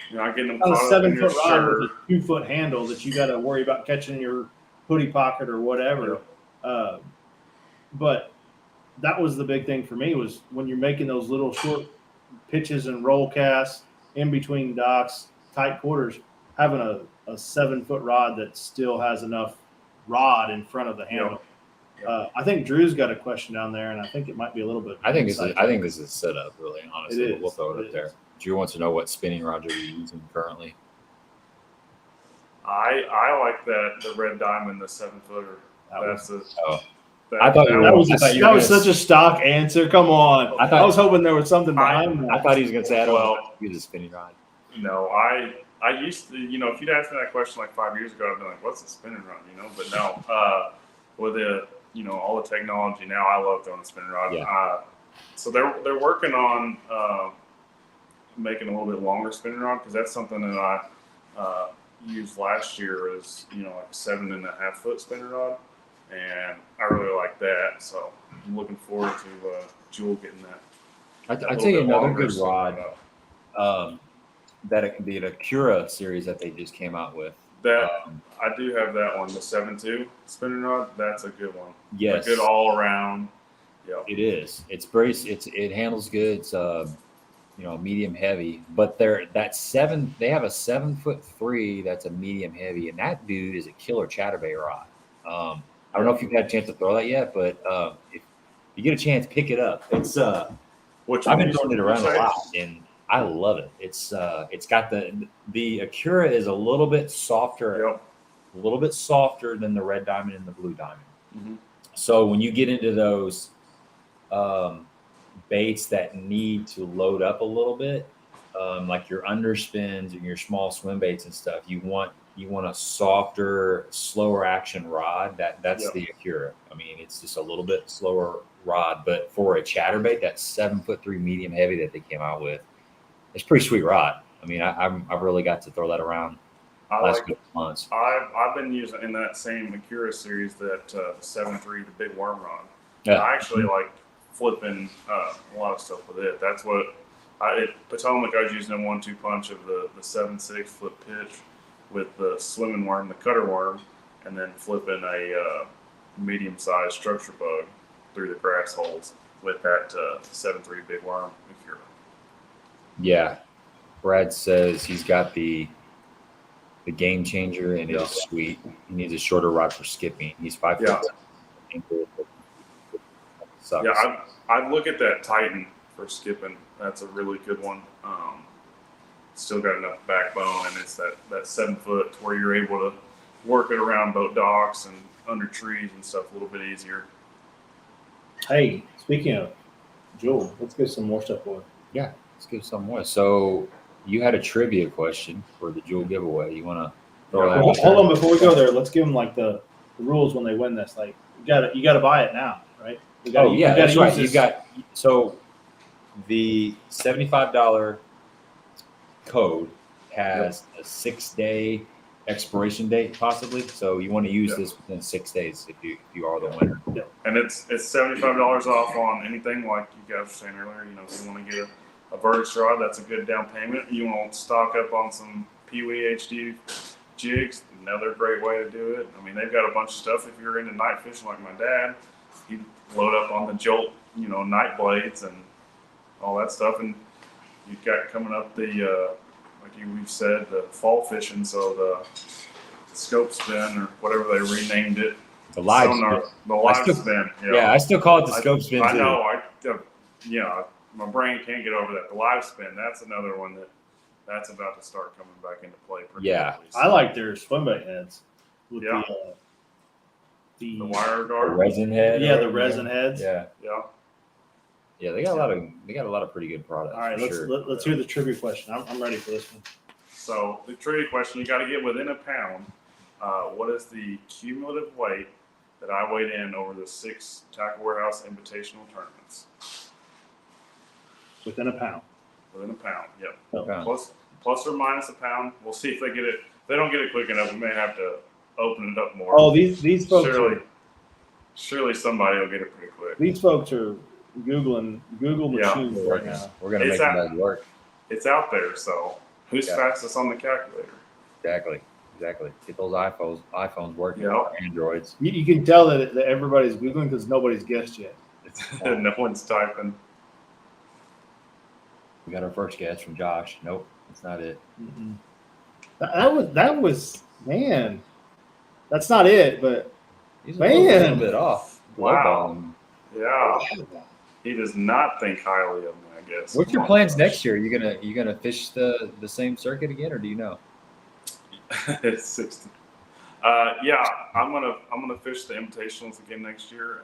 You're not getting them A caught up in your 7-foot rod shirt. with a 2-foot handle that you got to worry about catching in your hoodie pocket or whatever. Yep. But that was the big thing for me, was when you're making those little short pitches and roll casts in between docks, tight quarters, having a 7-foot rod that still has enough rod in front of the handle. Yep. I think Drew's got a question down there, and I think it might be a little bit. I think this is set up, really, honestly. We'll throw it up there. Drew wants to know what spinning rod you're using currently. I like the Red Diamond, the 7-footer. I thought that was such a stock answer. Come on. I was hoping there was something behind that. I thought he was going to say, I don't use a spinning rod. No, I used to, you know, if you'd asked me that question like 5 years ago, I'd be like, what's a spinning rod, you know? But no, with the, you know, all the technology now, I love throwing a spinning rod. Yeah. So they're working on making a little bit longer spinning rod, because that's something that I used last year, is, you know, like a 7.5 foot spinning rod. And I really like that, so I'm looking forward to Jewel getting that. I tell you another good rod, the Acura series that they just came out with. That I do have that one, the 7.2 spinning rod. That's a good one. Yes, a good all around. Yeah, it is. It handles good. It's you know, medium heavy, but they have a 7'3" that's a medium heavy, and that dude is a killer chatterbait rod. I don't know if you've had a chance to throw that yet, but if you get a chance, pick it up. It's I've been throwing it around a lot, and I love it. It's got the Acura is a little bit softer, than the Red Diamond and the Blue Diamond. Mm-hmm. So when you get into those baits that need to load up a little bit, like your underspins and your small swim baits and stuff, you want a softer, slower action rod. That's the Acura. I mean, it's just a little bit slower rod, but for a chatterbait, that 7'3" medium heavy that they came out with, it's a pretty sweet rod. I mean, I've really got to throw that around last couple months. I've been using in that same Akira series that the 7.3, the big worm rod. Yeah. I actually like flipping a lot of stuff with it. That's what Potomac, I was using a 1-2 punch of the 7.6 flip pitch with the swimming worm, the cutter worm, and then flipping a medium-sized structure bug through the grass holes with that 7.3 big worm Akira. Yeah. Brad says he's got the game changer, and it is sweet. He needs a shorter rod for skipping. He's 5 foot. Sucks. Yeah, I'd look at that Titan for skipping. That's a really good one. Still got enough backbone, and it's that 7 foot where you're able to work it around boat docks and under trees and stuff a little bit easier. Hey, speaking of Jewel, let's get some more stuff for. Yeah, let's give some more. So you had a trivia question for the Jewel giveaway. You want to throw that? Well, hold on, before we go there, let's give them like the rules when they win this. Like you got to buy it now, right? That's right. You got the $75 code has a 6-day expiration date, possibly. So you want to use this within 6 days if you are the winner. And it's $75 off on anything, like you guys were saying earlier. You know, if you want to get a vertex rod, that's a good down payment. You want to stock up on some Pee Wee HD jigs, another great way to do it. I mean, they've got a bunch of stuff. If you're into night fishing like my dad, he'd load up on the Jolt, night blades and all that stuff. And you've got coming up the we've said, the fall fishing, so the scope spin or whatever they renamed it. The live sonar, spin. The live spin. Yeah, I still call it the scope spin. I know. My brain can't get over that. The live spin. That's another one that's about to start coming back into play. Yeah, I like their swim bait heads. With the wire guard, the resin head. Yeah, the resin heads. Yeah. Yeah, they got a lot of pretty good products. All right, let's hear the trivia question. I'm ready for this one. So the trivia question, you got to get within a pound. What is the cumulative weight that I weighed in over the 6 Tackle Warehouse Invitational tournaments? Within a pound. Within a pound. Yep. Okay. Plus or minus a pound. We'll see if they get it. If they don't get it quick enough, we may have to open it up more. Oh, these folks. Surely somebody will get it pretty quick. These folks are Google machines right now. We're gonna make that work. It's out there, so who's fastest on the calculator? Exactly. Get those iPhones working. Androids. You can tell that everybody's Googling because nobody's guessed yet. No one's typing. We got our first guess from Josh. Nope, that's not it. Mm-mm. That was man. That's not it, but he's a little bit off. Wow. Yeah. He does not think highly of me, I guess. What's your plans next year? You gonna fish the same circuit again, or do you know? It's 60. I'm gonna fish the invitationals again next year.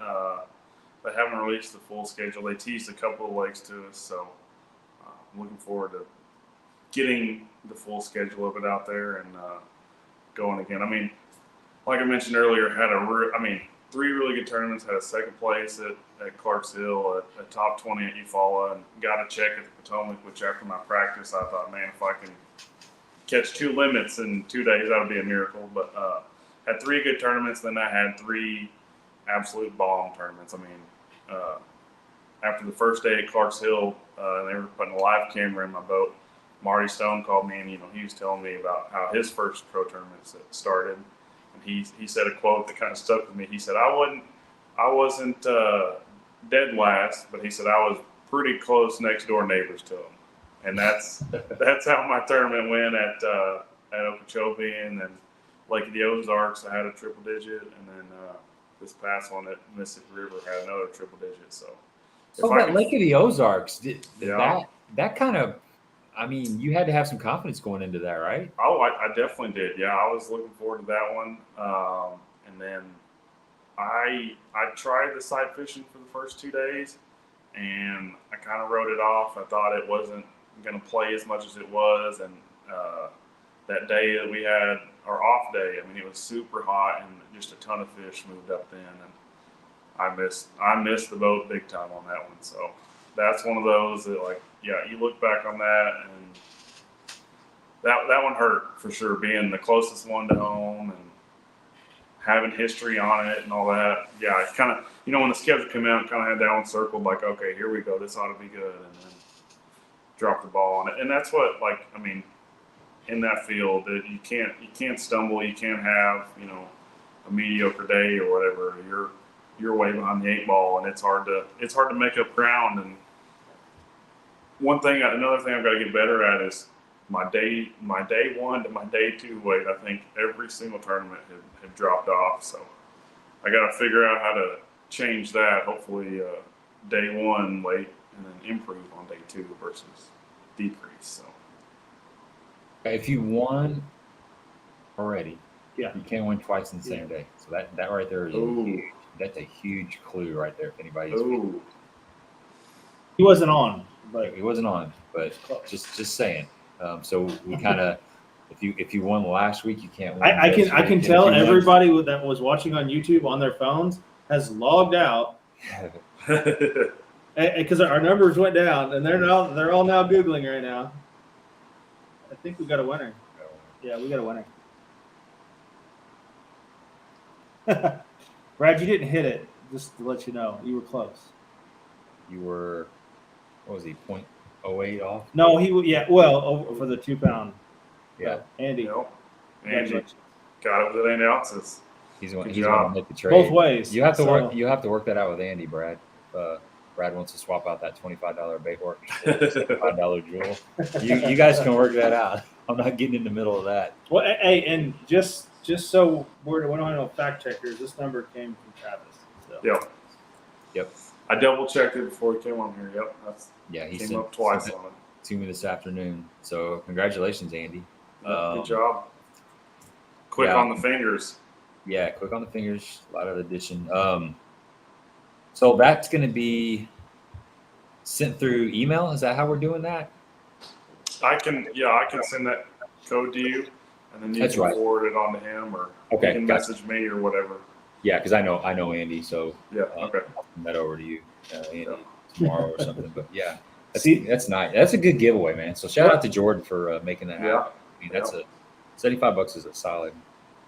They haven't released the full schedule. They teased a couple of lakes to us, so I'm looking forward to getting the full schedule of it out there and going again. I mean, like I mentioned earlier, had 3 really good tournaments. Had a second place at Clarks Hill, a top 20 at Eufaula, and got a check at the Potomac, which after my practice, I thought, man, if I can catch 2 limits in 2 days, that would be a miracle. But had 3 good tournaments, then I had 3 absolute bomb tournaments. I mean, after the first day at Clarks Hill, they were putting a live camera in my boat. Marty Stone called me, and he was telling me about how his first pro tournament started. And he said a quote that kind of stuck with me. He said, I wasn't dead last, but he said I was pretty close next door neighbors to him. And that's how my tournament went at Okeechobee, and then Lake of the Ozarks I had a triple digit, and then this past one at Mississippi River had another triple digit. So that Lake of the Ozarks, that kind of, I mean, you had to have some confidence going into that, right? Oh, I definitely did. Yeah, I was looking forward to that one. And then I tried the sight fishing for the first 2 days, and I kind of wrote it off. I thought it wasn't going to play as much as it was. And that day that we had our off day, I mean, it was super hot and just a ton of fish moved up then. And I missed the boat big time on that one. So that's one of those that, like, yeah, you look back on that and that one hurt for sure, being the closest one to home and having history on it and all that. Yeah, it's kind of, when the schedule came out, kind of had that one circled, like, okay, here we go, this ought to be good, and then drop the ball on it. And that's what, in that field, that you can't stumble, you can't have, a mediocre day or whatever. You're way behind the 8 ball, and it's hard to make up ground. And another thing I've got to get better at is my day 1 to my day 2 weight. I think every single tournament have dropped off, so I got to figure out how to change that. Hopefully, day 1 weight, and then improve on day 2 versus decrease. So if you won already, yeah, you can't win twice in the same day. So that right there is that's a huge clue right there. If anybody's he wasn't on, but he wasn't on, but just saying. So we kind of, if you won last week, you can't win. I can tell everybody that was watching on YouTube on their phones has logged out because our numbers went down, and they're all now Googling right now. I think we got a winner. Yeah, we got a winner. Brad, you didn't hit it. Just to let you know, you were close. You were, what was he, 0.08 off? No, well, for the 2 pound. Yeah. Andy. Andy got it with 8 ounces. He's going to make the trade. Both ways. You have to work that out with Andy, Brad. Brad wants to swap out that $25 Baitworks for $5 jewel. You guys can work that out. I'm not getting in the middle of that. Well, hey, and just so we're no fact checkers, this number came from Travis. So. Yep. I double checked it before he came on here. Yep. He came up twice on it to me this afternoon. So congratulations, Andy. Good job. Quick on the fingers. Yeah, quick on the fingers. A lot of addition. So that's going to be sent through email. Is that how we're doing that? I can send that code to you, and then you can forward it on to him, or you can message me or whatever. Yeah, because I know Andy, so I'll send that over to you, Andy, tomorrow or something. But yeah, that's nice. That's a good giveaway, man. So shout out to Jordan for making that happen. I mean, that's $75 is a solid.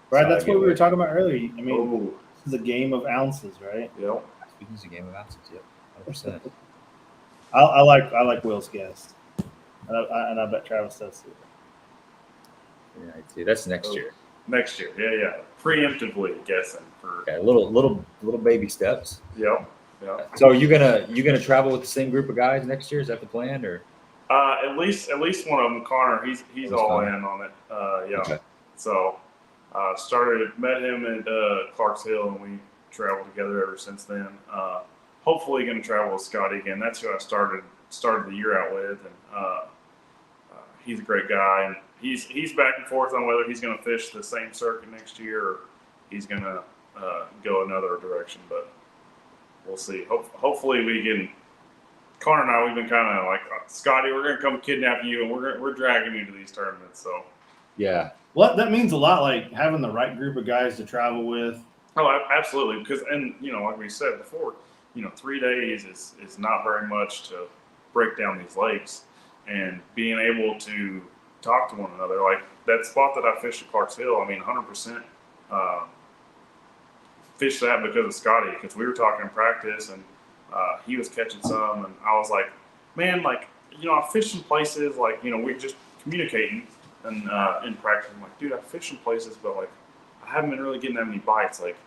Right, that's what we were talking about earlier. I mean, this is a game of ounces, right? Yep. It's a game of ounces. Yep, 100%. I like Will's guess, and I bet Travis does too. Yeah, that's next year. Next year, yeah. Preemptively guessing for little baby steps. Yep. So you gonna travel with the same group of guys next year? Is that the plan, or? At least one of them, Connor. He's all in on it. Yeah. Okay. So, met him at Clark's Hill, and we traveled together ever since then. Hopefully, going to travel with Scotty again. That's who I started the year out with, and he's a great guy. And he's back and forth on whether he's going to fish the same circuit next year or he's going to go another direction. But we'll see. Hopefully, we can. Connor and I, we've been kind of like, Scotty, we're going to come kidnap you, and we're dragging you to these tournaments. So yeah. Well, that means a lot. Like having the right group of guys to travel with. Oh, absolutely. Because, and like we said before, 3 days is not very much to break down these lakes, and being able to talk to one another. Like that spot that I fished at Clark's Hill, 100% fished that because of Scotty, because we were talking in practice, and he was catching some, and I was like, man, I fish in places, we're just communicating and in practice. I'm like, dude, I fish in places, but I haven't been really getting that many bites. Like,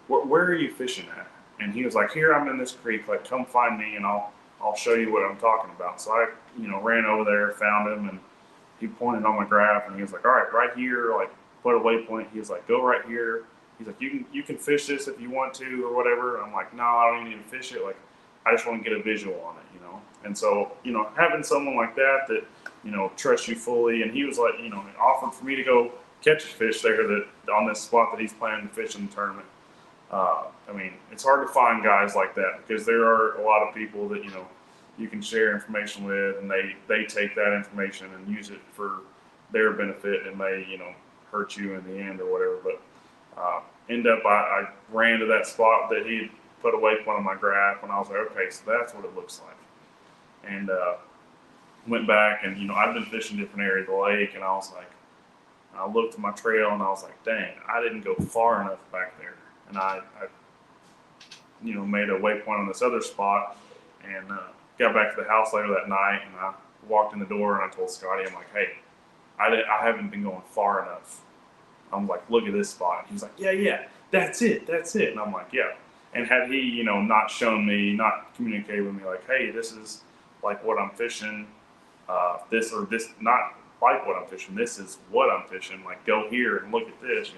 where are you fishing at? And he was like, here, I'm in this creek. Come find me, and I'll show you what I'm talking about. So I, ran over there, found him, and he pointed on my graph, and he was like, all right here, put a waypoint. He was like, go right here. He's like, you can fish this if you want to or whatever. And I'm like, no, I don't even need to fish it. I just want to get a visual on it, And so, having someone like that, trusts you fully. And he was like, offered for me to go catch a fish there on this spot that he's planning to fish in the tournament. It's hard to find guys like that, because there are a lot of people that, you can share information with, and they take that information and use it for their benefit, and may, hurt you in the end or whatever. But I ran to that spot that he put a waypoint on my graph, and I was like, okay, so that's what it looks like. And went back and, I've been fishing different areas of the lake, and I was like, I looked at my trail and I was like, dang, I didn't go far enough back there. And I made a waypoint on this other spot, and got back to the house later that night, and I walked in the door and I told Scotty, I'm like, hey, I haven't been going far enough. I'm like, look at this spot. He was like, yeah, that's it. And I'm like, yeah. And had he, not shown me, not communicated with me, like, hey, this is like what I'm fishing, this or this, not like what I'm fishing, this is what I'm fishing, like, go here and look at this,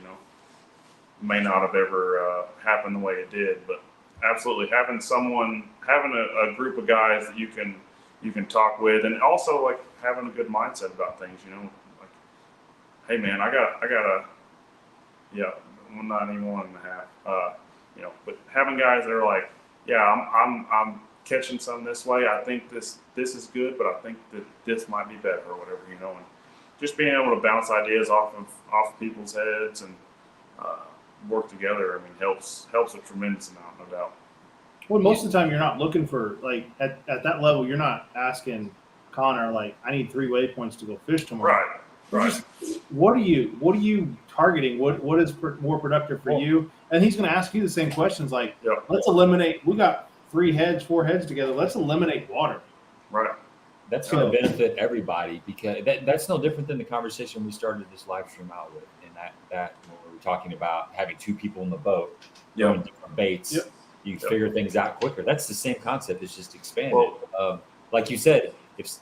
may not have ever happened the way it did. But absolutely having a group of guys that you can talk with, and also like having a good mindset about things, like, hey man, I got a 191.5, but having guys that are like, yeah, I'm catching some this way, I think this is good, but I think that this might be better, or whatever, and just being able to bounce ideas off of people's heads and work together, I mean, helps a tremendous amount, no doubt. Well, most of the time you're not looking for, like, at that level, you're not asking Connor, like, I need 3 waypoints to go fish tomorrow. Right. What are you targeting? What is more productive for you? And he's going to ask you the same questions, like, let's eliminate, we got 4 heads together, let's eliminate water. Right. That's going to benefit everybody, because that's no different than the conversation we started this live stream out with. And that when we were talking about having 2 people in the boat, doing different baits, you figure things out quicker. That's the same concept. It's just expanded. Well, like you said, if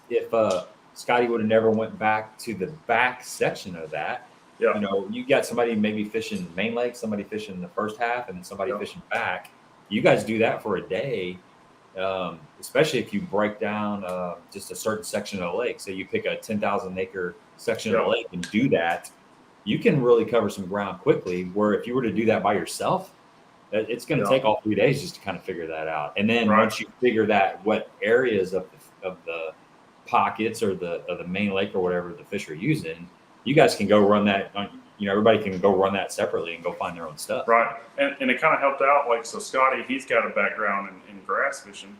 Scotty would have never went back to the back section of that, you got somebody maybe fishing main lake, somebody fishing the first half, and then somebody fishing back. You guys do that for a day. Especially if you break down just a certain section of the lake. So you pick a 10,000 acre section of the lake and do that, you can really cover some ground quickly. Where if you were to do that by yourself, it's going to take all 3 days just to kind of figure that out. And then once you figure that, what areas of the pockets or the main lake or whatever the fish are using, you guys can go run that. Everybody can go run that separately and go find their own stuff. Right. And it kind of helped out. Like, so Scotty, he's got a background in grass fishing.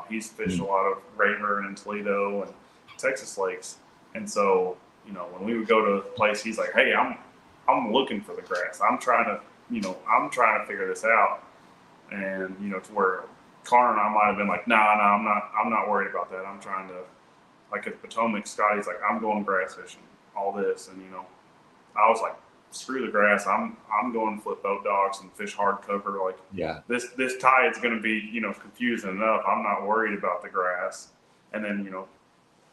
He's fished a lot of Rayburn and Toledo and Texas lakes. And so, when we would go to a place, he's like, hey, I'm looking for the grass. I'm trying to figure this out. And, to where Connor and I might have been like, I'm not worried about that. I'm trying to, like at Potomac, Scotty's like, I'm going grass fishing, all this. And, I was like, screw the grass. I'm going to flip boat docks and fish hard cover. Like, this tide's going to be, confusing enough. I'm not worried about the grass. And then,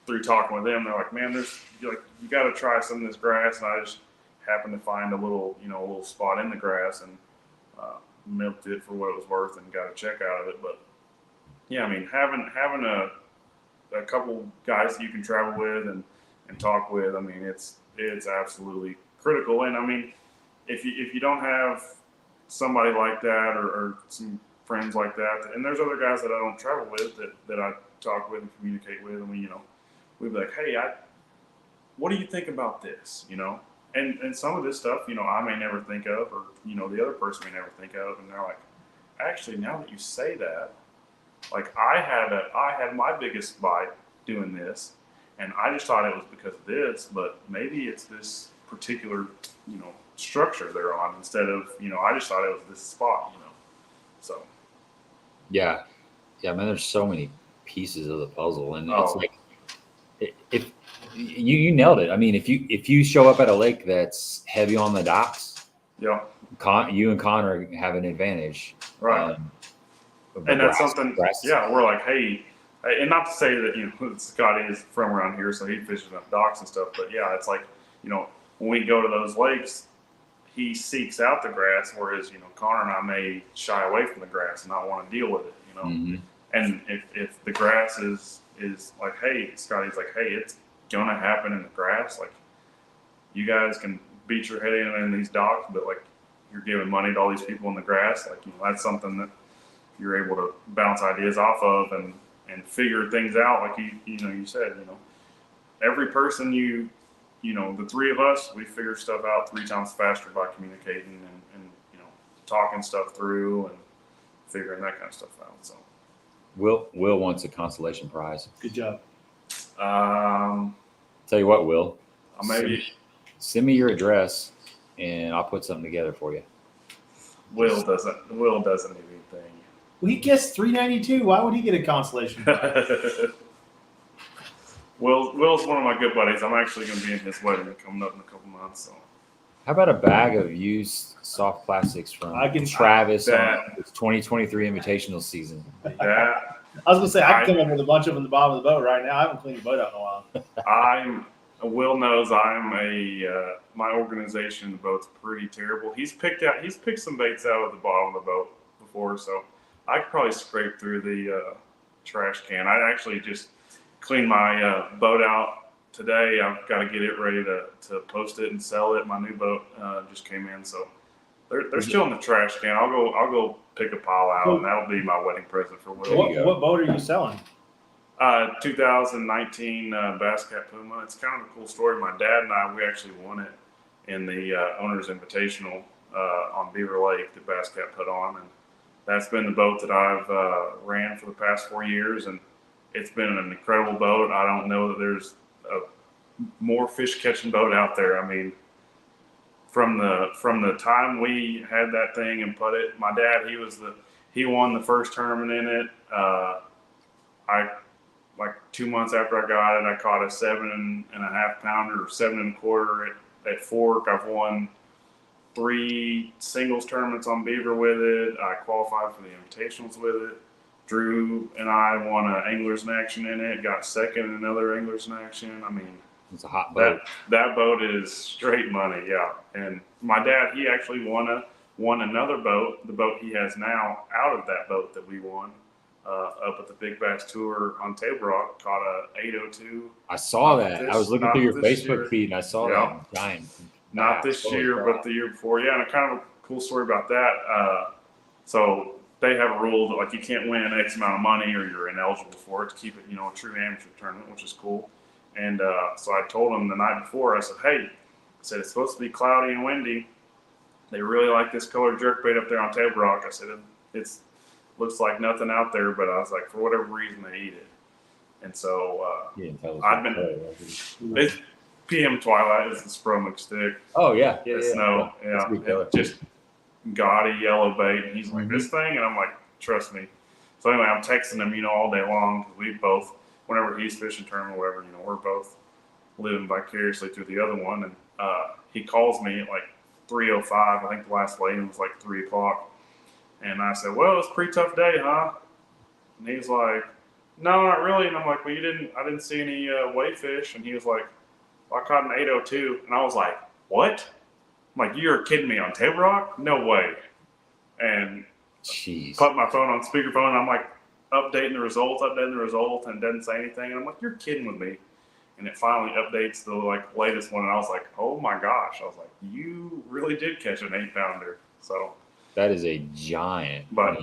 through talking with them, they're like, man, you got to try some of this grass. And I just happened to find a little spot in the grass and milked it for what it was worth and got a check out of it. But yeah, I mean, having a couple guys that you can travel with and talk with, I mean, it's absolutely critical. And I mean, if you don't have somebody like that or some friends like that, and there's other guys that I don't travel with that I talk with and communicate with, and we'd be like, hey, what do you think about this? And some of this stuff, I may never think of, or the other person may never think of, and they're like, actually, now that you say that, like, I had my biggest bite doing this, and I just thought it was because of this, but maybe it's this particular, structure they're on instead of, I just thought it was this spot, so. Yeah, man, there's so many pieces of the puzzle, and it's like, if you nailed it. I mean, if you show up at a lake that's heavy on the docks, you and Connor have an advantage, right? And that's something. Yeah, we're like, hey, and not to say that Scotty is from around here, so he fishes up docks and stuff. But yeah, it's like, when we go to those lakes, he seeks out the grass, whereas Connor and I may shy away from the grass and not want to deal with it. And if the grass is like, hey, Scotty's like, hey, it's gonna happen in the grass. Like, you guys can beat your head in these docks, but like, you're giving money to all these people in the grass. Like, that's something that you're able to bounce ideas off of and figure things out. Like you said, every person the 3 of us, we figure stuff out 3 times faster by communicating and talking stuff through and figuring that kind of stuff out. So Will wants a consolation prize. Good job. Tell you what, Will. Maybe send me your address, and I'll put something together for you. Will doesn't need anything. Well, he gets $3.92. Why would he get a consolation prize? Will's one of my good buddies. I'm actually going to be in his wedding coming up in a couple months. So, how about a bag of used soft plastics from Travis on its 2023 Invitational season? I was going to say, I can come up with a bunch of them in the bottom of the boat right now. I haven't cleaned the boat out in a while. Will knows I'm my organization in the boat's pretty terrible. He's picked some baits out of the bottom of the boat before, so I could probably scrape through the trash can. I actually just cleaned my boat out today. I've got to get it ready to post it and sell it. My new boat just came in, so they're still in the trash can. I'll go pick a pile out, and that'll be my wedding present for Will. What boat are you selling? 2019 Bass Cat Puma. It's kind of a cool story. My dad and we actually won it in the Owner's Invitational on Beaver Lake that Bass Cat put on, and that's been the boat that I've ran for the past 4 years, and it's been an incredible boat. I don't know that there's a more fish catching boat out there. I mean, from the time we had that thing and put it, my dad, he won the first tournament in it. Like 2 months after I got it, I caught a 7.5 pounder or 7.25 at Fork. I've won 3 singles tournaments on Beaver with it. I qualified for the Invitationals with it. Drew and I won an Anglers in Action in it. Got second in another Anglers in Action. I mean, it's a hot boat. That boat is straight money, yeah. And my dad, he actually won another boat, the boat he has now, out of that boat that we won. Up at the Big Bass Tour on Table Rock, caught a 802. I saw that. I was looking through your Facebook feed, and I saw that giant. Not this year, but the year before. Yeah, and a kind of a cool story about that. So they have a rule that like you can't win X amount of money or you're ineligible for it to keep it, a true amateur tournament, which is cool. And so I told them the night before, I said, hey, it's supposed to be cloudy and windy. They really like this colored jerkbait up there on Table Rock. I said, it's looks like nothing out there, but I was like, for whatever reason, they eat it. And so I've been, it's PM Twilight is the Spromic stick. Oh, yeah. It's snow. Yeah. Just gaudy yellow bait. And he's like, this thing? And I'm like, trust me. So anyway, I'm texting him, all day long. We both, whenever he's fishing tournament or whatever, we're both living vicariously through the other one. And he calls me at like 3:05. I think the last weigh-in was like 3 o'clock. And I said, well, it's a pretty tough day, huh? And he's like, no, not really. And I'm like, well, I didn't see any wave fish. And he was like, well, I caught an 802. And I was like, what? I'm like, you're kidding me on Table Rock? No way. And put my phone on speakerphone. And I'm like, updating the results, and it doesn't say anything. And I'm like, you're kidding with me. And it finally updates the latest one. And I was like, oh my gosh. I was like, you really did catch an 8-pounder. So. That is a giant. But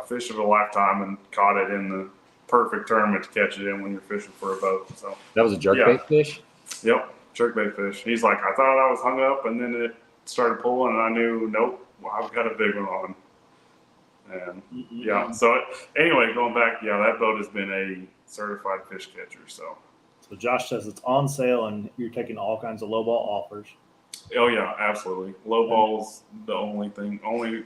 fish of a lifetime, and caught it in the perfect tournament to catch it in when you're fishing for a boat. So that was a jerkbait fish? Yep, jerkbait fish. He's like, I thought I was hung up, and then it started pulling, and I knew, nope, I've got a big one on. And so anyway, going back, that boat has been a certified fish catcher. So Josh says it's on sale, and you're taking all kinds of lowball offers. Oh yeah, absolutely. Low ball's the only thing. Only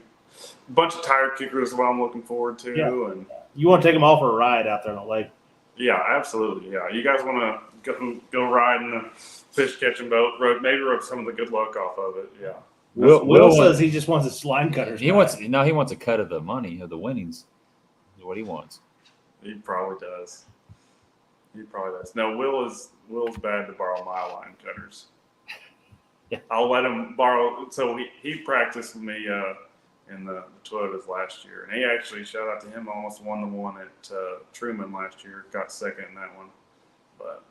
bunch of tire kickers is what I'm looking forward to. Yeah. And you want to take them all for a ride out there on the lake? Yeah, absolutely. Yeah, you guys want to go ride in the fish catching boat? Maybe rub some of the good luck off of it. Yeah. Will says he just wants his slime cutters. He wants a cut of the money of the winnings. Is what he wants. He probably does. No, Will's bad to borrow my line cutters. Yeah. I'll let him borrow. So he practiced with me in the Toyotas last year, and he actually, shout out to him, almost won the one at Truman last year. Got second in that one, but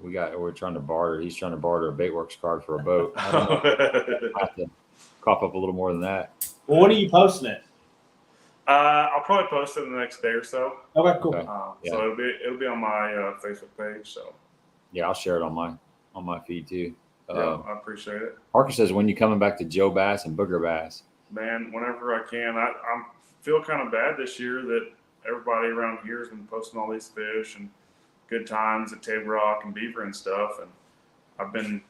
we're trying to barter. He's trying to barter a Baitworks card for a boat. I don't know. I have to cough up a little more than that. Well, when are you posting it? I'll probably post it in the next day or so. Okay, cool. So it'll be on my Facebook page. So yeah, I'll share it on my feed too. I appreciate it. Parker says, when you coming back to Joe Bass and Booger Bass? Man, whenever I can. I feel kind of bad this year that everybody around here has been posting all these fish and good times at Table Rock and Beaver and stuff. And I've been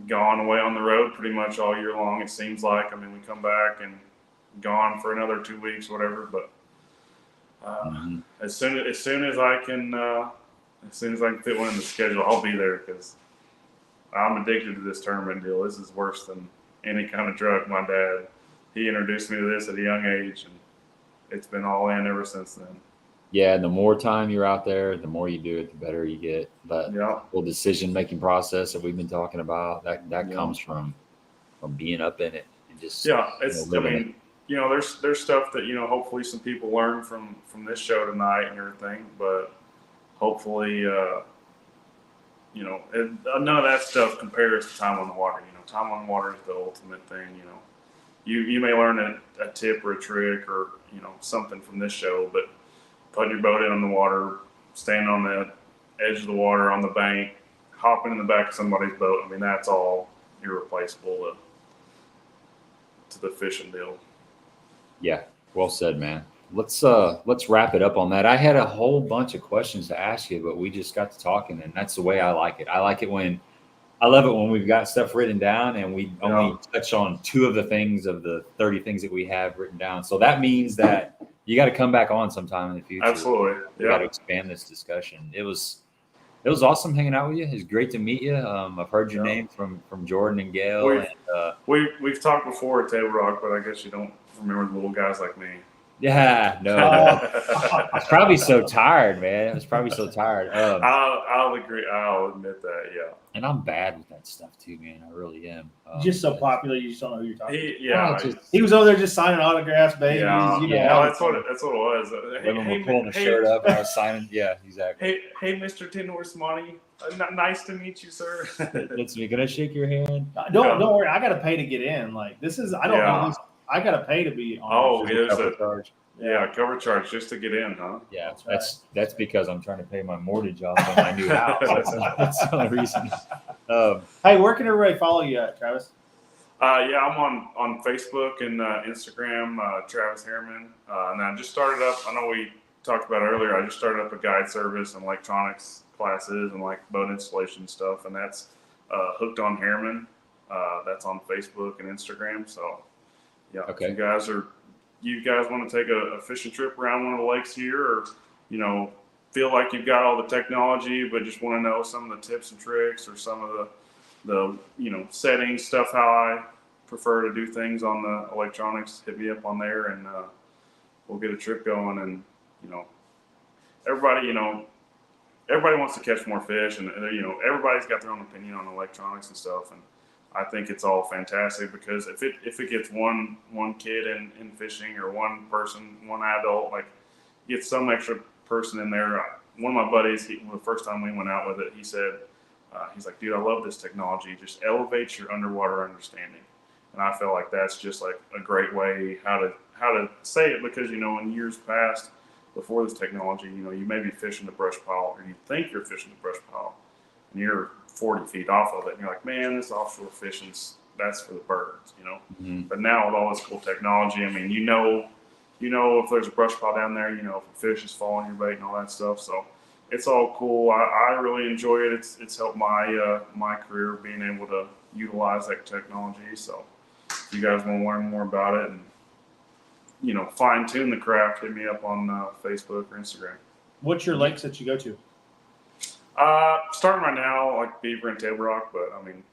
gone away on the road pretty much all year long. It seems like, I mean, we come back and gone for another 2 weeks, whatever. But as soon as I can fit one in the schedule, I'll be there because I'm addicted to this tournament deal. This is worse than any kind of drug. My dad, he introduced me to this at a young age, and it's been all in ever since then. Yeah, and the more time you're out there, the more you do it, the better you get. That whole decision-making process that we've been talking about, that comes from being up in it and just it's. I mean, there's stuff that hopefully some people learn from this show tonight and everything, but hopefully, none of that stuff compares to time on the water. Time on the water is the ultimate thing. You may learn a tip or a trick or something from this show, but putting your boat in on the water, standing on the edge of the water on the bank, hopping in the back of somebody's boat, I mean, that's all irreplaceable to the fishing deal. Yeah, well said, man. Let's wrap it up on that. I had a whole bunch of questions to ask you, but we just got to talking, and that's the way I like it. I love it when we've got stuff written down and we only touch on 2 of the things of the 30 things that we have written down. So that means that you got to come back on sometime in the future. Absolutely. We got to expand this discussion. It was awesome hanging out with you. It's great to meet you. I've heard your name from Jordan and Gail. We've talked before at Table Rock, but I guess you don't remember the little guys like me. Yeah, no. I was probably so tired, man. I was probably so tired. I'll agree. I'll admit that, yeah. And I'm bad with that stuff too, man. I really am. Just so popular, you just don't know who you're talking about. He was over there just signing autographs, babies. That's what it was. Women were pulling the shirt up and I was signing. Yeah, exactly. Hey, Mr. Tin Horse Monty. Nice to meet you, sir. That's me. Can I shake your hand? Don't worry. I got to pay to get in. Like this is. I don't know. This, I got to pay to be on. Oh, there's a charge. Yeah, cover charge just to get in, huh? Yeah, that's because I'm trying to pay my mortgage off on my new house. That's the only reason. Hey, where can everybody follow you at, Travis? I'm on Facebook and Instagram, Travis Harriman. And I just started up. I know we talked about it earlier. I just started up a guide service and electronics classes and like boat installation stuff, and that's Hooked on Harriman. That's on Facebook and Instagram. So okay. If you guys want to take a fishing trip around one of the lakes here, or feel like you've got all the technology but just want to know some of the tips and tricks or some of the settings stuff, how I prefer to do things on the electronics, hit me up on there and we'll get a trip going. And everybody wants to catch more fish, and everybody's got their own opinion on electronics and stuff, and I think it's all fantastic because if it gets one kid in fishing, or one person, one adult, like get some extra person in there. One of my buddies, the first time we went out with it, he said, he's like, dude, I love this technology. It just elevates your underwater understanding. And I feel like that's just like a great way how to say it, because in years past, before this technology, you may be fishing the brush pile, or you think you're fishing the brush pile, and you're 40 feet off of it, and you're like, man, this offshore fishing, that's for the birds, Mm-hmm. But now with all this cool technology, I mean, if there's a brush pile down there, if a fish is following your bait and all that stuff. So it's all cool. I really enjoy it. It's helped my career being able to utilize that technology. So if you guys want to learn more about it and fine tune the craft, hit me up on Facebook or Instagram. What's your lakes that you go to? Starting right now, like Beaver and Table Rock, but I mean,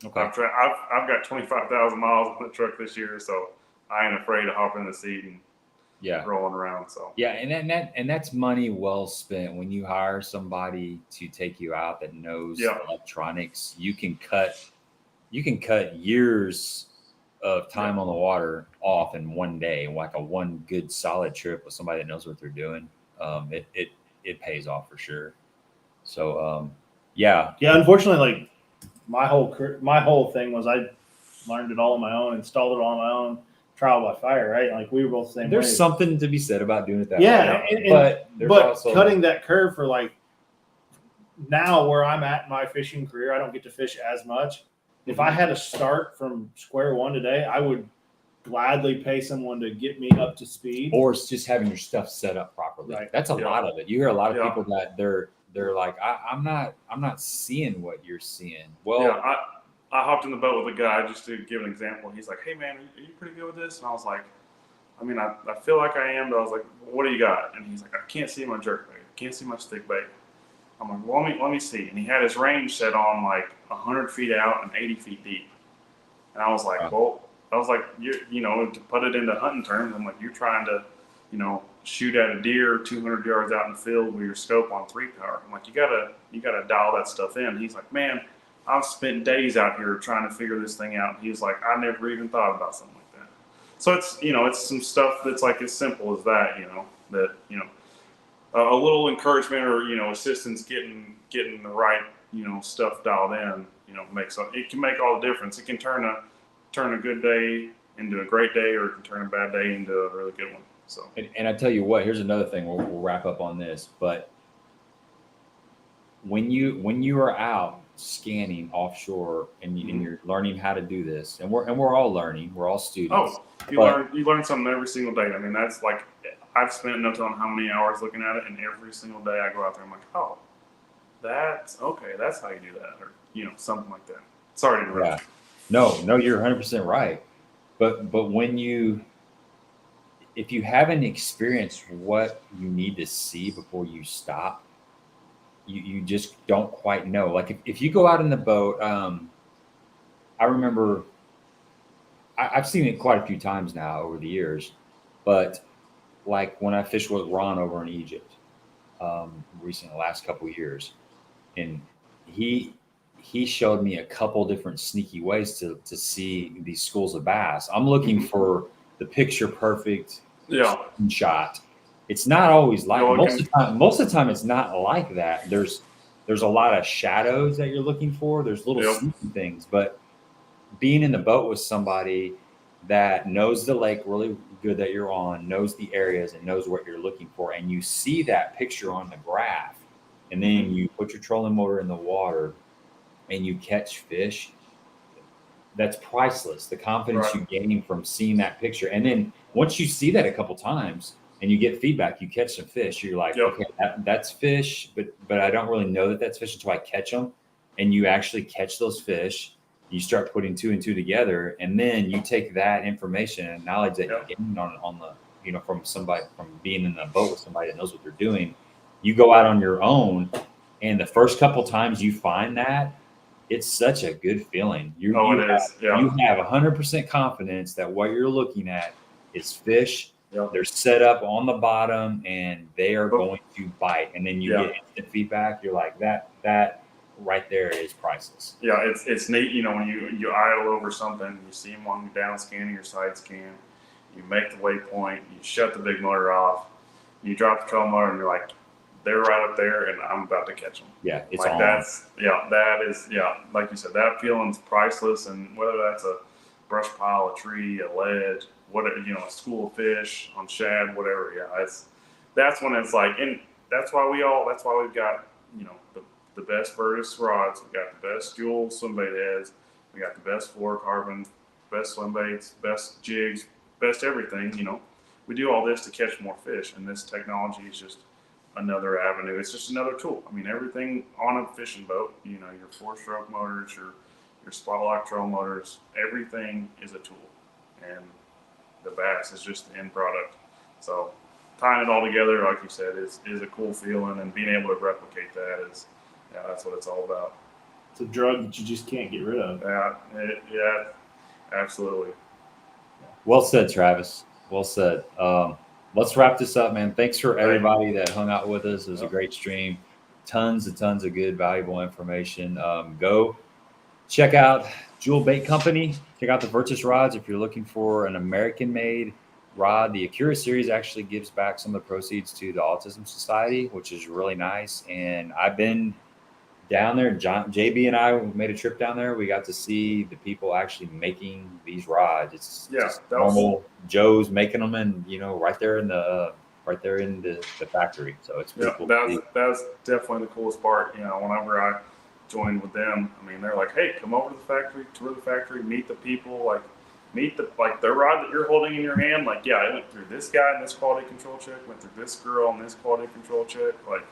okay. I've got 25,000 miles on the truck this year, so I ain't afraid to hop in the seat and rolling around. So and that's money well spent when you hire somebody to take you out that knows electronics. You can cut years of time on the water off in one day, like a one good solid trip with somebody that knows what they're doing. It pays off for sure. So, unfortunately, like my whole thing was I learned it all on my own, installed it all on my own, trial by fire, right? Like we were both the same way. There's something to be said about doing it that way. But also cutting that curve for like now where I'm at in my fishing career, I don't get to fish as much. If I had to start from square one today, I would gladly pay someone to get me up to speed. Or it's just having your stuff set up properly. properly. Right. That's a lot of it. You hear a lot of Yeah. people that they're like, I'm not seeing what you're seeing. Well, yeah, I hopped in the boat with a guy just to give an example. He's like, "Hey man, are you pretty good with this?" And I was like, "I mean, I feel like I am," but I was like, "What do you got?" And he's like, "I can't see my jerk bait. I can't see my stick bait." I'm like, "Well, let me see." And he had his range set on like 100 feet out and 80 feet deep. And I was like, Wow. you know, to put it into hunting terms, I'm like, you're trying to, you know, shoot at a deer 200 yards out in the field with your scope on 3-power. I'm like, you gotta dial that stuff in. He's like, man, I've spent days out here trying to figure this thing out. And he's like, I never even thought about something like that. So it's, you know, it's some stuff that's like as simple as that, you know, that, you know, a little encouragement or, you know, assistance getting the right, you know, stuff dialed in, you know, it can make all the difference. It can turn a good day into a great day, or it can turn a bad day into a really good one. So, and I tell you what, here's another thing. We'll wrap up on this, but when you are out scanning offshore and you're learning how to do this, and we're all learning, we're all students. you learn something every single day. I mean, that's like, I've spent no telling how many hours looking at it, and every single day I go out there, I'm like, oh, that's okay. That's how you do that, or, you know, something like that. Sorry to interrupt. Yeah. No, you're 100% right. But if you haven't experienced what you need to see before you stop, you just don't quite know. Like if you go out in the boat, I remember I've seen it quite a few times now over the years, but like when I fished with Ron over in Egypt, recently, the last couple of years, and he showed me a couple different sneaky ways to see these schools of bass. I'm looking for the picture perfect shot. It's not always like most of the time it's not like that. There's a lot of shadows that you're looking for. There's little sneaky things, but being in the boat with somebody that knows the lake really good that you're on, knows the areas and knows what you're looking for, and you see that picture on the graph, and then you put your trolling motor in the water and you catch fish, that's priceless. The confidence you gain from seeing that picture. And then once you see that a couple times and you get feedback, you catch some fish, you're like, okay, that's fish, but I don't really know that that's fish until I catch them. And you actually catch those fish. You start putting 2 and 2 together, and then you take that information and knowledge that you gain on the, you know, from being in the boat with somebody that knows what they're doing. You go out on your own, and the first couple times you find that, it's such a good feeling. You have 100% confidence that what you're looking at is fish. They're set up on the bottom and they are going to bite. And then you get instant feedback. You're like, that right there is priceless. Yeah, it's neat. You know, when you idle over something, you see them on your down scan or your side scan, you make the waypoint, you shut the big motor off, you drop the trolling motor, and you're like, they're right up there, and I'm about to catch them. Yeah, it's like on. That is like you said, that feeling's priceless. And whether that's a brush pile, a tree, a ledge, whatever, you know, a school of fish on shad, whatever. Yeah, that's when it's like, and that's why we've got, you know, the best Vertus rods, we got the best Jewel swim bait heads, we got the best fluorocarbon, best swim baits, best jigs, best everything. You know, we do all this to catch more fish, and this technology is just another avenue. It's just another tool. I mean, everything on a fishing boat, you know, your 4-stroke motors, your spot lock trolling motors, everything is a tool, and the bass is just the end product. So tying it all together, like you said, is a cool feeling, and being able to replicate that is, that's what it's all about. It's a drug that you just can't get rid of. Yeah, absolutely. Well said, Travis. Well said. Let's wrap this up, man. Thanks for everybody that hung out with us. It was a great stream. Tons and tons of good, valuable information. Go check out Jewel Bait Company. Check out the Vertus rods if you're looking for an American-made rod. The Acura series actually gives back some of the proceeds to the Autism Society, which is really nice. And I've been down there. JB and I made a trip down there. We got to see the people actually making these rods. It's just normal Joe's making them, and you know, right there in the factory. So it's pretty cool. That's definitely the coolest part. You know, whenever I joined with them, I mean, they're like, "Hey, come over to the factory, tour the factory, meet the people." Like, meet the rod that you're holding in your hand. Like, yeah, I went through this guy and this quality control check, went through this girl and this quality control check. Like,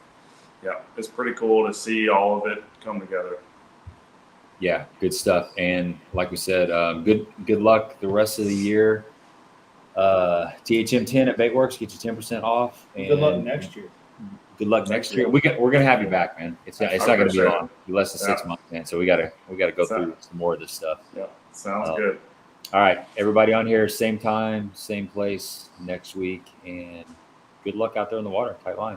yeah, it's pretty cool to see all of it come together. Yeah, good stuff. And like we said, good luck the rest of the year. THM10 at Baitworks, get you 10% off. And Good luck next year. Good luck next year. We're gonna have you back, man. It's not gonna be long. Be less than 6 months, man. So we gotta go through some more of this stuff. Yeah, sounds good. All right, everybody on here, same time, same place next week, and good luck out there in the water. Tight line.